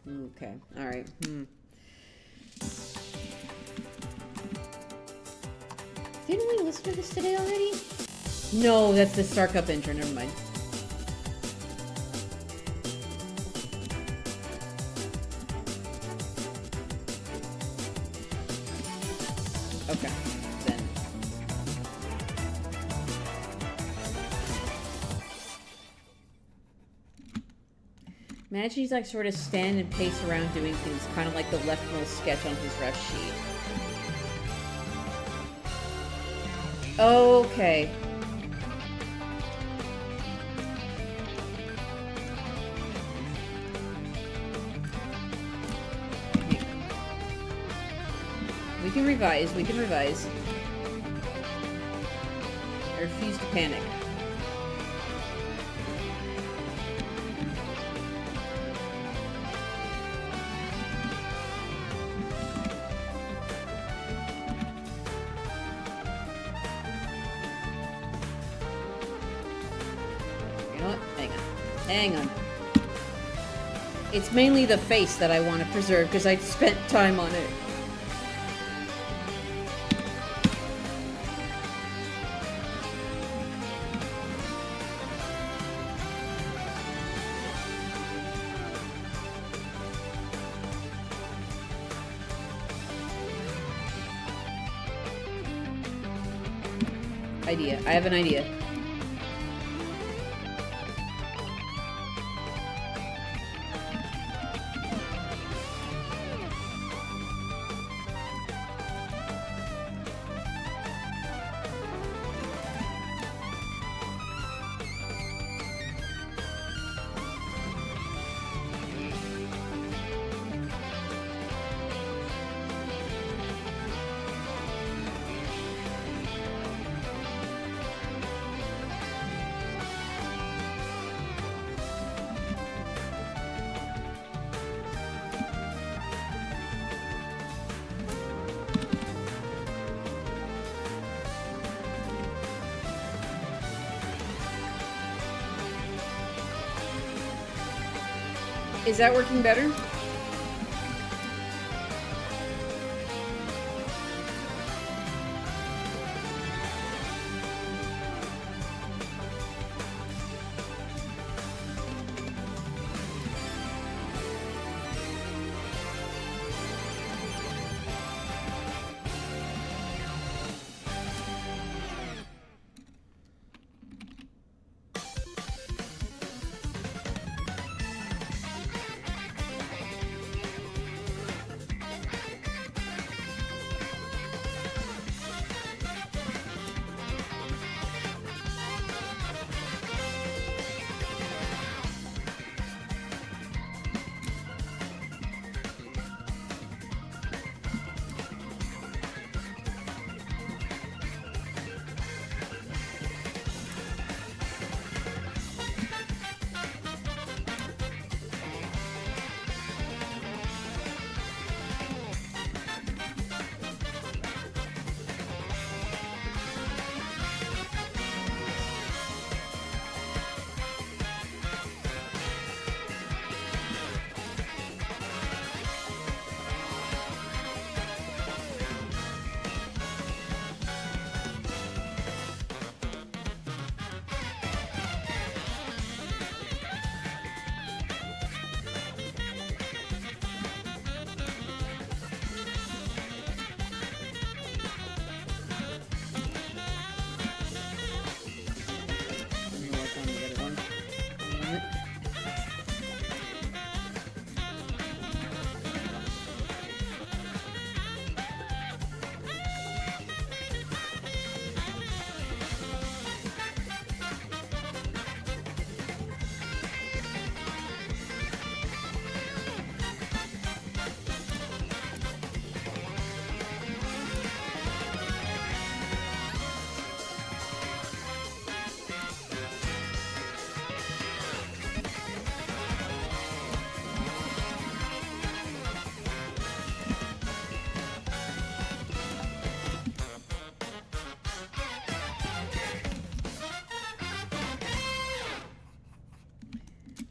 Okay. All right. Didn't we listen to this today already? No, that's the Star Cup intro. Never mind. Okay, then. Imagine he's like sort of stand and pace around doing things, kind of like the leftmost sketch on his ref sheet. Okay. We can revise, we can revise. I refuse to panic. You know what? Hang on. Hang on. It's mainly the face that I want to preserve because I spent time on it. Idea. I have an idea. Is that working better?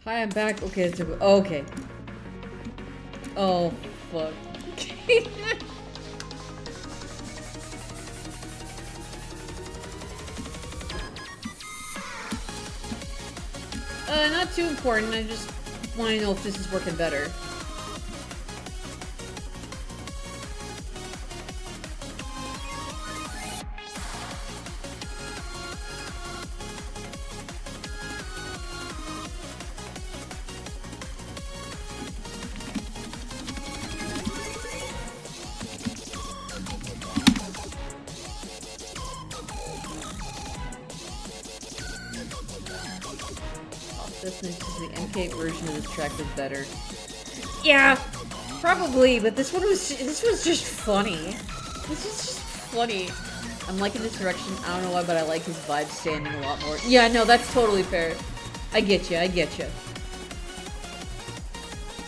Hi, I'm back. Okay, it's okay. Oh, fuck. Not too important. I just want to know if this is working better. The MK version of this track was better. Yeah, probably, but this was just funny. This is just funny. I'm liking this direction. I don't know why, but I like his vibe standing a lot more. Yeah, no, that's totally fair. I get you.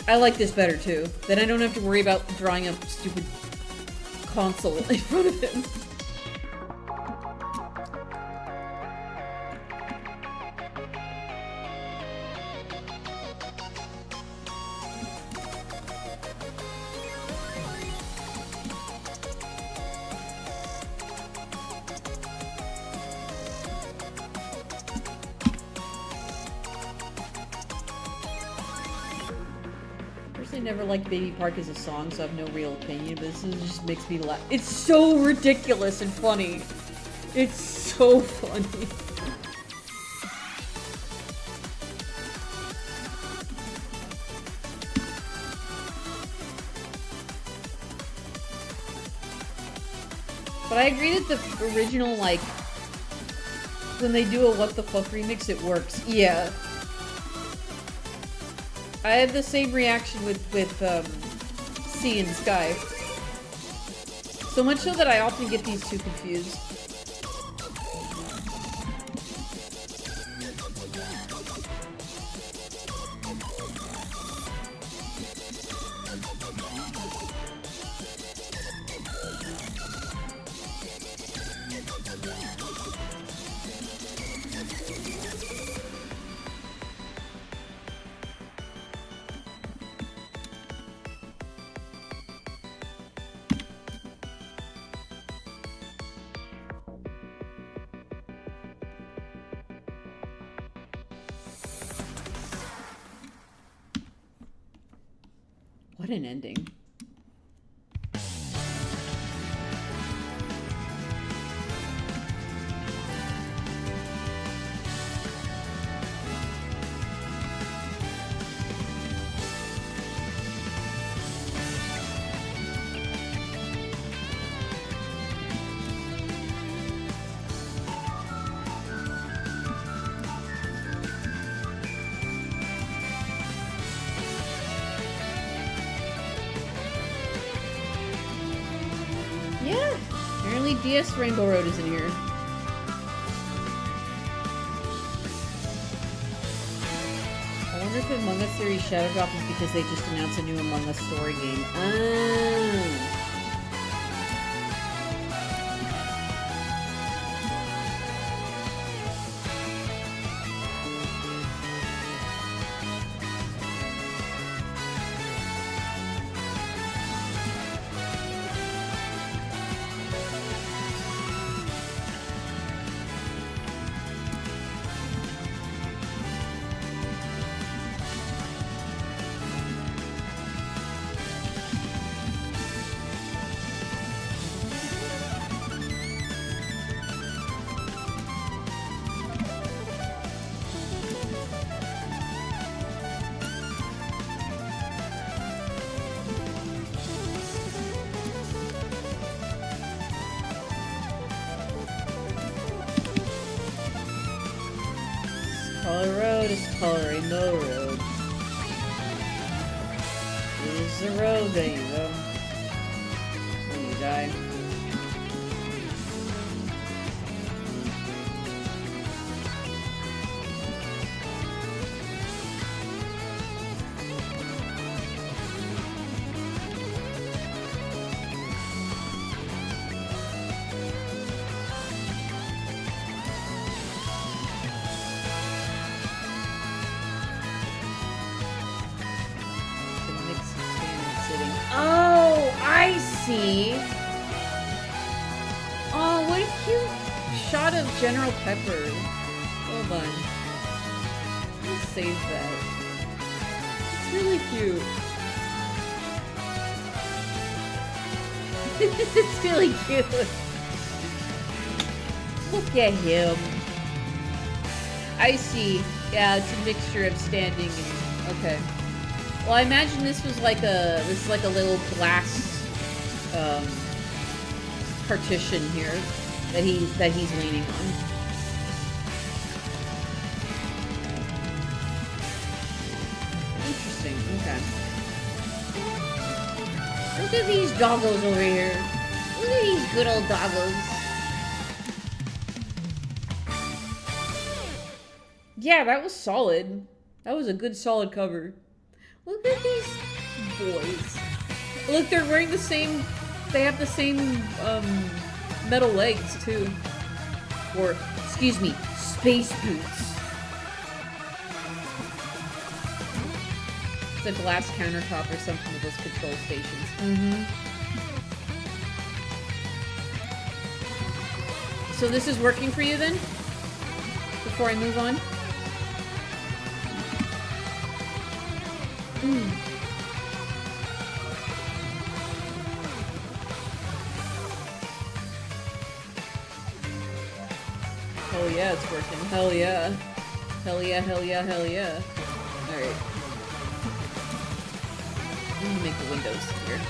I like this better too. Then I don't have to worry about drawing a stupid console in front of him. Never liked Baby Park as a song, so I have no real opinion, but this just makes me laugh. It's so ridiculous and funny. It's so funny. But I agree that the original, like, when they do a What the Fuck remix, it works. Yeah. I had the same reaction with Sea and Sky. So much so that I often get these two confused. What an ending. DS Rainbow Road is in here. I wonder if Among Us Series Shadow Drop is because they just announced a new Among Us story game. Oh. Rainbow Road. This is the road that you go when you die. see. Oh, what a cute shot of General Pepper. Hold on. Let's save that. It's really cute. It's really cute. Look at him. I see. Yeah, it's a mixture of standing and okay. Well, I imagine this is like a little glass partition here that he's leaning on. Interesting. Okay. Look at these doggos over here. Look at these good old doggos. Yeah, that was solid. That was a good solid cover. Look at these boys. Look, they're wearing the same, they have the same metal legs too. Or, excuse me, space boots. It's a glass countertop or something with those control stations. Mm-hmm. So this is working for you then? Before I move on? Hell yeah, it's working. Hell yeah. Hell yeah, hell yeah, hell yeah. Alright. Let me make the windows here.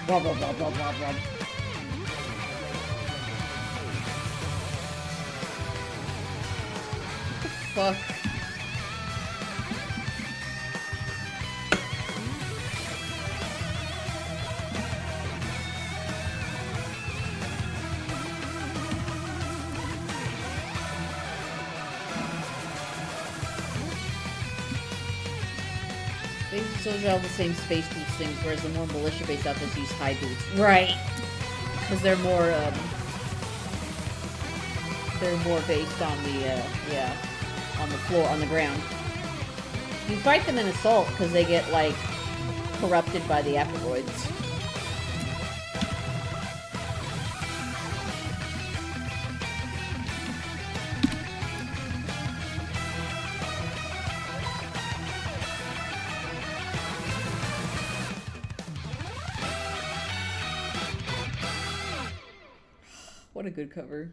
Blah, blah, blah, blah, blah, blah. What the fuck? They still have the same space boots things, whereas the more militia-based outfits use high boots. Right. Because they're more based on the, yeah, on the floor, on the ground. You fight them in assault because they get, like, corrupted by the asteroids. What a good cover.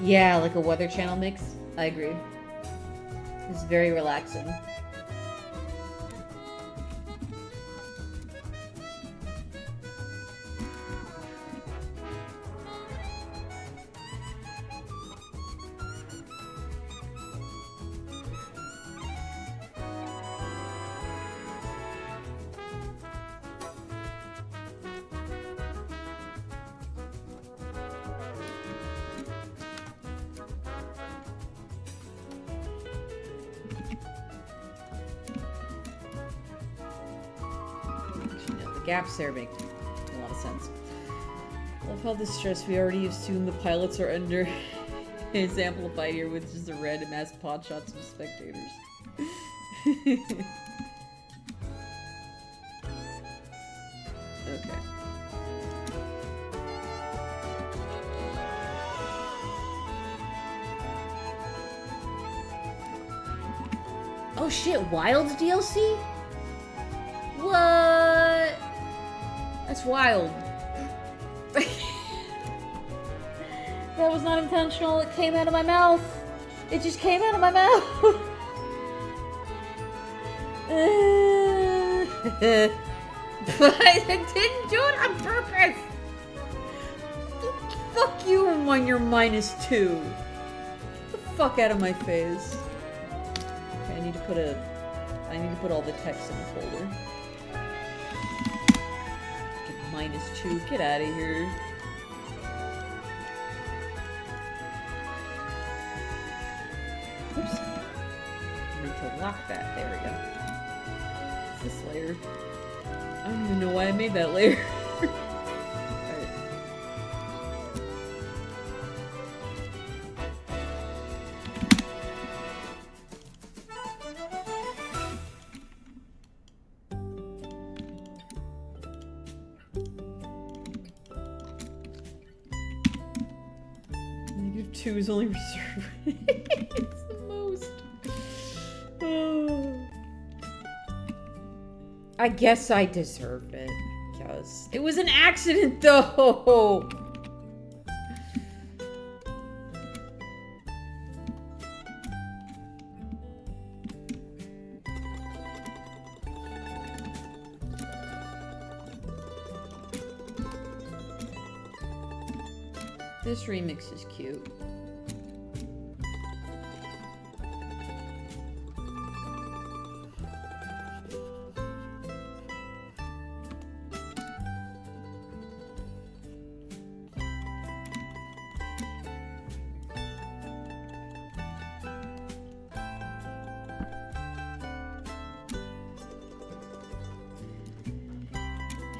Yeah, like a Weather Channel mix. I agree. It's very relaxing. Gaps there make a lot of sense. Love how the stress we already assume the pilots are under is amplified here with just the random ass pot shots of spectators. Okay. Oh shit, Wilds DLC? What? That's wild. That was not intentional. It came out of my mouth. It just came out of my mouth. But I didn't do it on purpose. Fuck you when you're -2. Get the fuck out of my face. Okay, I need to put all the text in the folder. -2. Get out of here. Oops. I need to lock that. There we go. What's this layer? I don't even know why I made that layer. Alright. -2 is only reserved. It's the most. Oh. I guess I deserve it. Because it was an accident, though. This remix is cute.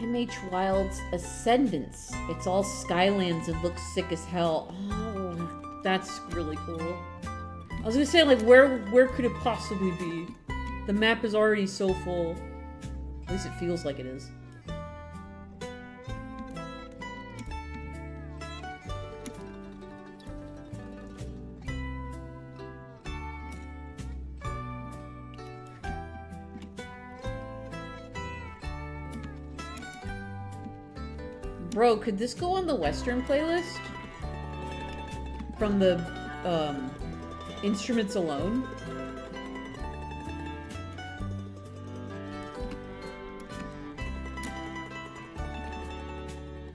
MH Wild's Ascendance. It's all Skylands and looks sick as hell. Oh, that's really cool. I was gonna say, like, where could it possibly be? The map is already so full. At least it feels like it is. Bro, could this go on the Western playlist? From the, instruments alone?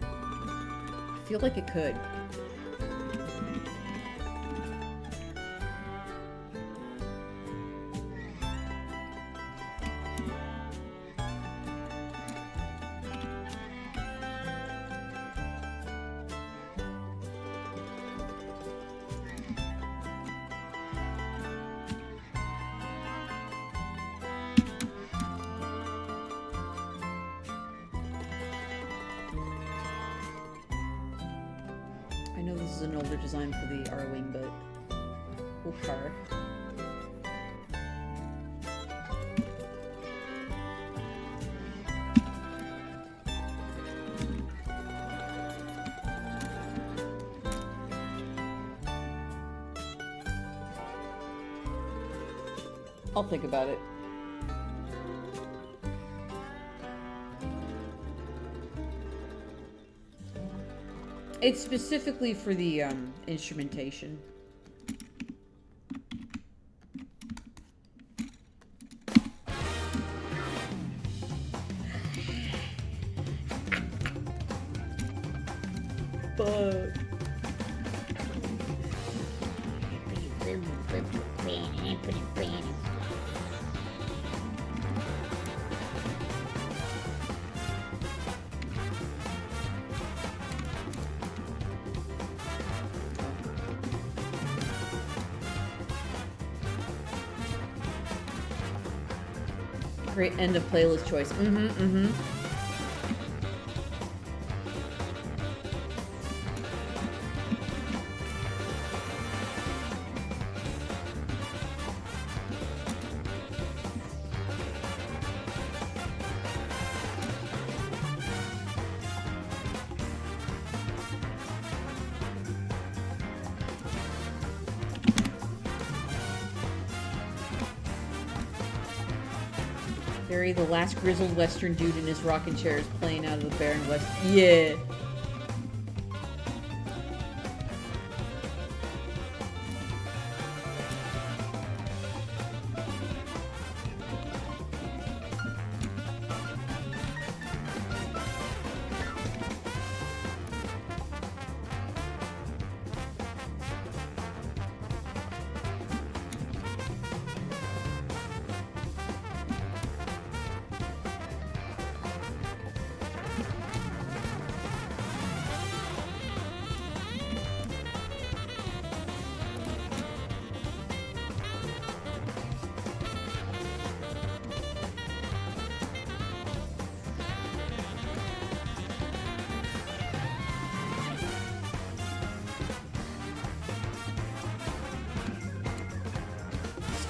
I feel like it could. I know this is an older design for the R-Wing, but okay. I'll think about it. It's specifically for the instrumentation. Fuck. Great end of playlist choice. Barry, the last grizzled western dude in his rocking chair, is playing out of the barren west. Yeah.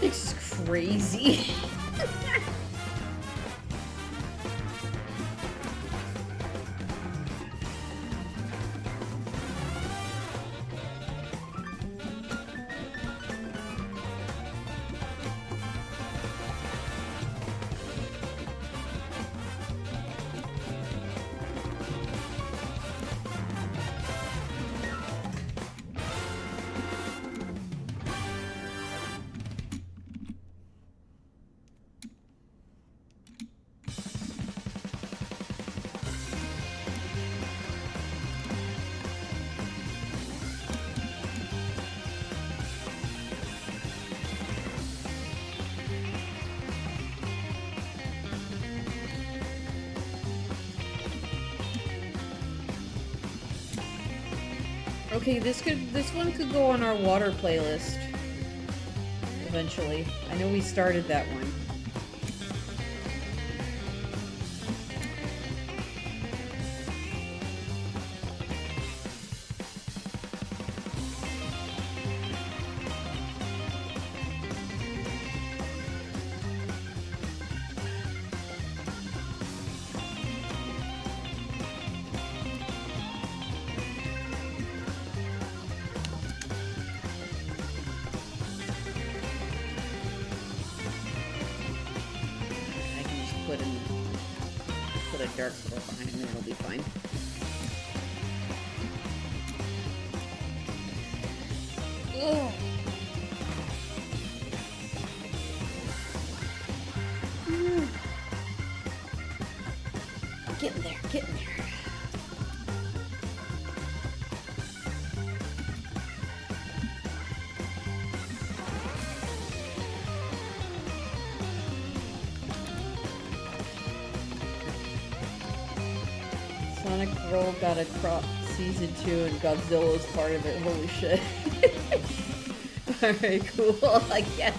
This is crazy. Okay, this one could go on our water playlist eventually. I know we started that one. Put a dark circle behind him and it'll be fine. Ugh. Get in there, get in there. Sonic Roll got a crop season 2 and Godzilla's part of it. Holy shit. Alright, cool, I guess.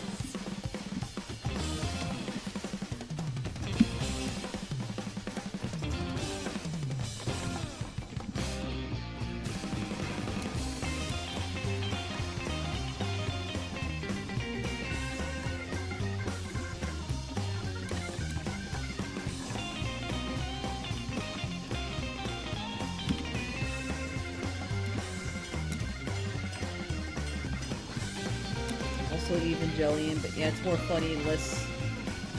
Also Evangelion, but yeah, it's more funny and less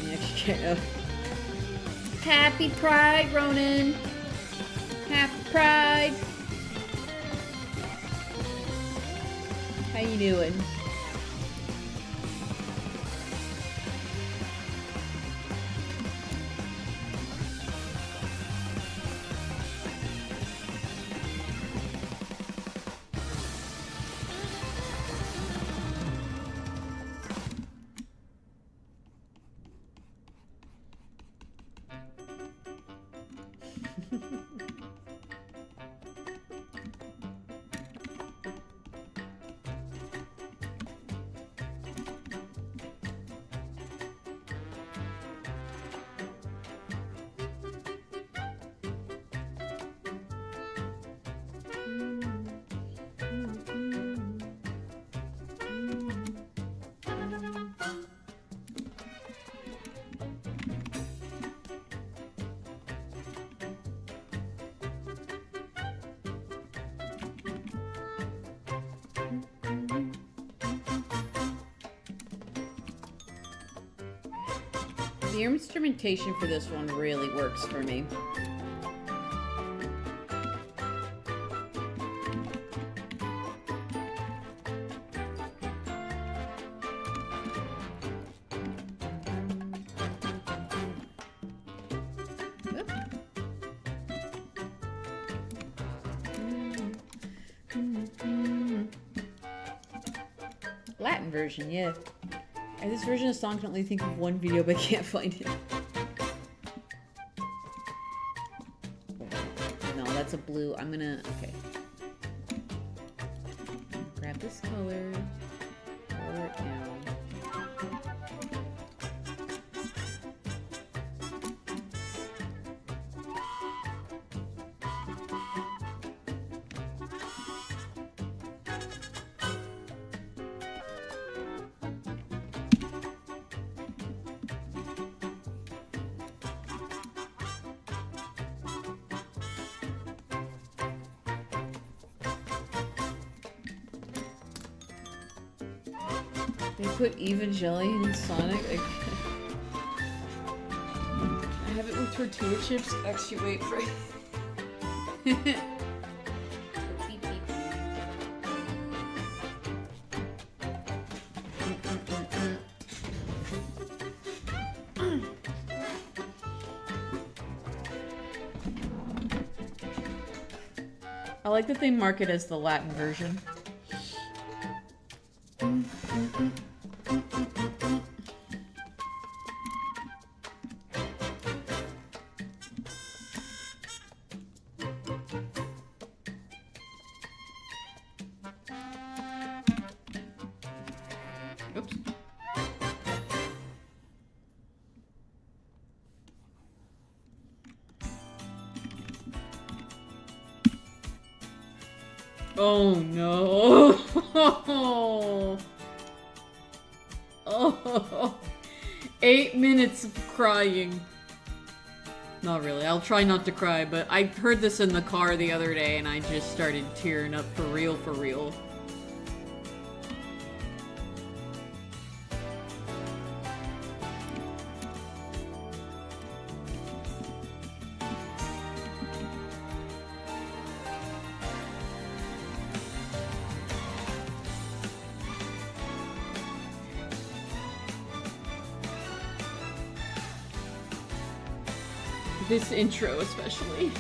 extra. Happy Pride, Ronan! Happy Pride! How you doing? The instrumentation for this one really works for me. Latin version, yeah. This version of the song, I can only think of one video, but I can't find it. No, that's a blue. I'm gonna, okay. Grab this color, color it down. They put Evangelion in Sonic. I have it with tortilla chips. Actually, wait for it. Beep, beep. I like that they mark it as the Latin version. Oops. Oh no. Oh. 8 minutes of crying. Not really. I'll try not to cry, but I heard this in the car the other day and I just started tearing up for real, for real. This intro especially.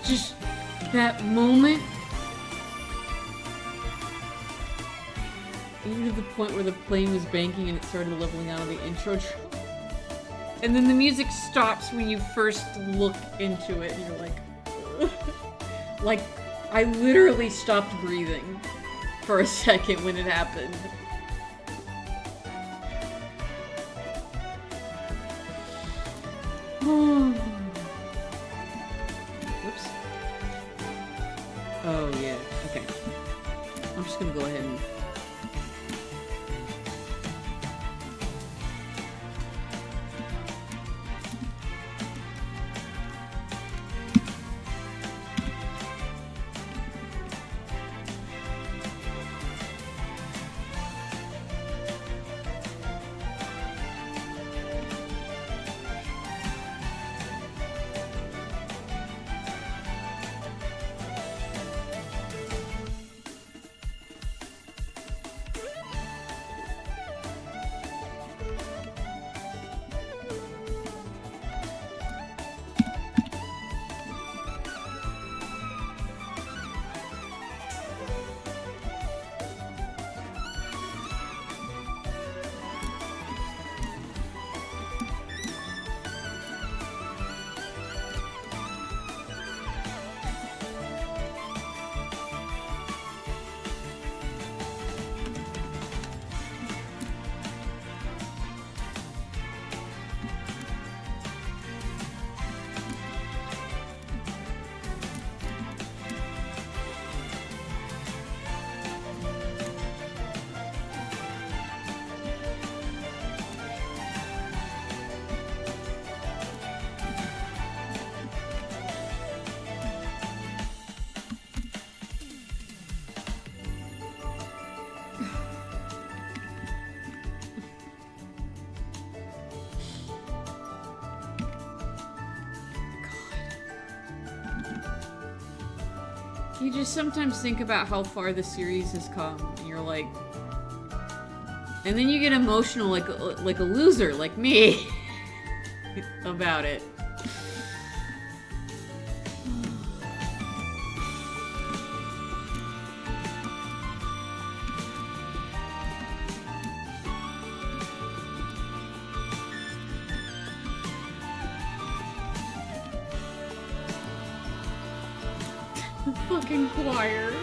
Just that moment, even to the point where the plane was banking and it started leveling out of the intro track. And then the music stops when you first look into it and you're like, ugh. Like, I literally stopped breathing for a second when it happened. Whoops. Oh, yeah. Okay. I'm just gonna go ahead and You just sometimes think about how far the series has come, and you're like... And then you get emotional like a loser, like me, about it. The fucking choir.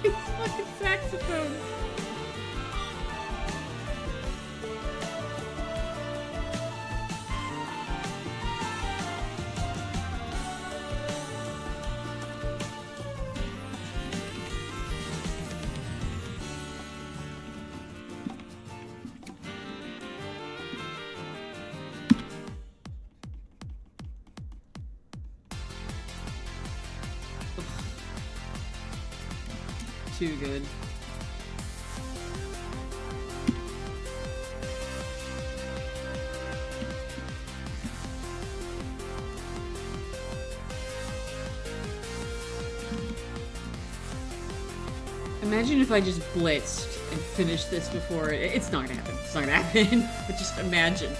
It's fucking saxophone. Too good. Imagine if I just blitzed and finished this before it's not gonna happen. It's not gonna happen. But just imagine.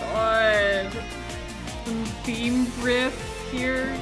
God. Some theme riff here.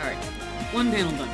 Alright, one panel done.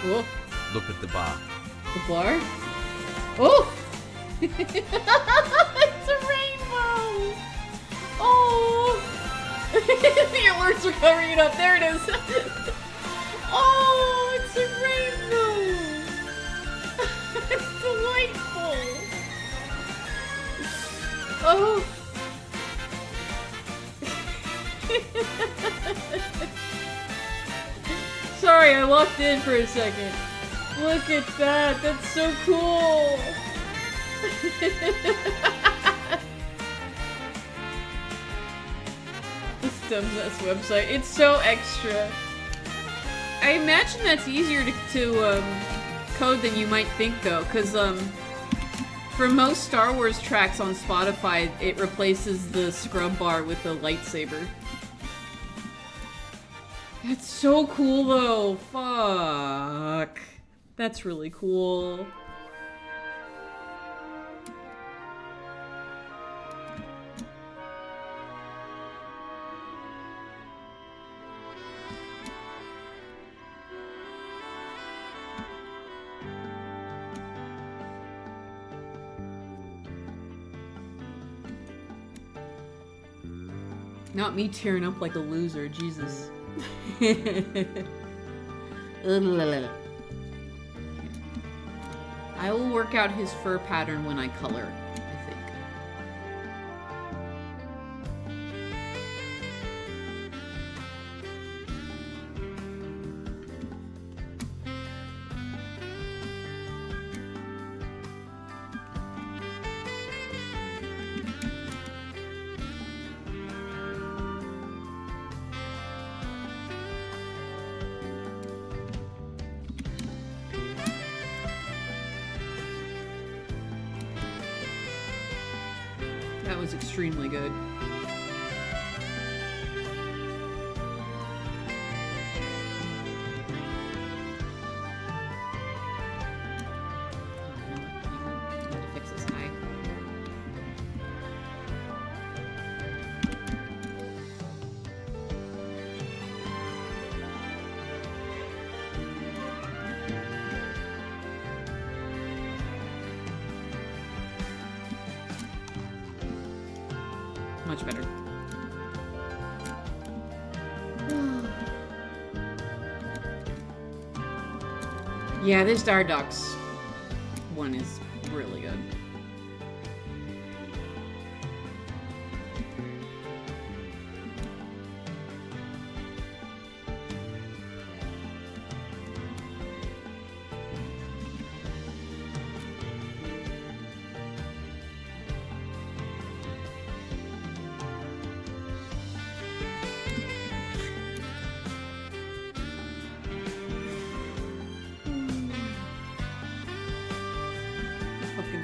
Oh, Look at the bar. the bar? Oh! It's a rainbow! Oh! The alerts are covering it up. There it is. Oh, it's a rainbow! It's delightful! Oh! Sorry, I locked in for a second. Look at that. That's so cool. The StemSets website. It's so extra. I imagine that's easier to code than you might think, though, because for most Star Wars tracks on Spotify, it replaces the scrub bar with the lightsaber. That's so cool, though. Fuck. That's really cool. Not me tearing up like a loser, Jesus. I will work out his fur pattern when I color, I think. was extremely good. Much better. Yeah, this Dardox one is really good.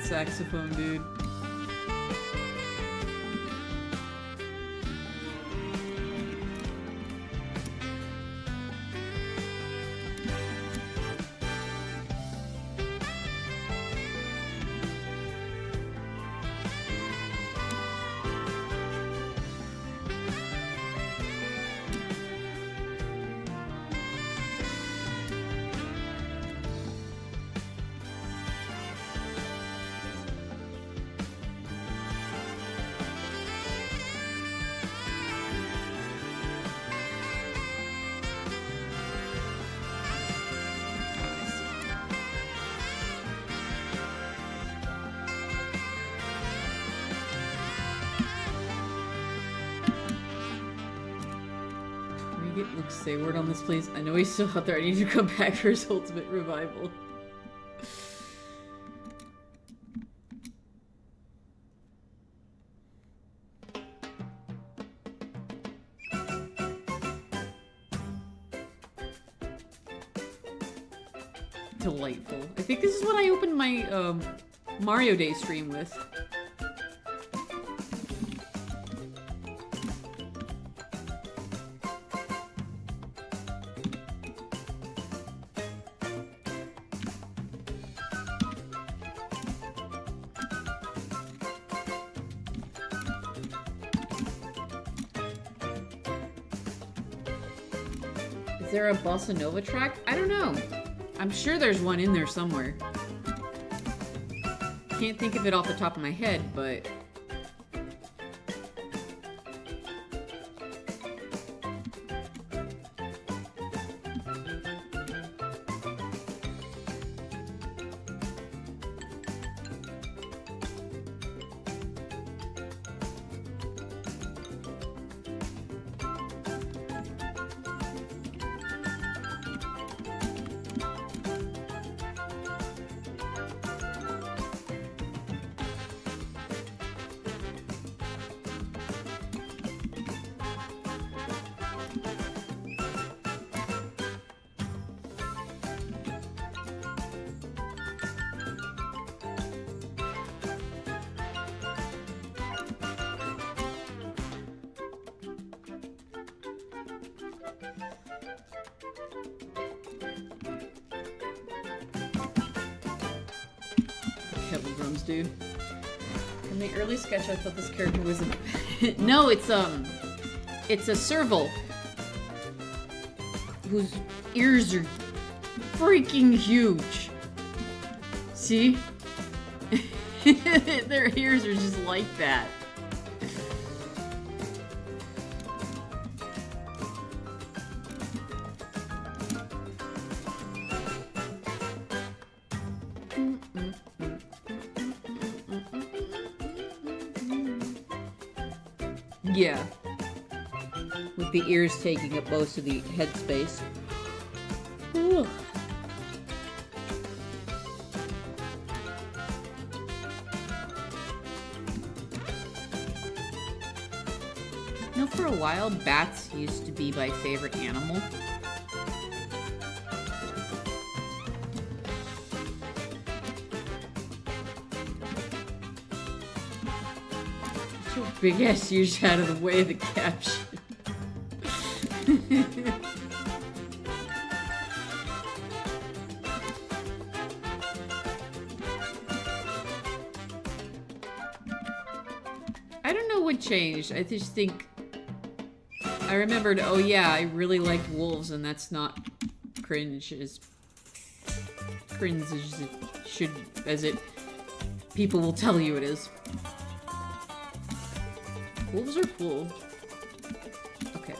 Saxophone, dude. Luke, say a word on this, please. I know he's still out there. I need to come back for his ultimate revival. Delightful. I think this is what I opened my Mario Day stream with. Is there a Bossa Nova track? I don't know. I'm sure there's one in there somewhere. Can't think of it off the top of my head, but... Dude. In the early sketch, I thought this character was a... No, it's a serval whose ears are freaking huge. See? Their ears are just like that. Yeah. With the ears taking up most of the head space. Ooh. You know, for a while, bats used to be my favorite animal. Get your big ass ears out of the way of the caption. I don't know what changed. I just think I remembered, oh yeah, I really liked wolves, and that's not cringe as it should, as it people will tell you it is. Wolves are cool. Okay.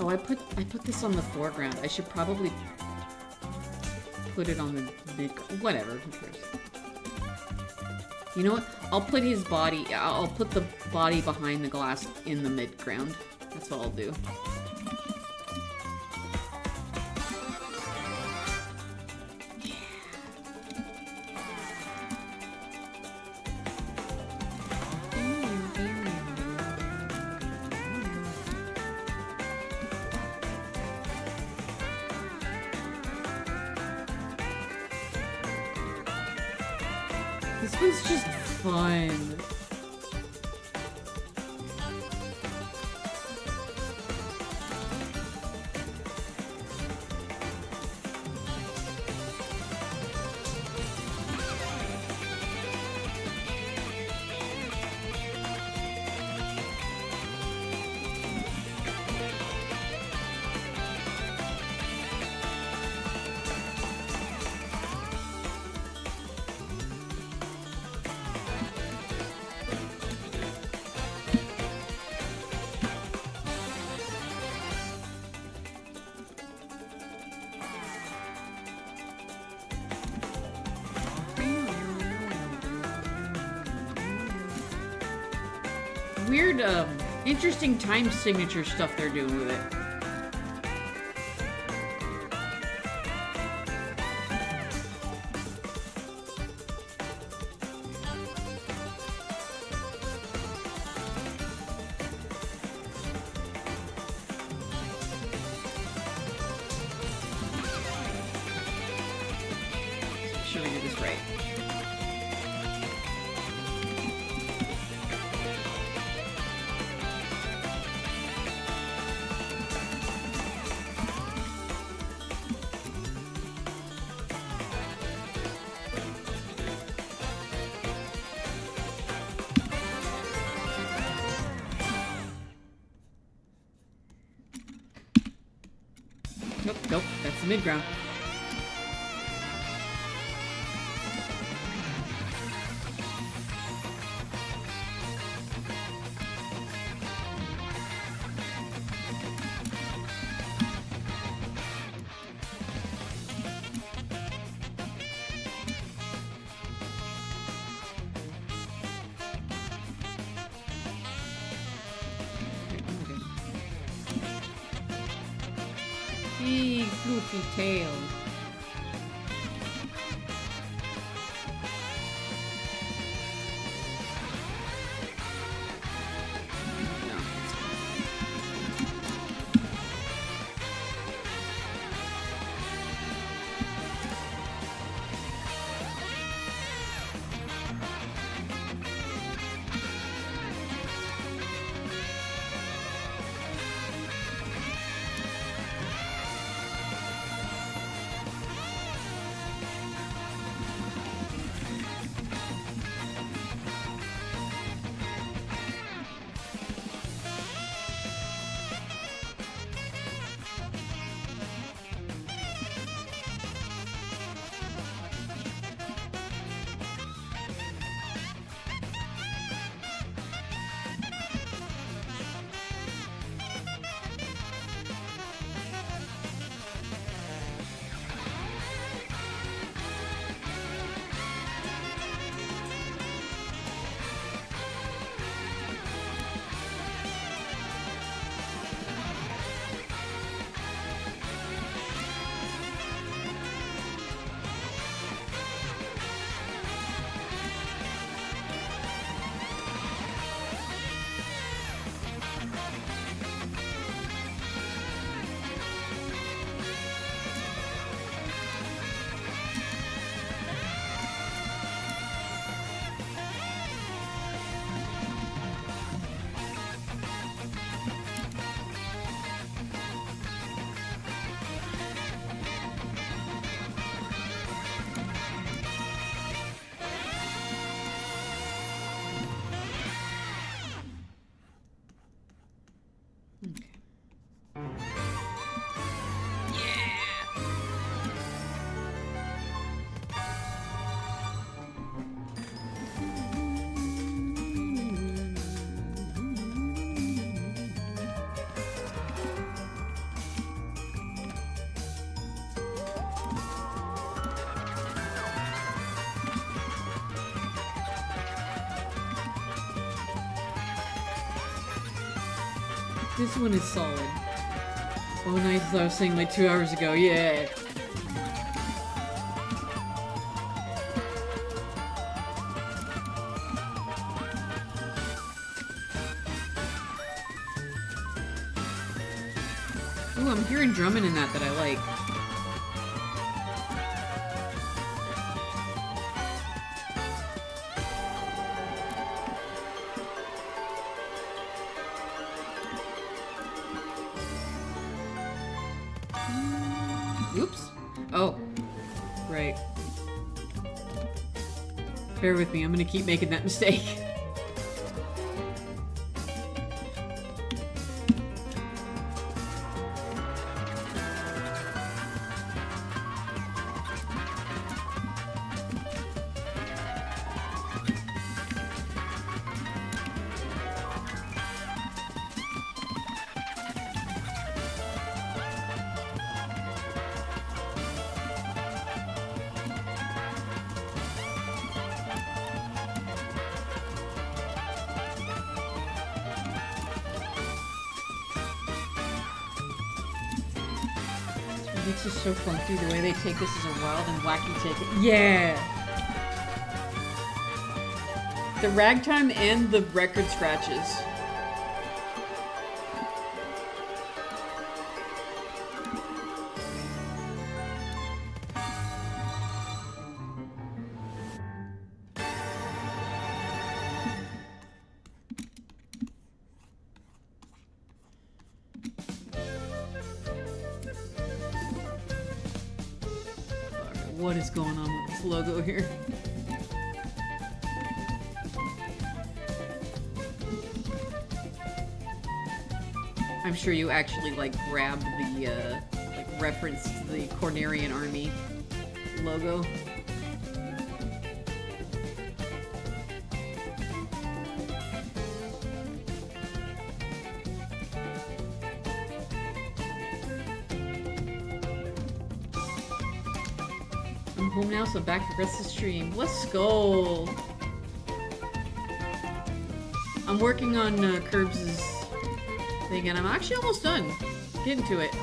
Oh, I put this on the foreground. I should probably put it on the mid. Whatever, who cares? You know what? I'll put his body. I'll put the body behind the glass in the midground. That's what I'll do. This one's just fun. Weird, interesting time signature stuff they're doing with it. Make sure we do this right. Nope, that's the mid-ground. Big floofy tail. No. This one is solid. Oh, nice, as I was saying like 2 hours ago. Yeah. Ooh, I'm hearing drumming in that I like. Oops. Oh. Right. Bear with me, I'm gonna keep making that mistake. It's just so funky the way they take this as a wild and wacky take. Yeah! The ragtime and the record scratches. What is going on with this logo here? I'm sure you actually like grabbed the like reference to the Cornerian Army logo. I'm home now, so back to the rest of the stream. Let's go! I'm working on Curbs' thing, and I'm actually almost done. Getting to it.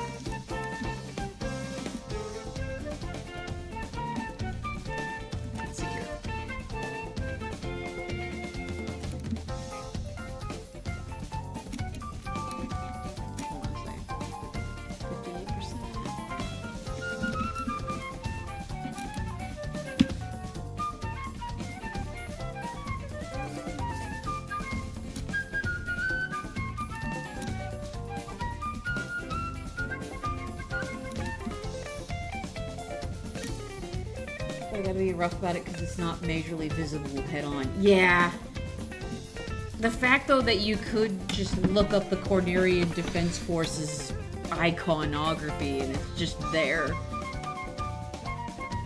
Let's see here. Hold on a second. 58%. I gotta be rough about it because it's not majorly visible head on. Yeah. The fact though that you could just look up the Cornerian Defense Forces iconography and it's just there.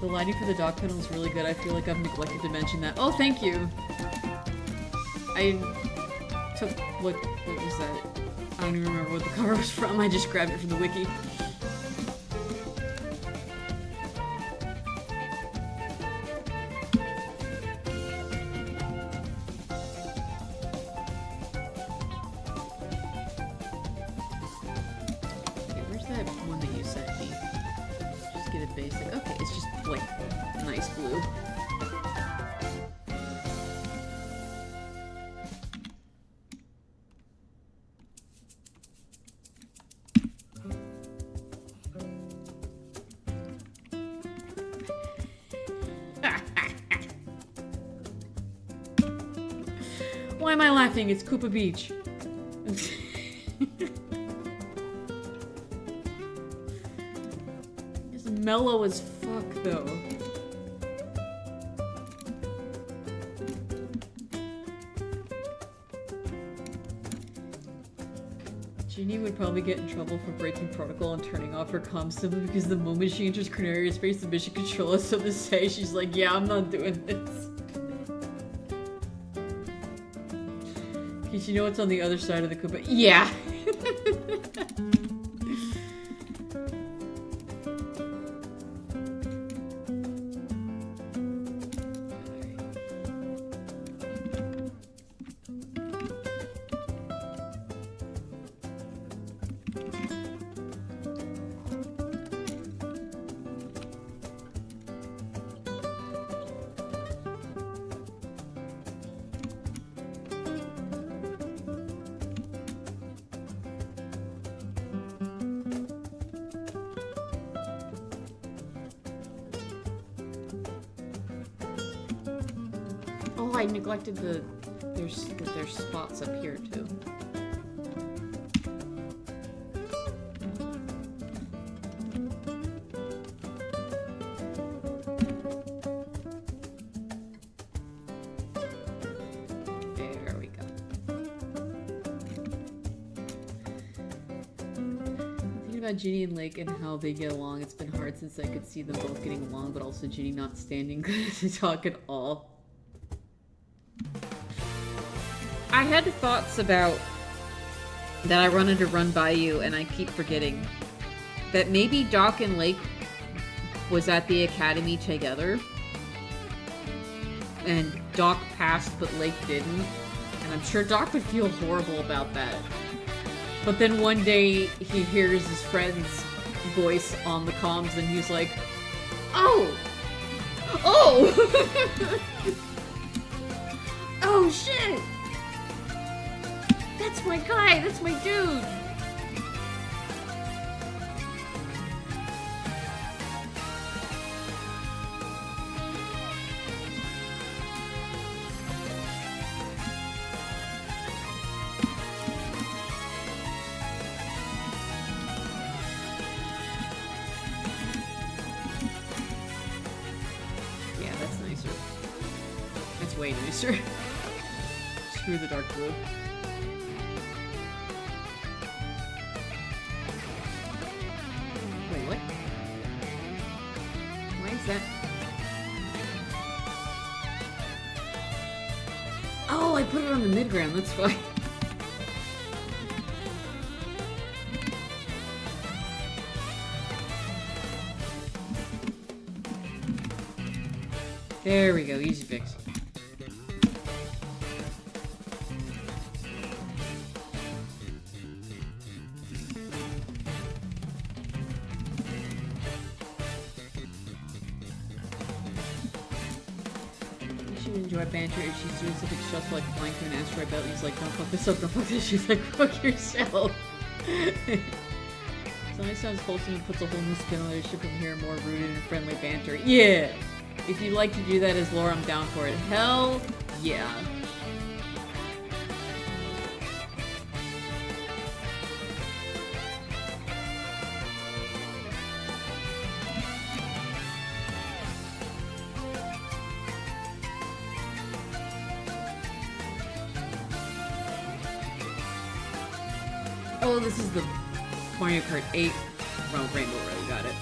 The lighting for the dog pedal is really good. I feel like I've neglected to mention that. Oh, thank you. I took what was that? I don't even remember what the cover was from. I just grabbed it from the wiki. Why am I laughing? It's Koopa Beach. It's mellow as fuck, though. Jeannie would probably get in trouble for breaking protocol and turning off her comms simply because the moment she enters Corneria space, the mission controller has something to say. She's like, yeah, I'm not doing this. Because you know what's on the other side of the Koopa? Yeah! Oh, I neglected there's spots up here too. There we go. Thinking about Ginny and Lake and how they get along. It's been hard since I could see them both getting along, but also Ginny not standing to talk at all. I had thoughts about that I wanted to run by you, and I keep forgetting that maybe Doc and Lake was at the academy together, and Doc passed but Lake didn't, and I'm sure Doc would feel horrible about that. But then one day he hears his friend's voice on the comms and he's like, oh! Oh shit! That's my guy! That's my dude! Yeah, that's nicer. That's way nicer. Screw the dark blue. Wait, what? Why is that? Oh, I put it on the mid-ground, that's why. There we go, easy fix. Enjoy banter if she's doing something stressful like flying through an asteroid belt. He's like, don't fuck this up, don't fuck this. She's like, fuck yourself. Somebody sounds wholesome and puts a whole new spin on their ship from here, more rooted and friendly banter. Yeah! If you'd like to do that as lore, I'm down for it. Hell yeah. Oh, this is the Mario Kart 8 Rainbow Road, got it.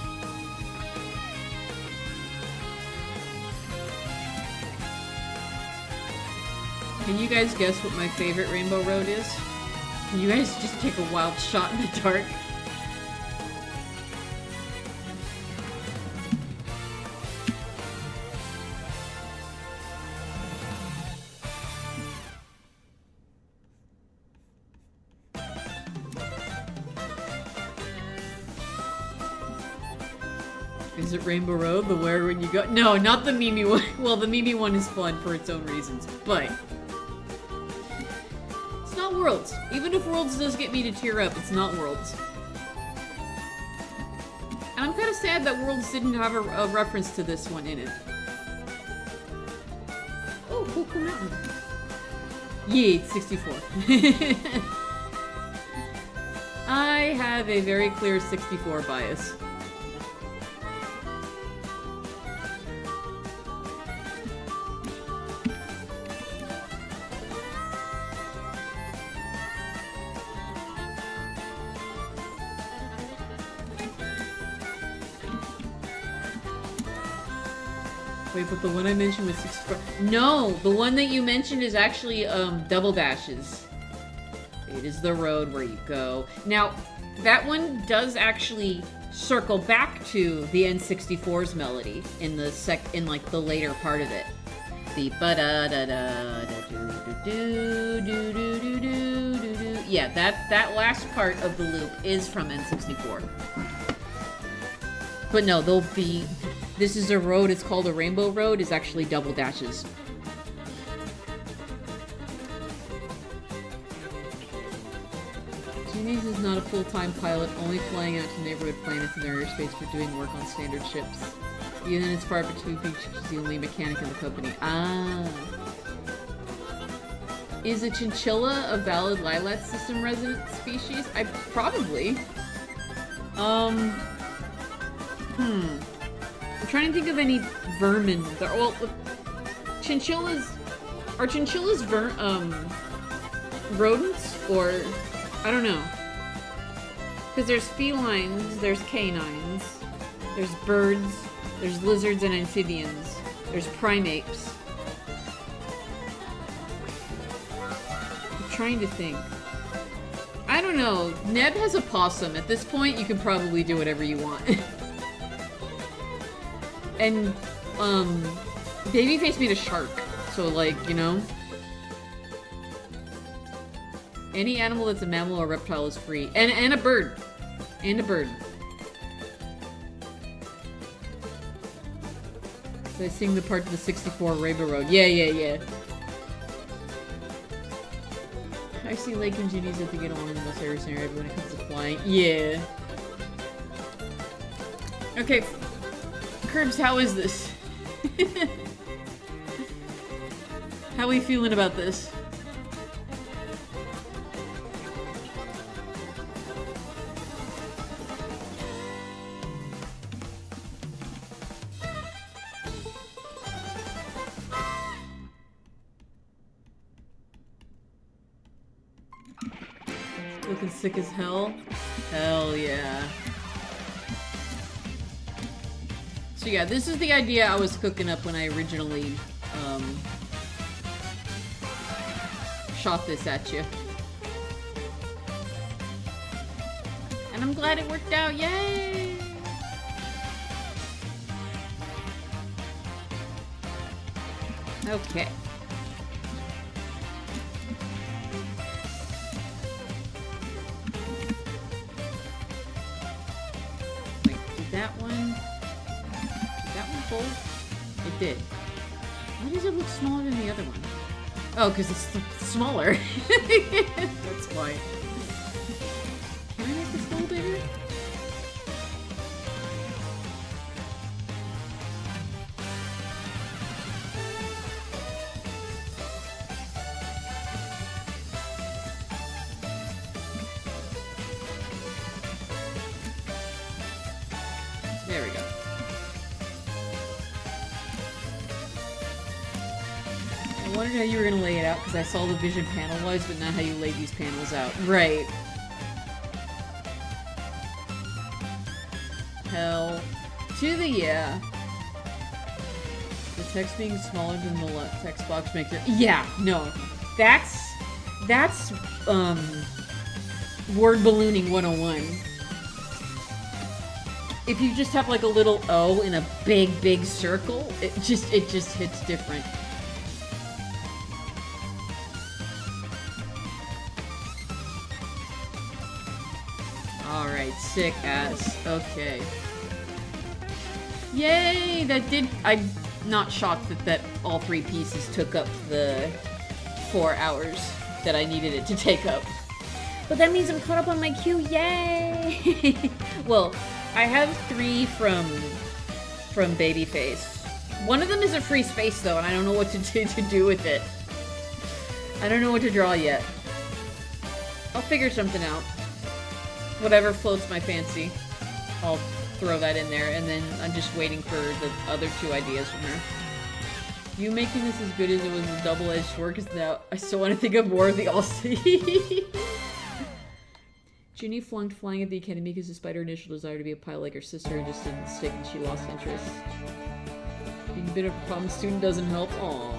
Can you guys guess what my favorite Rainbow Road is? Can you guys just take a wild shot in the dark? Is it Rainbow Road, the where when you go? No, not the Mimi one. Well, the Mimi one is fun for its own reasons, but it's not Worlds. Even if Worlds does get me to tear up, it's not Worlds. And I'm kind of sad that Worlds didn't have a reference to this one in it. Oh, cool mountain. Yeah, it's 64. I have a very clear 64 bias. Wait, but the one I mentioned was 64. No, the one that you mentioned is actually Double Dashes. It is the road where you go. Now, that one does actually circle back to the N64's melody in the like the later part of it. The ba da da da da do do do do do do do do. Yeah, that last part of the loop is from N64. But no, they'll be. This is a road, it's called a Rainbow Road, is actually Double Dashes. Genies is not a full-time pilot, only flying out to neighborhood planets in their airspace for doing work on standard ships. Even in its far between beach, she's the only mechanic in the company. Ah. Is a chinchilla a valid lilac system resident species? Probably. I'm trying to think of any vermin. Well, chinchillas. Are chinchillas rodents, or I don't know. Because there's felines, there's canines, there's birds, there's lizards and amphibians, there's primates. I'm trying to think. I don't know. Neb has a possum. At this point, you can probably do whatever you want. And, Babyface made a shark. So, like, you know. Any animal that's a mammal or reptile is free. And a bird. And a bird. So I sing the part of the 64 Rainbow Road. Yeah. I see Lake and Ginny's that they get along in the most area scenario when it comes to flying. Yeah. Okay. Curbs, how is this? How are we feeling about this? Looking sick as hell? Hell yeah. So yeah, this is the idea I was cooking up when I originally shot this at you. And I'm glad it worked out, yay! Okay. Wait, did that one fold? It did. Why does it look smaller than the other one? Oh, because it's smaller. That's why. Can I make this a little bigger? There we go. I wondered how you were going to lay it out because I saw the vision panel-wise, but not how you laid these panels out. Right. Hell to the yeah. The text being smaller than the text box makes it... Yeah, no. That's word ballooning 101. If you just have like a little O in a big circle, it just hits different. Alright, sick ass. Okay. Yay! I'm not shocked that all three pieces took up the 4 hours that I needed it to take up. But that means I'm caught up on my queue, yay! Well, I have 3 from Babyface. One of them is a free space though, and I don't know what to do with it. I don't know what to draw yet. I'll figure something out. Whatever floats my fancy, I'll throw that in there, and then I'm just waiting for the other 2 ideas from her. You making this as good as it was a double-edged sword, because now I still want to think of more of the all-see. Ginny flunked flying at the academy because despite her initial desire to be a pilot like her sister, it just didn't stick and she lost interest. Being a bit of a problem student doesn't help. Aww.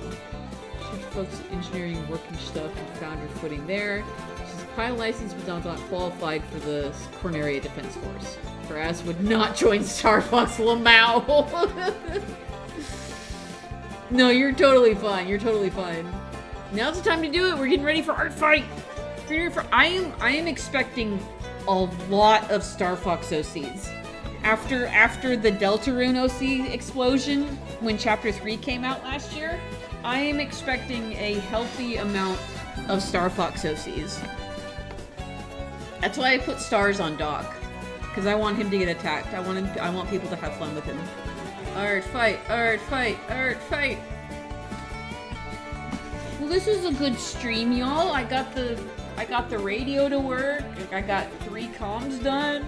She focused on engineering, working stuff, and found her footing there. She's a pilot license but not qualified for the Corneria Defense Force. Her ass would not join Star Fox Lamau. No, you're totally fine. You're totally fine. Now's the time to do it. We're getting ready for Art Fight. I am expecting a lot of Star Fox OCs. After the Deltarune OC explosion, when Chapter 3 came out last year, I am expecting a healthy amount of Star Fox OCs. That's why I put stars on Doc. Because I want him to get attacked. I want people to have fun with him. Art fight, art fight, art fight. Well, this is a good stream, y'all. I got the radio to work. I got 3 comms done.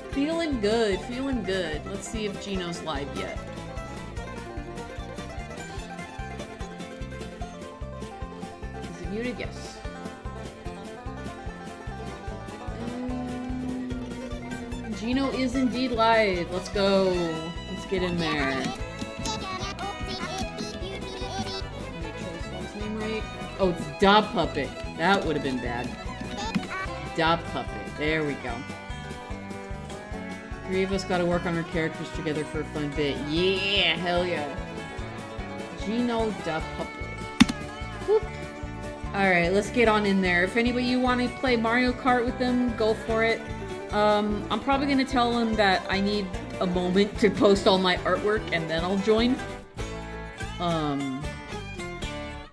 Feeling good, feeling good. Let's see if Gino's live yet. Is it muted? Yes. Gino is indeed live. Let's go. Let's get in there. Oh, it's Da Puppet. That would have been bad. Da Puppet. There we go. 3 of us got to work on our characters together for a fun bit. Yeah, hell yeah. Gino Da Puppet. Whoop. Alright, let's get on in there. If anybody you want to play Mario Kart with them, go for it. I'm probably going to tell them that I need a moment to post all my artwork and then I'll join.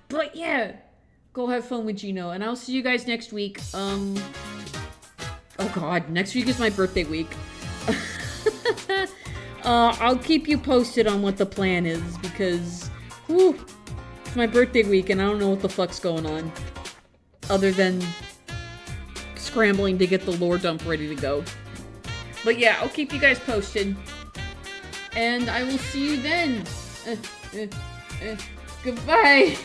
But yeah. Go have fun with Gino, and I'll see you guys next week. Oh god, next week is my birthday week. I'll keep you posted on what the plan is, because, whew, it's my birthday week, and I don't know what the fuck's going on. Other than scrambling to get the lore dump ready to go. But yeah, I'll keep you guys posted. And I will see you then. Goodbye.